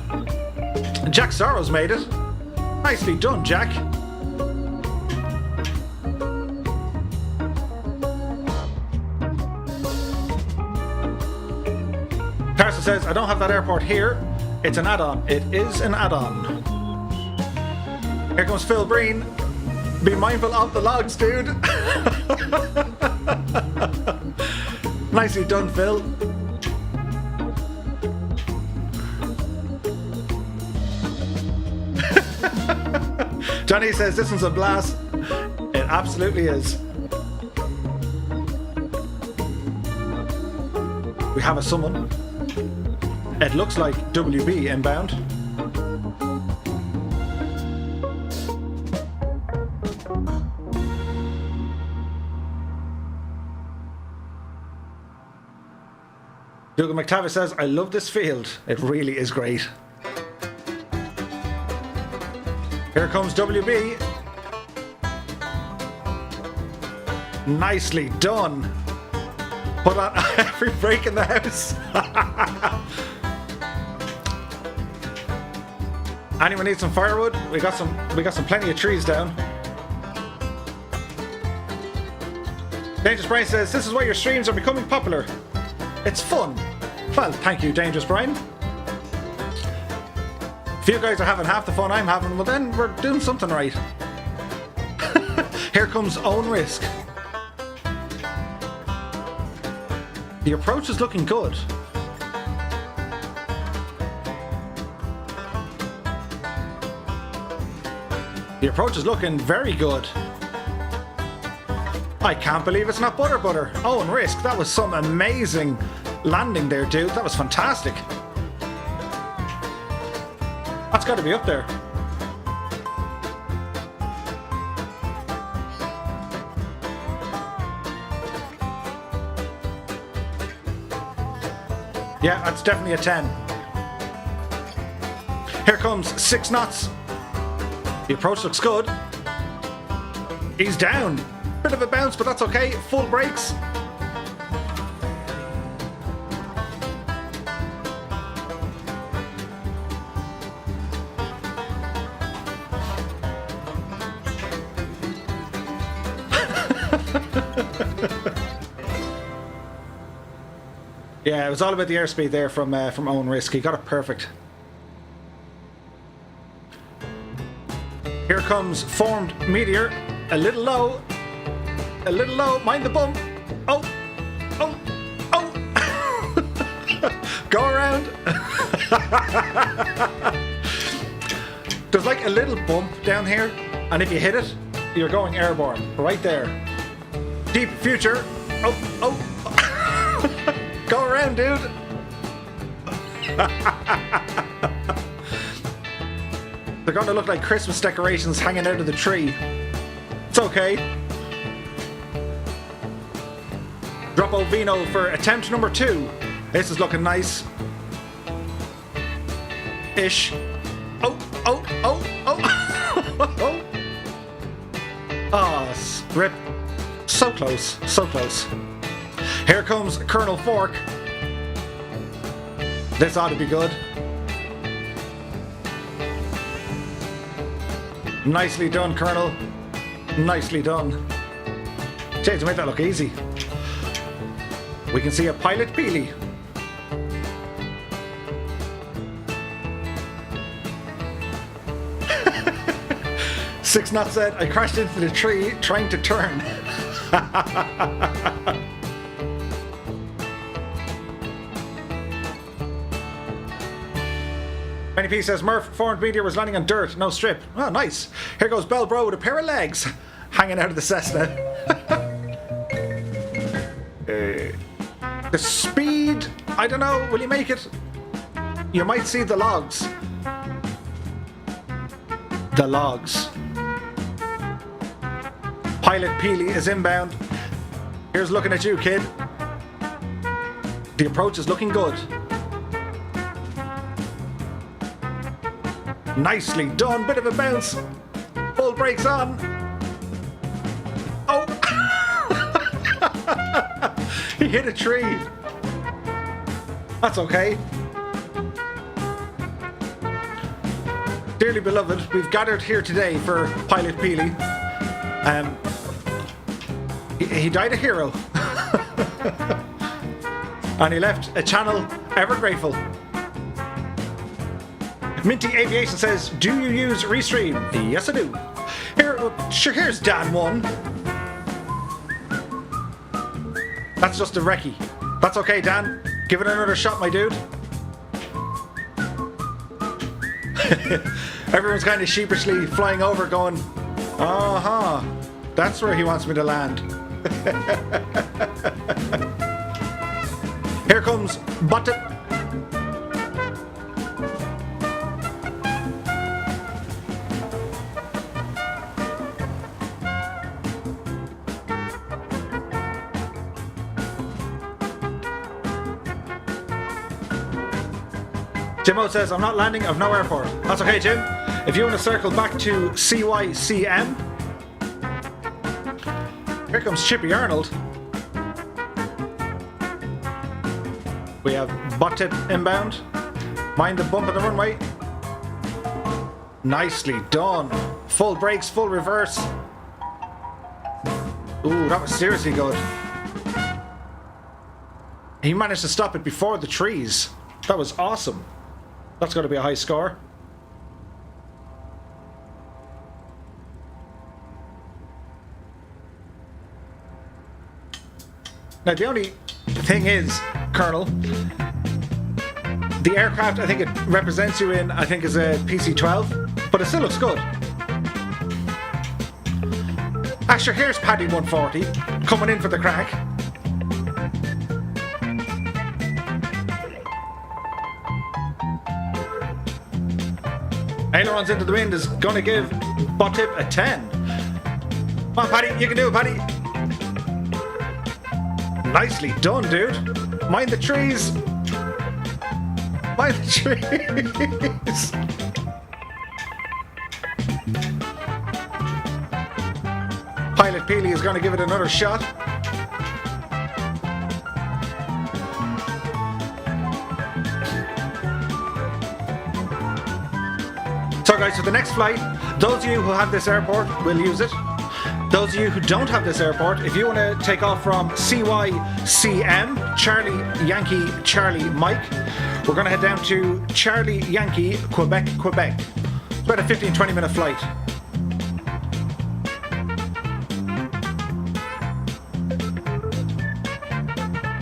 Jack Sorrows made it. Nicely done, Jack. Carson says, I don't have that airport here. It's an add-on. It is an add-on. Here comes Phil Breen. Be mindful of the logs, dude. Nicely done, Phil. Johnny says this one's a blast. It absolutely is. We have a summon. It looks like WB inbound. Dougal McTavish says, I love this field. It really is great. Here comes WB. Nicely done. Put on every break in the house. Anyone need some firewood? We got some plenty of trees down. Dangerous Brian says, this is why your streams are becoming popular. It's fun. Well, thank you, Dangerous Brian. If you guys are having half the fun I'm having, well then we're doing something right. Here comes Own Risk. The approach is looking good. The approach is looking very good. I can't believe it's not Butter. Own Risk, that was some amazing landing there, dude. That was fantastic. That's got to be up there. Yeah, that's definitely a 10. Here comes 6 knots. The approach looks good. He's down. Bit of a bounce, but that's okay. Full brakes. Yeah, it was all about the airspeed there from Own Risk. He got it perfect. Here comes Formed Meteor. A little low. A little low. Mind the bump. Oh. Oh. Oh. Go around. There's like a little bump down here, and if you hit it, you're going airborne. Right there. Deep future. Oh. Oh. Go around, dude. They're going to look like Christmas decorations hanging out of the tree. It's okay. Drop Vino for attempt number 2. This is looking nice. Ish. Oh, oh, oh, oh. Oh, rip. So close, so close. Here comes Colonel Fork. This ought to be good. Nicely done, Colonel. Nicely done. Jeez, made that look easy. We can see a pilot Peely. Six Knots said, I crashed into the tree trying to turn. Benny P says, Murph, Formed Meteor was landing on dirt, no strip. Oh, nice. Here goes Bell Bro with a pair of legs hanging out of the Cessna. The speed, I don't know, will you make it? You might see the logs. The logs. Pilot Peely is inbound. Here's looking at you, kid. The approach is looking good. Nicely done, bit of a bounce. Full brakes on. Oh! He hit a tree. That's okay. Dearly beloved, we've gathered here today for Pilot Peely. He died a hero. And he left a channel ever grateful. Minty Aviation says, do you use Restream? Yes, I do. Here's Dan 1. That's just a recce. That's okay, Dan. Give it another shot, my dude. Everyone's kind of sheepishly flying over going, uh-huh, that's where he wants me to land. Here comes Button. Jimmo says, I'm not landing, I've no airport. That's okay, Jim. If you want to circle back to CYCM. Here comes Chippy Arnold. We have bot tip inbound. Mind the bump on the runway. Nicely done. Full brakes, full reverse. Ooh, that was seriously good. He managed to stop it before the trees. That was awesome. That's got to be a high score. Now the only thing is, Colonel, the aircraft I think it represents you in, I think, is a PC-12, but it still looks good. Actually, here's Paddy 140 coming in for the crack. Ailerons into the wind is going to give bot tip a 10. Come on, Paddy, you can do it, Paddy. Nicely done, dude. Mind the trees. Mind the trees. Pilot Peely is going to give it another shot. So guys, for the next flight, those of you who have this airport will use it. Those of you who don't have this airport, if you want to take off from CYCM, Charlie Yankee Charlie Mike, we're going to head down to Charlie Yankee Quebec, Quebec. It's about a 15-20 minute flight.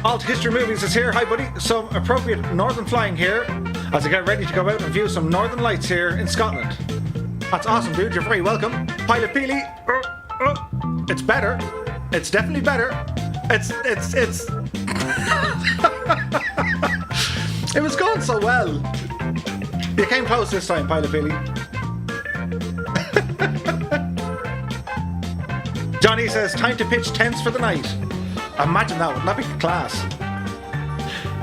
Alt History Movies is here. Hi buddy. Some appropriate northern flying here as I get ready to go out and view some northern lights here in Scotland. That's awesome, dude. You're very welcome. Pilot Peely. It's better. It's definitely better. It's It was going so well. You came close this time, Pilot Peely. Johnny says, time to pitch tents for the night. Imagine that, wouldn't that be class?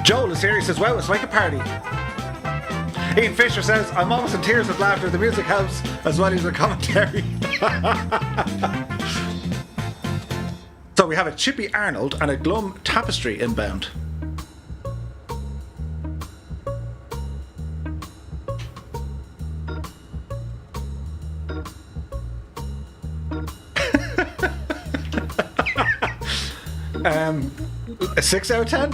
Joel is here, he says, well, it's like a party. Ian Fisher says, I'm almost in tears with laughter. The music helps as well as the commentary. So we have a Chippy Arnold and a Glum Tapestry inbound. A 6 out of 10?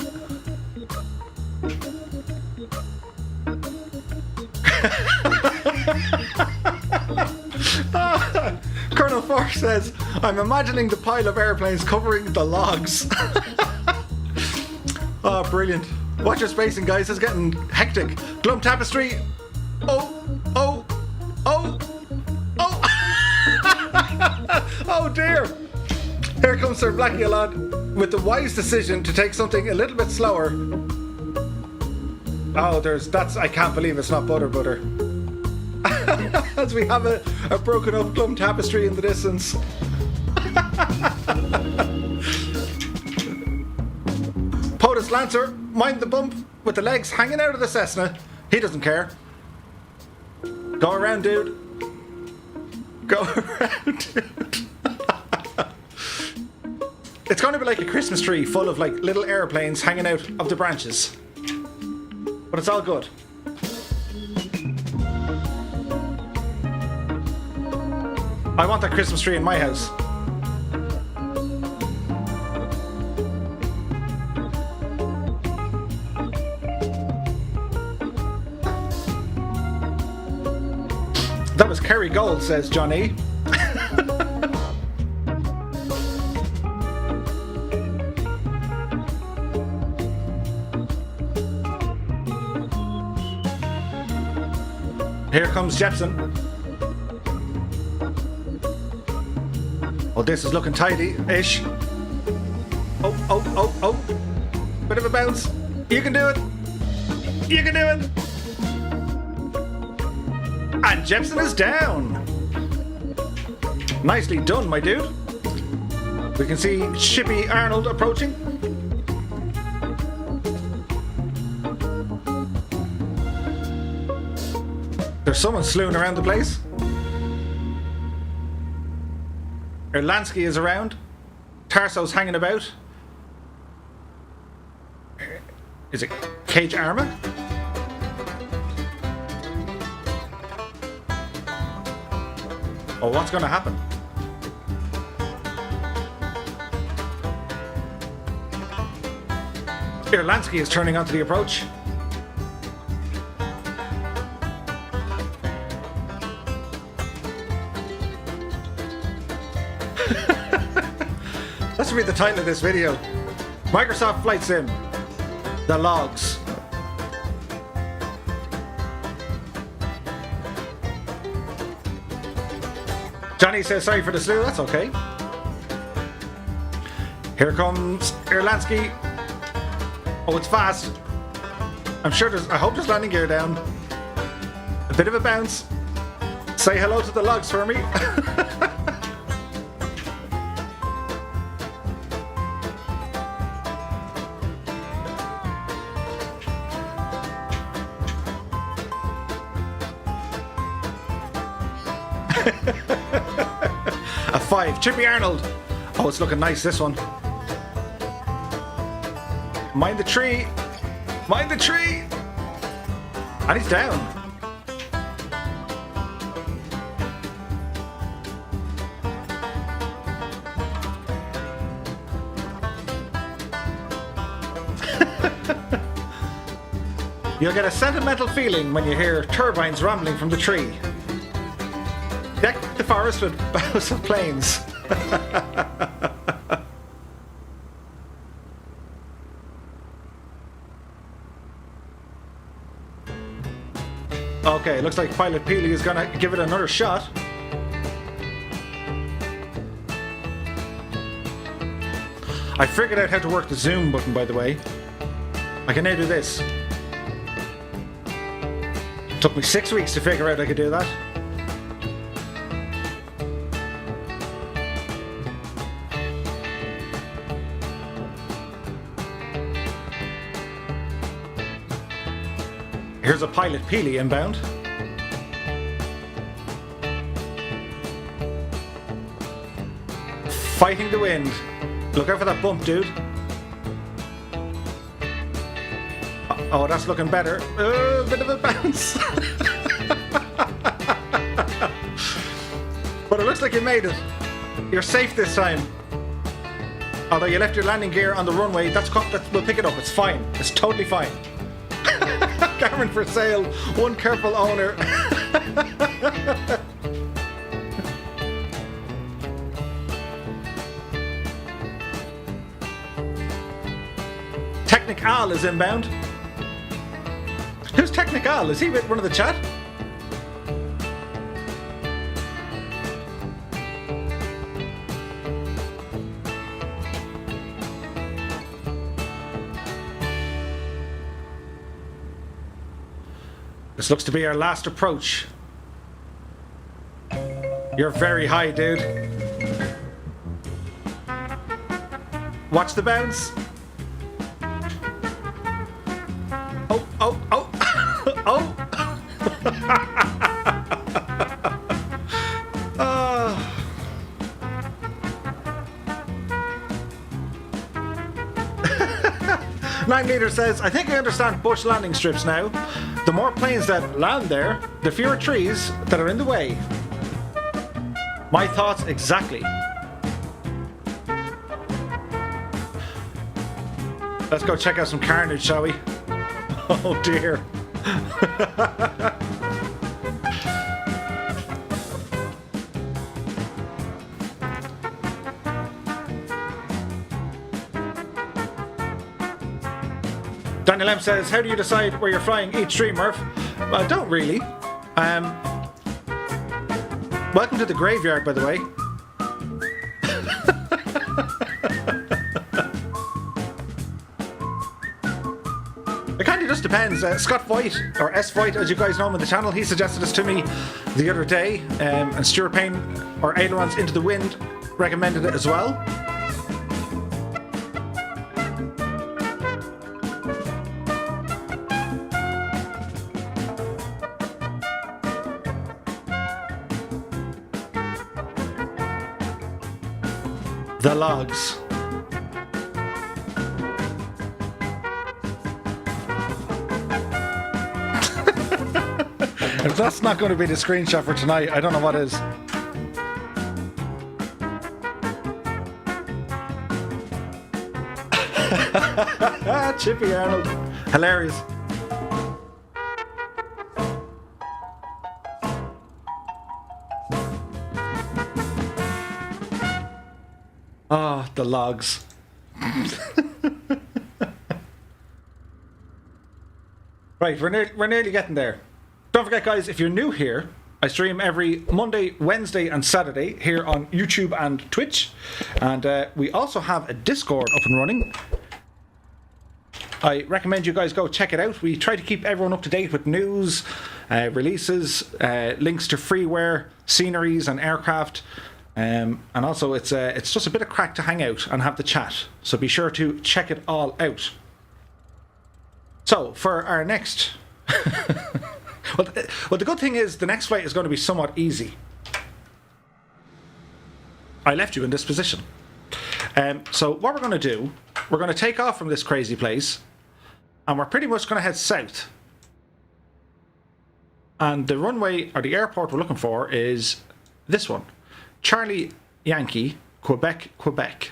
Colonel Fork says, I'm imagining the pile of airplanes covering the logs. Oh, brilliant. Watch your spacing, guys. It's getting hectic. Glum Tapestry. Oh. Oh dear. Here comes Sir Blackie Alad with the wise decision to take something a little bit slower. Oh, I can't believe it's not butter. As we have a broken up Glum Tapestry in the distance. POTUS Lancer, mind the bump with the legs hanging out of the Cessna. He doesn't care. Go around, dude. Go around, dude. It's going to be like a Christmas tree full of like little airplanes hanging out of the branches. But it's all good. I want that Christmas tree in my house. That was Kerry Gold, says Johnny. Here comes Jepson. Well, this is looking tidy-ish. Oh. Bit of a bounce. You can do it. You can do it. And Jepson is down. Nicely done, my dude. We can see Chippy Arnold approaching. There's someone slewing around the place. Erlansky is around. Tarso's hanging about. Is it Cage Arma? Oh, what's going to happen? Erlansky is turning onto the approach. That should be the title of this video. Microsoft Flight Sim. The logs. Johnny says sorry for the slew, that's okay. Here comes Erlansky. Oh, it's fast. I'm sure I hope there's landing gear down. A bit of a bounce. Say hello to the logs for me. A 5. Chippy Arnold. Oh, it's looking nice, this one. Mind the tree. Mind the tree. And he's down. You'll get a sentimental feeling when you hear turbines rumbling from the tree. Deck the forest with boughs of planes. Okay, looks like Pilot Peely is gonna give it another shot. I figured out how to work the zoom button, by the way. I can now do this. Took me 6 weeks to figure out I could do that. Here's a Pilot Peely inbound. Fighting the wind. Look out for that bump, dude. Oh, that's looking better. A bit of a bounce. But it looks like you made it. You're safe this time. Although you left your landing gear on the runway, we'll pick it up. It's fine. It's totally fine. Garmin for sale. One careful owner. Technical is inbound. Who's Technical? Is he with one of the chat? This looks to be our last approach. You're very high, dude. Watch the bounce. Oh, oh, oh. Oh. Nine Leader says, I think I understand bush landing strips now. The more planes that land there, the fewer trees that are in the way. My thoughts exactly. Let's go check out some carnage, shall we? Oh dear. Daniel M says, how do you decide where you're flying each stream, Murph? Well, don't really. Welcome to the graveyard, by the way. It kind of just depends. Scott Voigt, or S Voigt as you guys know him on the channel, he suggested this to me the other day, and Stuart Payne, or Ailerons Into the Wind, recommended it as well. The logs. If that's not going to be the screenshot for tonight, I don't know what is. Chippy Arnold. Hilarious. Oh, the logs. Right, we're nearly getting there. Don't forget, guys, if you're new here, I stream every Monday, Wednesday, and Saturday here on YouTube and Twitch. And we also have a Discord up and running. I recommend you guys go check it out. We try to keep everyone up to date with news, releases, links to freeware, sceneries, and aircraft. And also, it's just a bit of crack to hang out and have the chat. So be sure to check it all out. So, for our next... well, the good thing is the next flight is going to be somewhat easy. I left you in this position. So what we're going to do, we're going to take off from this crazy place, and we're pretty much going to head south. And the runway, or the airport we're looking for, is this one. Charlie Yankee, Quebec, Quebec.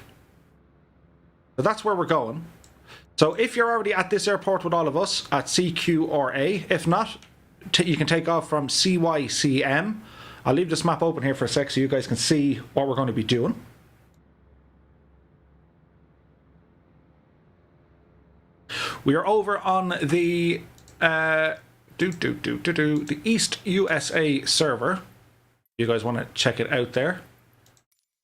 So that's where we're going. So if you're already at this airport with all of us, at CQ or A, if not, you can take off from CYCM. I'll leave this map open here for a sec so you guys can see what we're going to be doing. We are over on the the East USA server. You guys want to check it out there.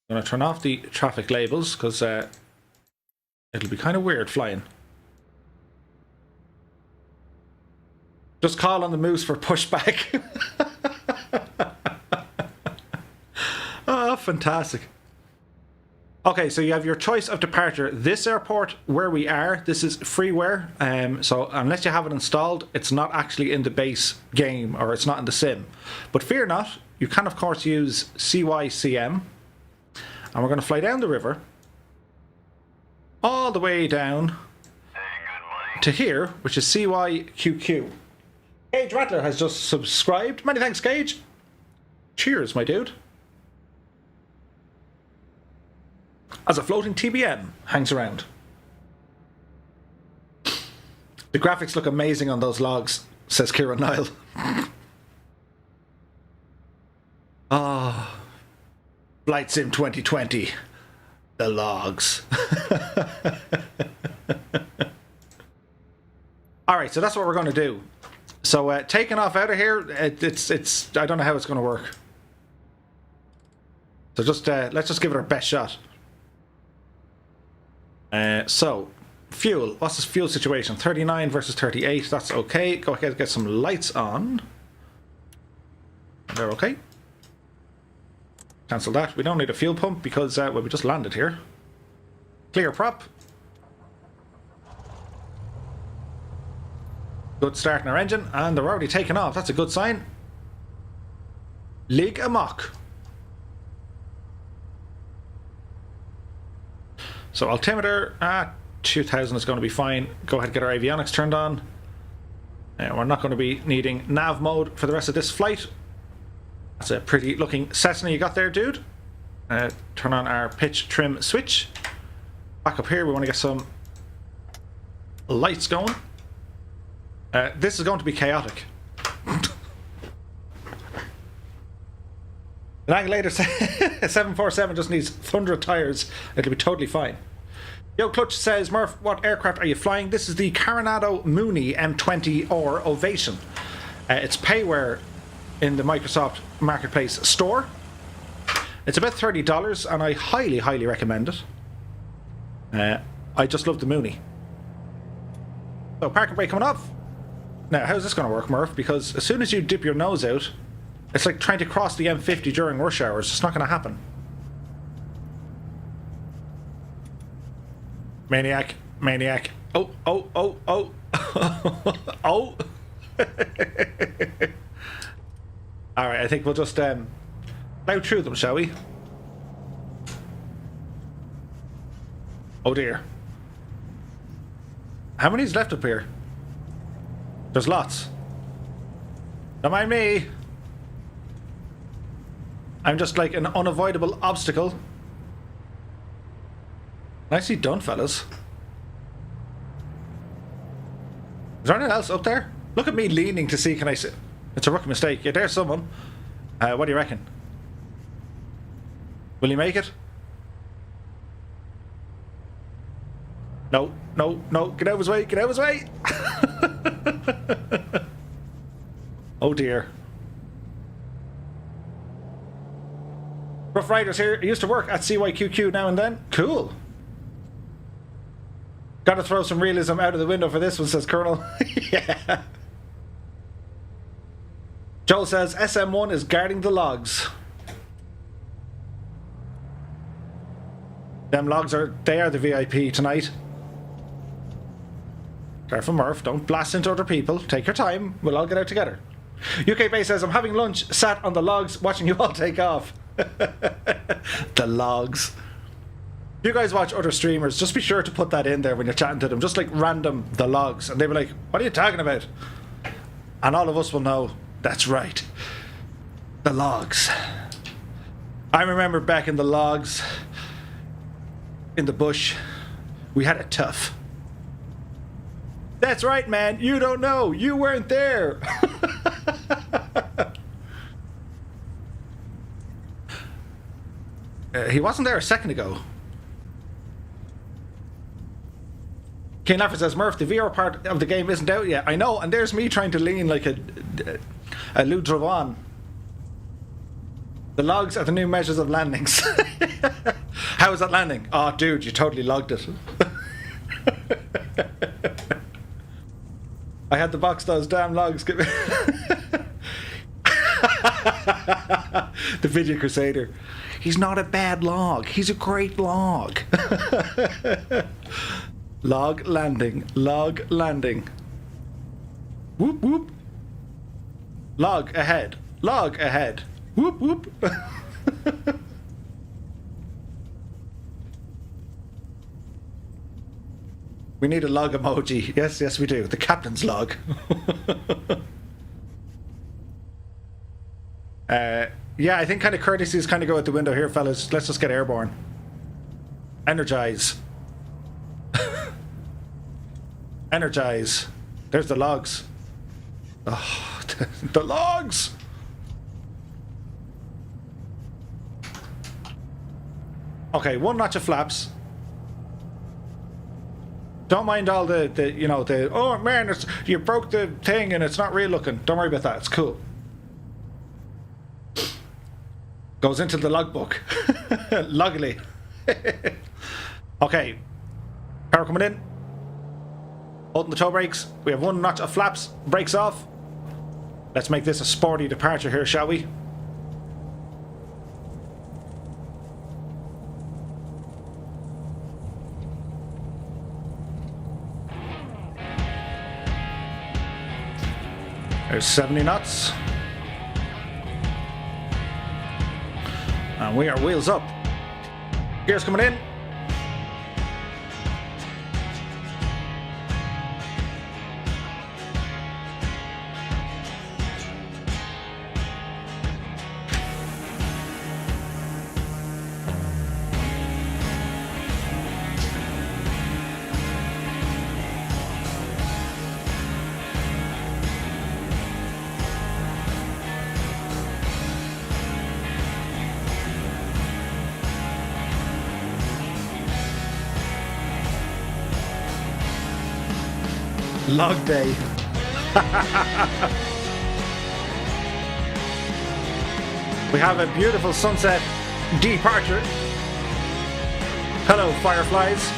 I'm going to turn off the traffic labels because it'll be kind of weird flying. Just call on the moose for pushback. Oh, fantastic. Okay, so you have your choice of departure. This airport, where we are, this is freeware. So unless you have it installed, it's not actually in the base game, or it's not in the sim. But fear not, you can of course use CYCM. And we're going to fly down the river. All the way down to here, which is CYQQ. Gage Rattler has just subscribed. Many thanks, Gage. Cheers, my dude. As a floating TBM hangs around. The graphics look amazing on those logs, says Kieran Nile. Ah, Flight Sim 2020. The logs. Alright, so that's what we're going to do. So taking off out of here, it's I don't know how it's going to work. So just let's just give it our best shot. So fuel, what's this fuel situation? 39 versus 38, that's okay. Go ahead and get some lights on. They're okay. Cancel that. We don't need a fuel pump because well, we just landed here. Clear prop. Good start in our engine, and they're already taking off. That's a good sign. League amok. So altimeter, 2000 is going to be fine. Go ahead and get our avionics turned on. We're not going to be needing nav mode for the rest of this flight. That's a pretty looking Cessna you got there, dude. Turn on our pitch trim switch. Back up here, we want to get some lights going. This is going to be chaotic. An Angulator 747 just needs thunder tires. It'll be totally fine. Yo, Clutch says, Murph, what aircraft are you flying? This is the Coronado Mooney M20 or Ovation. It's payware in the Microsoft Marketplace store. It's about $30 and I highly, highly recommend it. I just love the Mooney. So parking brake coming off. Now, how's this going to work, Murph? Because as soon as you dip your nose out, it's like trying to cross the M50 during rush hours. It's not going to happen. Maniac, maniac. Oh, oh, oh, oh. Oh. Alright, I think we'll just plow through them, shall we? Oh dear. How many's left up here? There's lots. Don't mind me. I'm just like an unavoidable obstacle. Nicely done, fellas. Is there anything else up there? Look at me leaning to see, can I see? It's a rookie mistake. Yeah, there's someone. What do you reckon? Will he make it? No, no, no. Get out of his way. Get out of his way. Oh dear. Rough Riders here. I used to work at CYQQ now and then. Cool. Gotta throw some realism out of the window for this one, says Colonel. Yeah. Joel says SM1 is guarding the logs. Them logs they are the VIP tonight. Careful, Murph. Don't blast into other people. Take your time. We'll all get out together. UK Bay says, I'm having lunch, sat on the logs, watching you all take off. The logs. If you guys watch other streamers, just be sure to put that in there when you're chatting to them. Just like random, the logs. And they'll be like, what are you talking about? And all of us will know, that's right. The logs. I remember back in the logs, in the bush, we had it tough. That's right, man. You don't know. You weren't there. He wasn't there a second ago. Kane Laffer says, Murph, the VR part of the game isn't out yet. I know, and there's me trying to lean like a Lou Dravan. The logs are the new measures of landings. How was that landing? Oh, dude, you totally logged it. I had to box those damn logs. The Video Crusader. He's not a bad log. He's a great log. Log landing. Log landing. Whoop whoop. Log ahead. Log ahead. Whoop whoop. We need a log emoji. Yes, yes, we do. The captain's log. Yeah, I think kind of courtesies kind of go out the window here, fellas. Let's just get airborne. Energize. Energize. There's the logs. Oh, the logs! Okay, one notch of flaps. Don't mind all the you know, the, oh man, you broke the thing and it's not real looking. Don't worry about that, it's cool. Goes into the logbook. Loggily. Okay. Power coming in. Holding the toe brakes. We have one notch of flaps. Brakes off. Let's make this a sporty departure here, shall we? There's 70 knots. And we are wheels up. Gears coming in. Log day. We have a beautiful sunset departure. Hello, fireflies.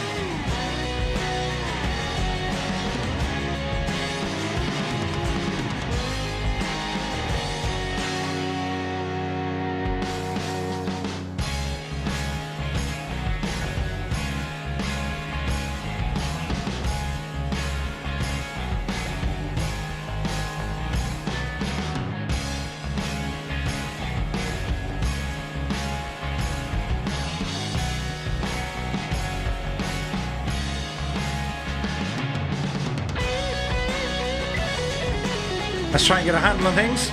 Let's try and get a handle on things.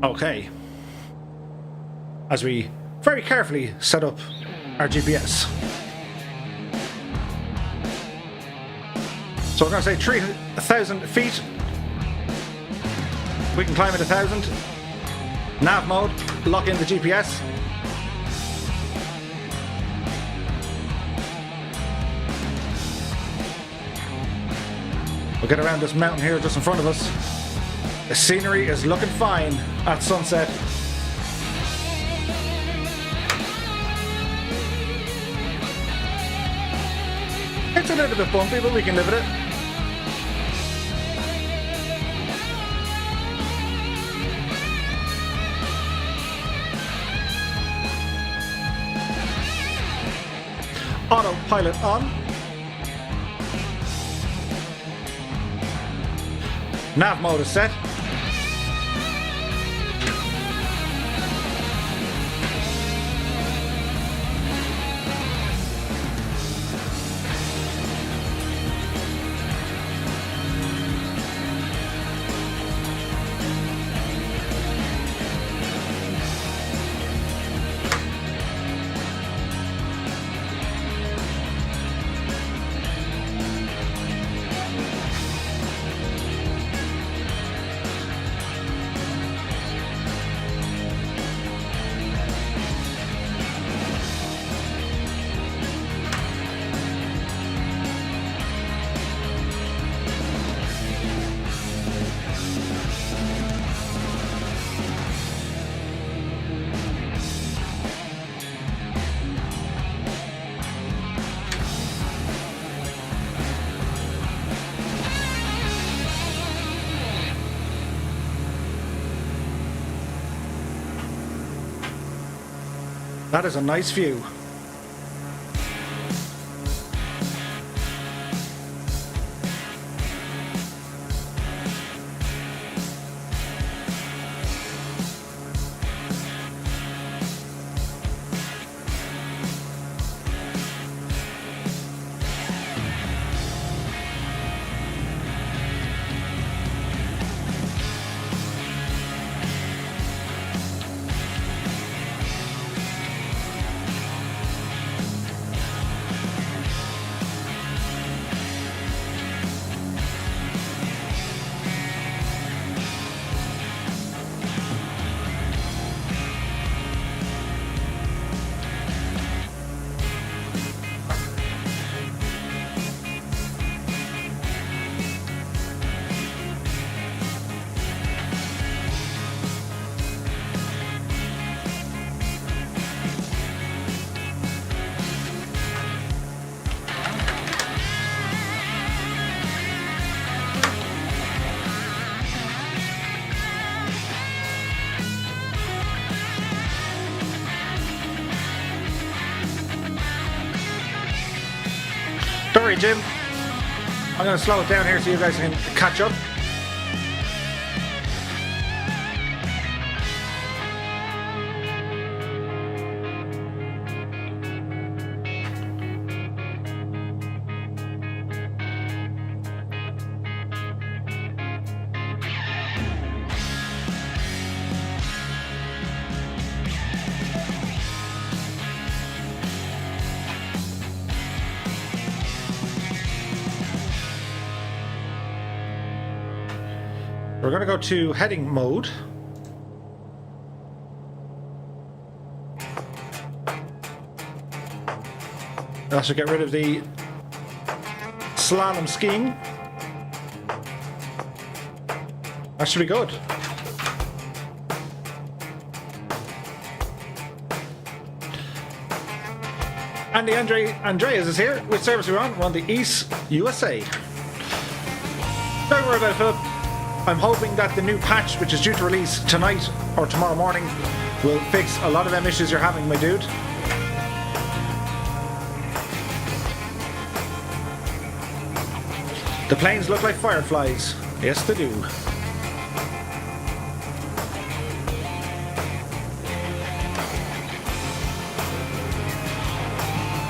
Okay. As we very carefully set up our GPS. So we're going to say 3,000 feet. We can climb at 1,000. Nav mode, lock in the GPS. We'll get around this mountain here just in front of us. The scenery is looking fine at sunset. It's a little bit bumpy, but we can live with it. Autopilot on. Nav mode is set. That is a nice view. Don't worry, Jim. I'm going to slow it down here so you guys can catch up. We're going to go to heading mode. That should get rid of the slalom skiing. That should be good. Andy Andreas is here. Which service we're on? We're on the East USA. Don't worry about it, Philip. I'm hoping that the new patch, which is due to release tonight or tomorrow morning, will fix a lot of them issues you're having, my dude. The planes look like fireflies. Yes, they do.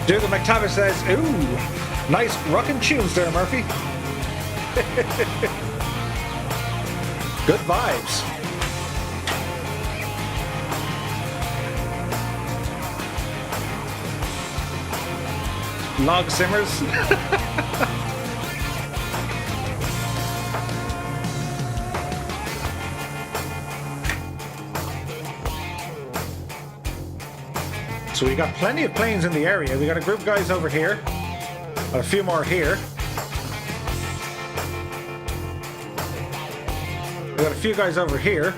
Dougal McTavish says, ooh, nice rockin' tunes there, Murphy. Good vibes. Log simmers. So we got plenty of planes in the area. We got a group of guys over here. A few more here. We got a few guys over here.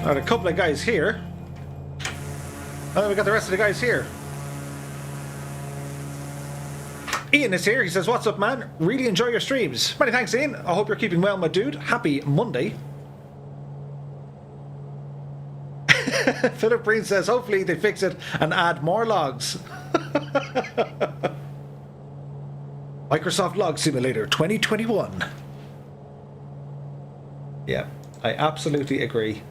Got a couple of guys here. And then we got the rest of the guys here. Ian is here. He says, what's up, man? Really enjoy your streams. Many thanks, Ian. I hope you're keeping well, my dude. Happy Monday. Philip Breen says, hopefully they fix it and add more logs. Microsoft Log Simulator 2021. Yeah, I absolutely agree.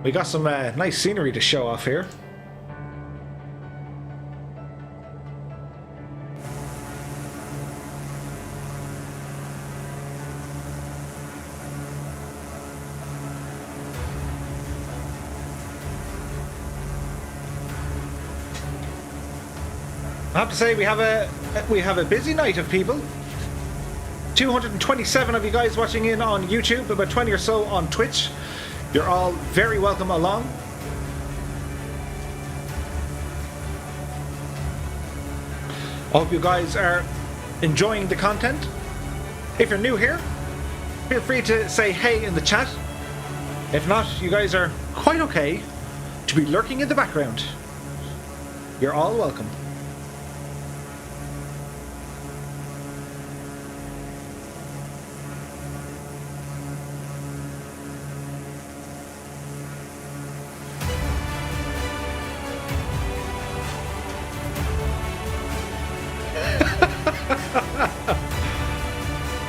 We got some nice scenery to show off here. I have to say we have a busy night of people. 227 of you guys watching in on YouTube, about 20 or so on Twitch. You're all very welcome along. I hope you guys are enjoying the content. If you're new here, feel free to say hey in the chat. If not, you guys are quite okay to be lurking in the background. You're all welcome.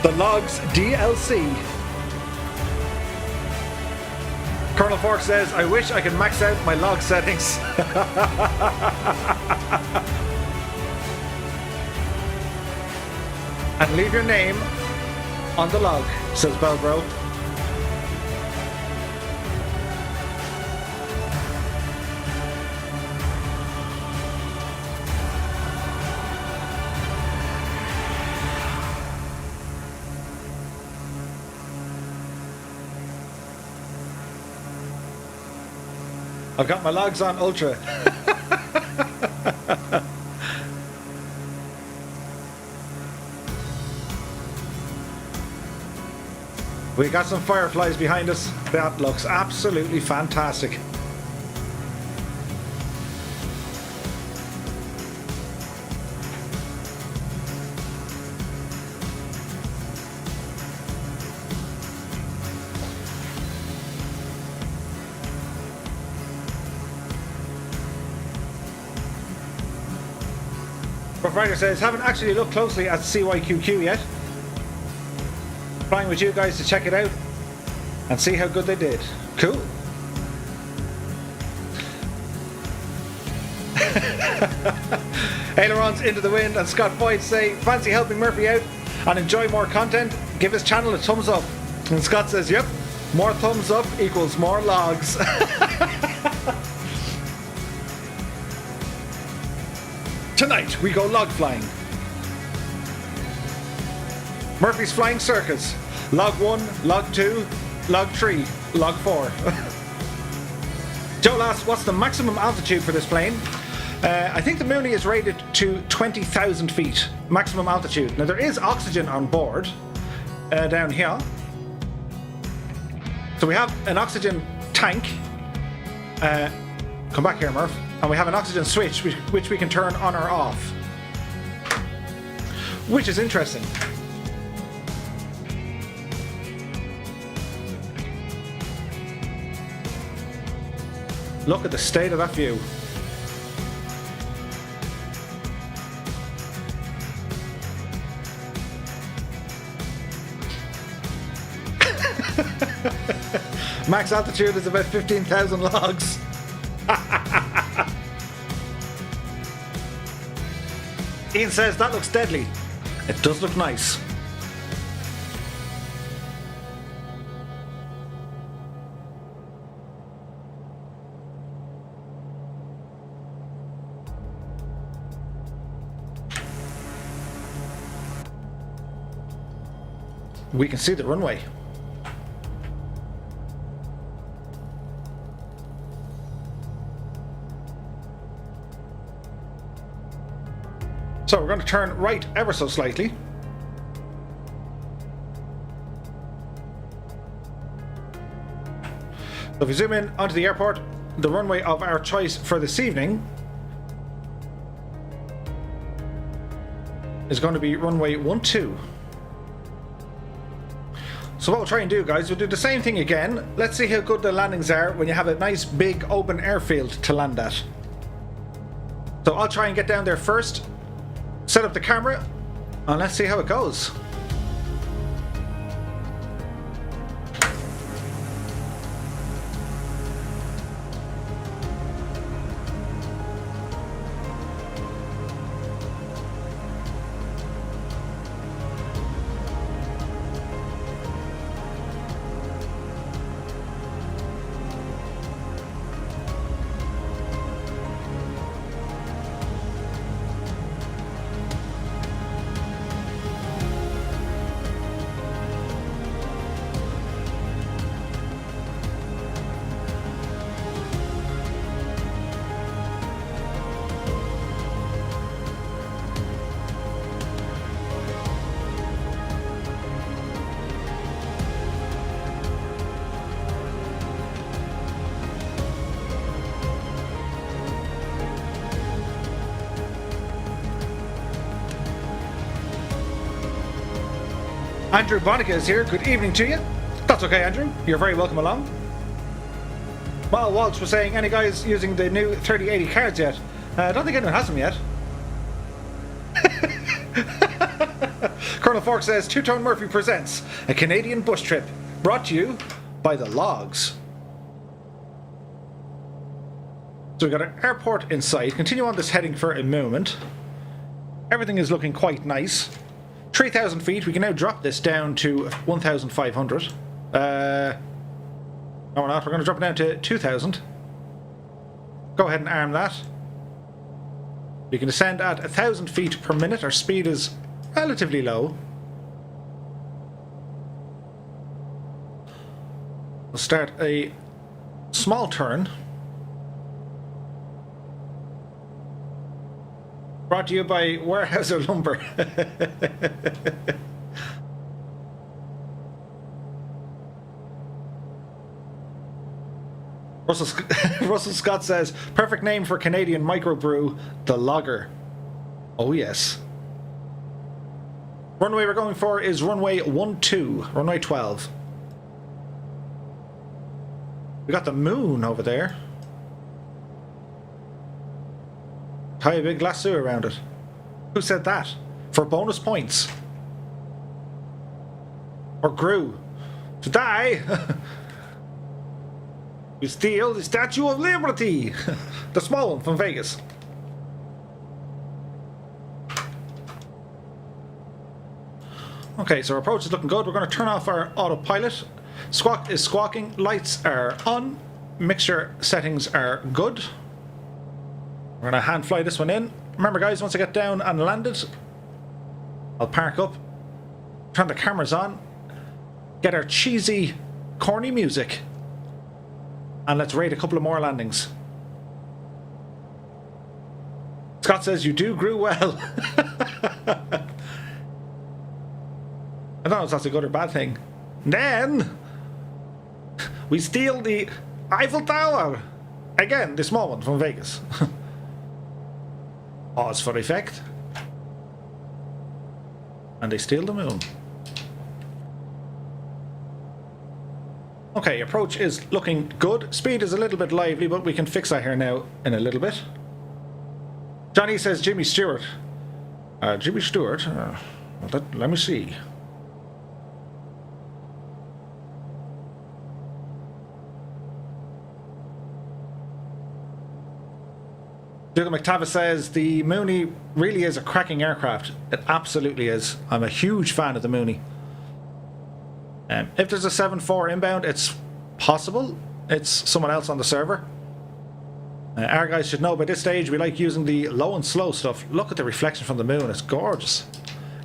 The Logs DLC. Colonel Fork says, I wish I could max out my log settings. And leave your name on the log, says Belbro. I've got my logs on Ultra. We got some fireflies behind us. That looks absolutely fantastic. Provider says, haven't actually looked closely at CYQQ yet. Flying with you guys to check it out and see how good they did. Cool. Ailerons into the wind, and Scott Boyd say, fancy helping Murphy out and enjoy more content? Give his channel a thumbs up. And Scott says, yep, more thumbs up equals more logs. Tonight we go log flying. Murphy's Flying Circus. Log 1, Log 2, Log 3, Log 4. Joe asks, what's the maximum altitude for this plane? I think the Mooney is rated to 20,000 feet maximum altitude. Now there is oxygen on board down here. So we have an oxygen tank Come back here, Murph. And we have an oxygen switch which we can turn on or off. Which is interesting. Look at the state of that view. Max altitude is about 15,000 logs. Ian says that looks deadly. It does look nice. We can see the runway. So we're going to turn right ever so slightly. So if we zoom in onto the airport, the runway of our choice for this evening is going to be runway 12. So what we'll try and do, guys, we'll do the same thing again. Let's see how good the landings are when you have a nice big open airfield to land at. So I'll try and get down there first, set up the camera, and let's see how it goes. Andrew Bonica is here. Good evening to you. That's okay, Andrew. You're very welcome along. Well, Walsh was saying, any guys using the new 3080 cards yet? I don't think anyone has them yet. Colonel Fork says, Two-Tone Murphy presents a Canadian bush trip, brought to you by the Logs. So we've got an airport in sight. Continue on this heading for a moment. Everything is looking quite nice. 3,000 feet. We can now drop this down to 1,500. No, we're not. We're going to drop it down to 2,000. Go ahead and arm that. We can descend at 1,000 feet per minute. Our speed is relatively low. We'll start a small turn. Brought to you by Weyerhaeuser Lumber. Russell Scott says, perfect name for Canadian microbrew, the Logger. Oh yes. Runway we're going for is runway 12, runway 12. We got the moon over there. Tie a big lasso around it. Who said that? For bonus points. Or Gru. Today, we steal the Statue of Liberty. The small one from Vegas. Okay, so our approach is looking good. We're going to turn off our autopilot. Squawk is squawking. Lights are on. Mixture settings are good. We're going to hand fly this one in. Remember, guys, once I get down and landed, I'll park up, turn the cameras on, get our cheesy, corny music, and let's rate a couple of more landings. Scott says, you do grew well. I don't know if that's a good or bad thing. And then we steal the Eiffel Tower. Again, the small one from Vegas. Pause for effect. And they steal the moon. Okay, approach is looking good. Speed is a little bit lively, but we can fix that here now in a little bit. Johnny says Jimmy Stewart. Jimmy Stewart? Let me see. Dougal McTavish says the Mooney really is a cracking aircraft. It absolutely is. I'm a huge fan of the Mooney. If there's a 7-4 inbound, it's possible it's someone else on the server. Our guys should know by this stage we like using the low and slow stuff. Look at the reflection from the moon. It's gorgeous.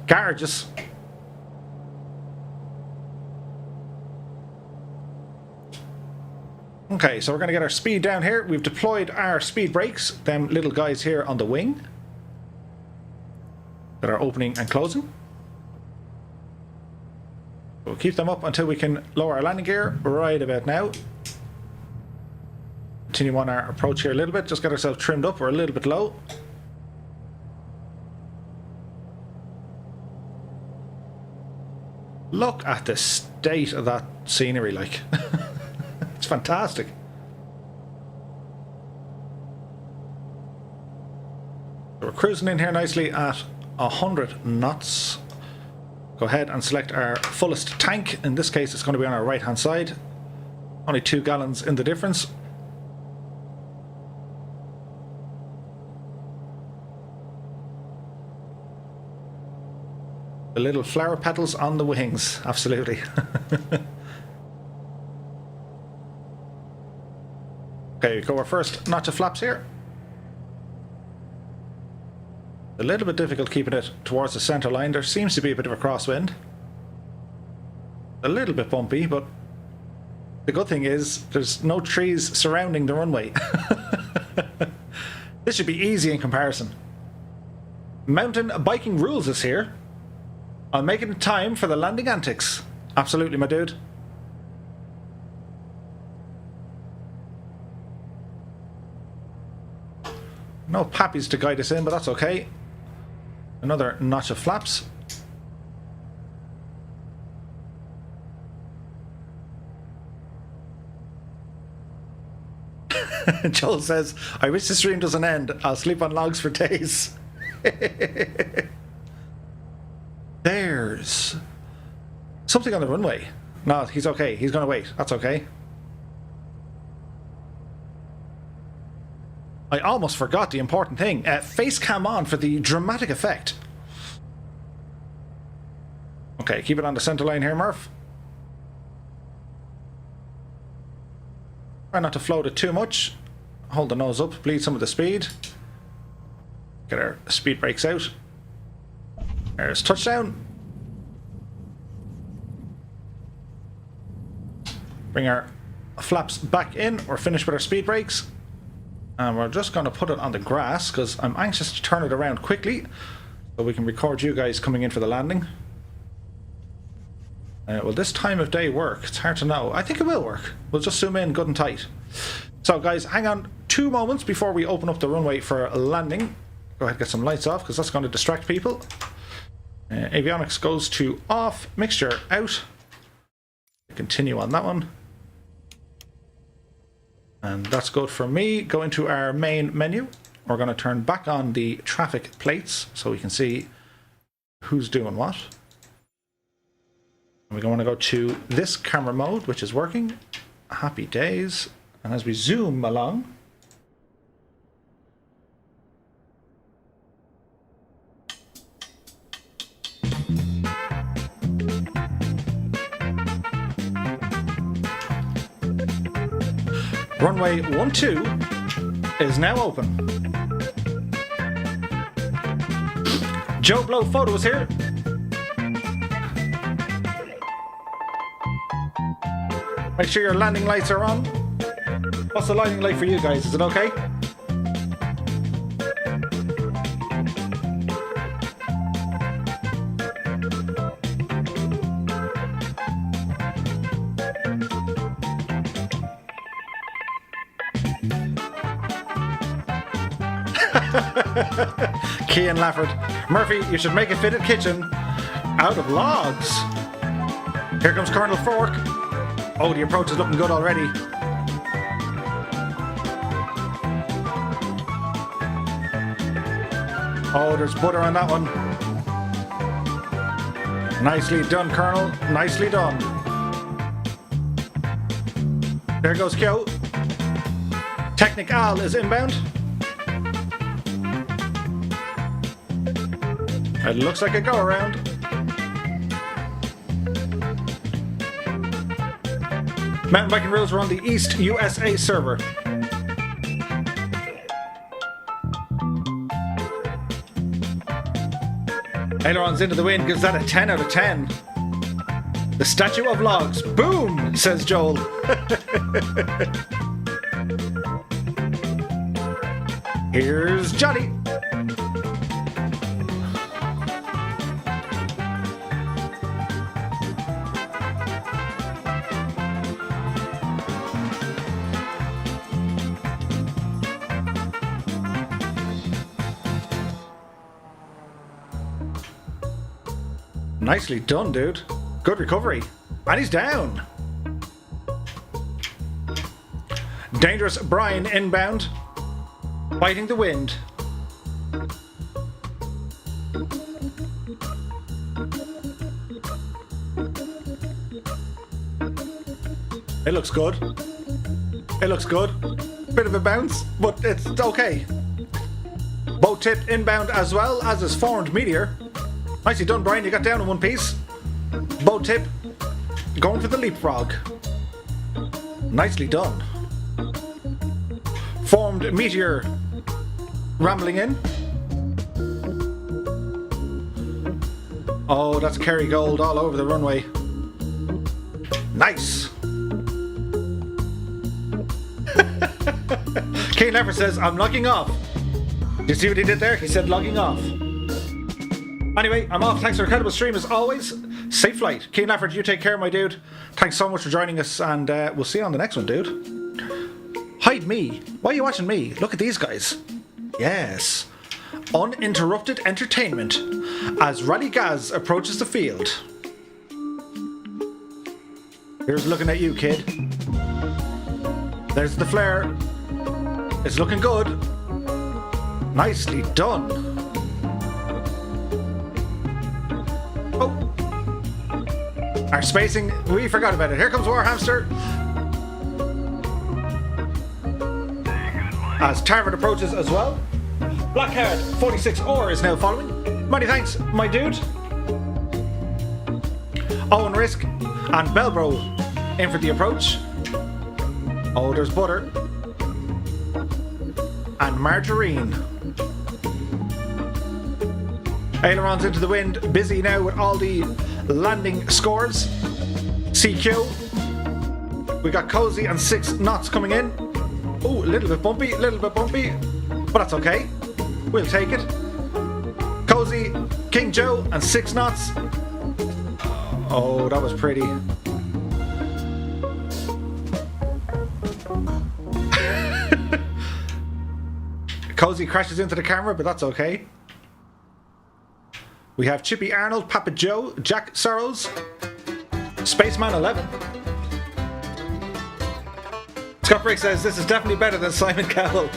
Gorgeous. Okay, so we're going to get our speed down here. We've deployed our speed brakes, them little guys here on the wing that are opening and closing. We'll keep them up until we can lower our landing gear right about now. Continue on our approach here a little bit, just get ourselves trimmed up. We're a little bit low. Look at the state of that scenery, like. It's fantastic. So we're cruising in here nicely at 100 knots. Go ahead and select our fullest tank. In this case, it's going to be on our right hand side. Only 2 gallons in the difference. The little flower petals on the wings, absolutely. Okay, go our first notch of flaps here. A little bit difficult keeping it towards the centre line. There seems to be a bit of a crosswind. A little bit bumpy, but the good thing is there's no trees surrounding the runway. This should be easy in comparison. Mountain biking rules is here. I'm making time for the landing antics. Absolutely, my dude. No pappies to guide us in, but that's okay. Another notch of flaps. Joel says, I wish the stream doesn't end. I'll sleep on logs for days. There's something on the runway. No, he's okay. He's going to wait. That's okay. I almost forgot the important thing. Face cam on for the dramatic effect. Okay, keep it on the center line here, Murph. Try not to float it too much. Hold the nose up, bleed some of the speed. Get our speed brakes out. There's touchdown. Bring our flaps back in. We're finished with our speed brakes. And we're just going to put it on the grass because I'm anxious to turn it around quickly so we can record you guys coming in for the landing. Will this time of day work? It's hard to know. I think it will work. We'll just zoom in good and tight. So guys, hang on 2 moments before we open up the runway for a landing. Go ahead and get some lights off because that's going to distract people. Avionics goes to off, mixture out. Continue on that one. And that's good for me. Go into our main menu. We're going to turn back on the traffic plates so we can see who's doing what. And we're going to go to this camera mode, which is working. Happy days. And as we zoom along, runway 12 is now open. Joe Blow Photos here. Make sure your landing lights are on. What's the lighting like for you guys? Is it okay? Cian Lafford. Murphy, you should make a fitted kitchen out of logs. Here comes Colonel Fork. Oh, the approach is looking good already. Oh, there's butter on that one. Nicely done, Colonel. Nicely done. There goes Kyo. Technic Al is inbound. It looks like a go around. Mountain biking rules are on the East USA server. Ailerons into the wind gives that a 10 out of 10. The statue of logs. Boom, says Joel. Here's Johnny. Nicely done, dude. Good recovery. And he's down. Dangerous Brian inbound. Fighting the wind. It looks good. It looks good. Bit of a bounce, but it's okay. Boat tip inbound as well, as is formed Meteor. Nicely done, Brian. You got down in one piece. Boat tip. Going for the leapfrog. Nicely done. Formed Meteor. Rambling in. Oh, that's Kerrygold all over the runway. Nice. Kane Leffer says, I'm logging off. Did you see what he did there? He said logging off. Anyway, I'm off. Thanks for a incredible stream as always. Safe flight. Keen Lafford, you take care, my dude. Thanks so much for joining us, and we'll see you on the next one, dude. Hide me. Why are you watching me? Look at these guys. Yes. Uninterrupted entertainment as Rally Gaz approaches the field. Here's looking at you, kid. There's the flare. It's looking good. Nicely done. Oh, our spacing, we forgot about it. Here comes Warhamster. As Tarvin approaches as well. Blackheart 46 Or is now following. Many thanks, my dude. Owen Risk and Belbro in for the approach. Oh, there's Butter. And Margarine. Ailerons into the wind, busy now with all the landing scores. CQ. We got Cozy and 6 knots coming in. Oh, a little bit bumpy, but that's okay. We'll take it. Cozy, King Joe, and 6 knots. Oh, that was pretty. Cozy crashes into the camera, but that's okay. We have Chippy Arnold, Papa Joe, Jack Sorrows, Spaceman 11. Scott Brick says this is definitely better than Simon Cowell.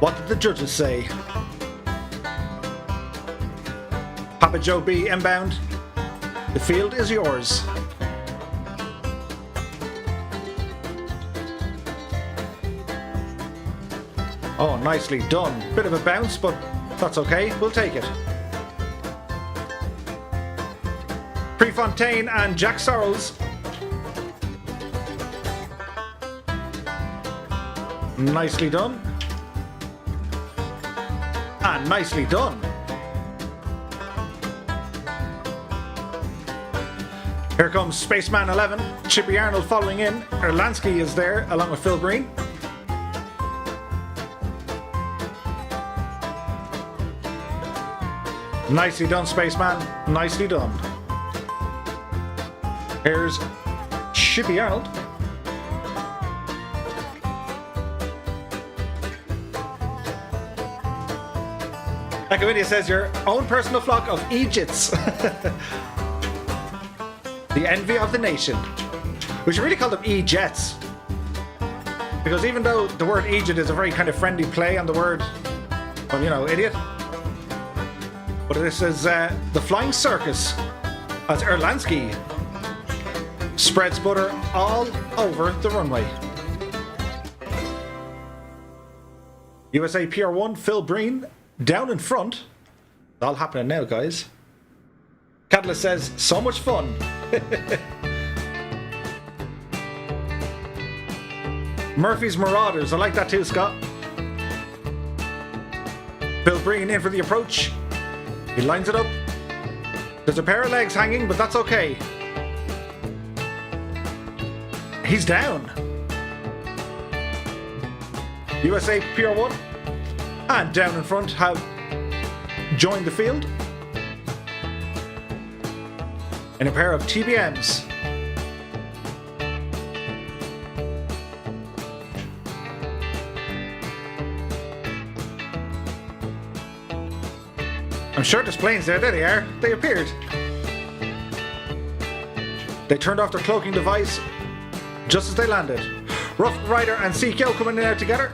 What did the judges say? Papa Joe B inbound. The field is yours. Oh, nicely done. Bit of a bounce, but that's okay. We'll take it. Prefontaine and Jack Sorrows. Nicely done. And nicely done. Here comes Spaceman 11. Chippy Arnold following in. Erlansky is there along with Phil Green. Nicely done, Spaceman. Nicely done. Here's Chippy Arnold. Nvidia says your own personal flock of Egypts. The envy of the nation. We should really call them E-Jets. Because even though the word Egypt is a very kind of friendly play on the word, well, you know, idiot. But this is the Flying Circus as Erlansky spreads butter all over the runway. USA PR1, Phil Breen, down in front. It's all happening now, guys. Catalyst says, so much fun. Murphy's Marauders, I like that too, Scott. Phil Breen in for the approach. He lines it up. There's a pair of legs hanging, but that's okay. He's down. USA PR1 and down in front have joined the field in a pair of TBMs. I'm sure there's planes there. There they are. They appeared. They turned off their cloaking device just as they landed. Rough Rider and CKO coming in there together.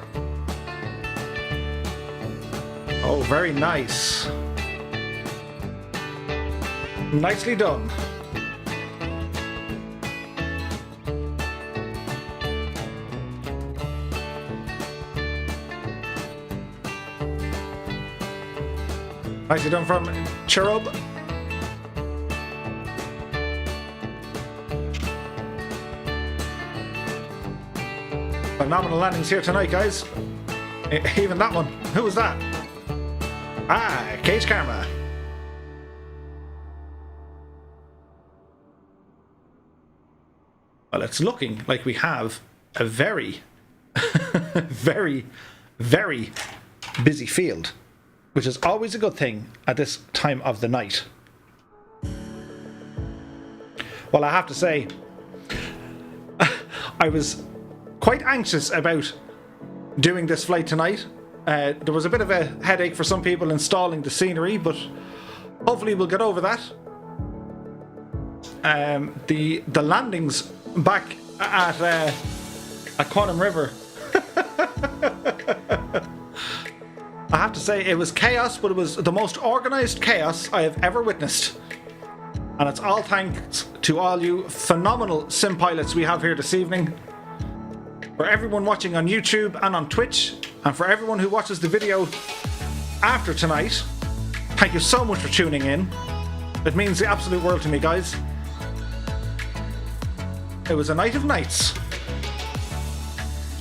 Oh, very nice. Nicely done. Nicely done from Cherub. Phenomenal landings here tonight, guys. Even that one. Who was that? Ah, Cage Karma. Well, it's looking like we have a very, very, very busy field, which is always a good thing at this time of the night. Well, I have to say, I was quite anxious about doing this flight tonight. There was a bit of a headache for some people installing the scenery, but hopefully we'll get over that. The landings back at Quatam River. I have to say, it was chaos, but it was the most organised chaos I have ever witnessed. And it's all thanks to all you phenomenal sim pilots we have here this evening. For everyone watching on YouTube and on Twitch, and for everyone who watches the video after tonight, thank you so much for tuning in. It means the absolute world to me, guys. It was a night of nights.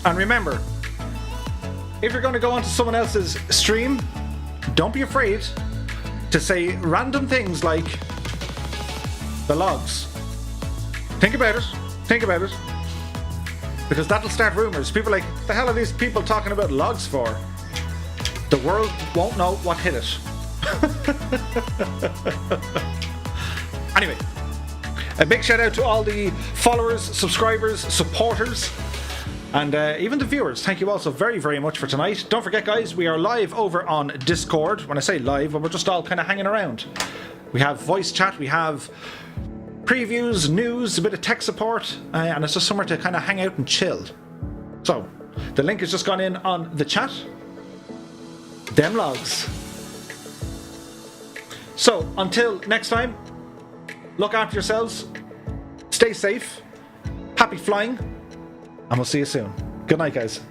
And remember, if you're going to go onto someone else's stream, don't be afraid to say random things like the logs. Think about it. Think about it. Because that'll start rumors. People are like, the hell are these people talking about logs for? The world won't know what hit it. Anyway, a big shout out to all the followers, subscribers, supporters, and even the viewers. Thank you all so very, very much for tonight. Don't forget, guys, we are live over on Discord. When I say live, we're just all kind of hanging around. We have voice chat, we have previews, news, a bit of tech support, and it's just somewhere to kind of hang out and chill. So, the link has just gone in on the chat. Them logs. So, until next time, look after yourselves, stay safe, happy flying, and we'll see you soon. Good night, guys.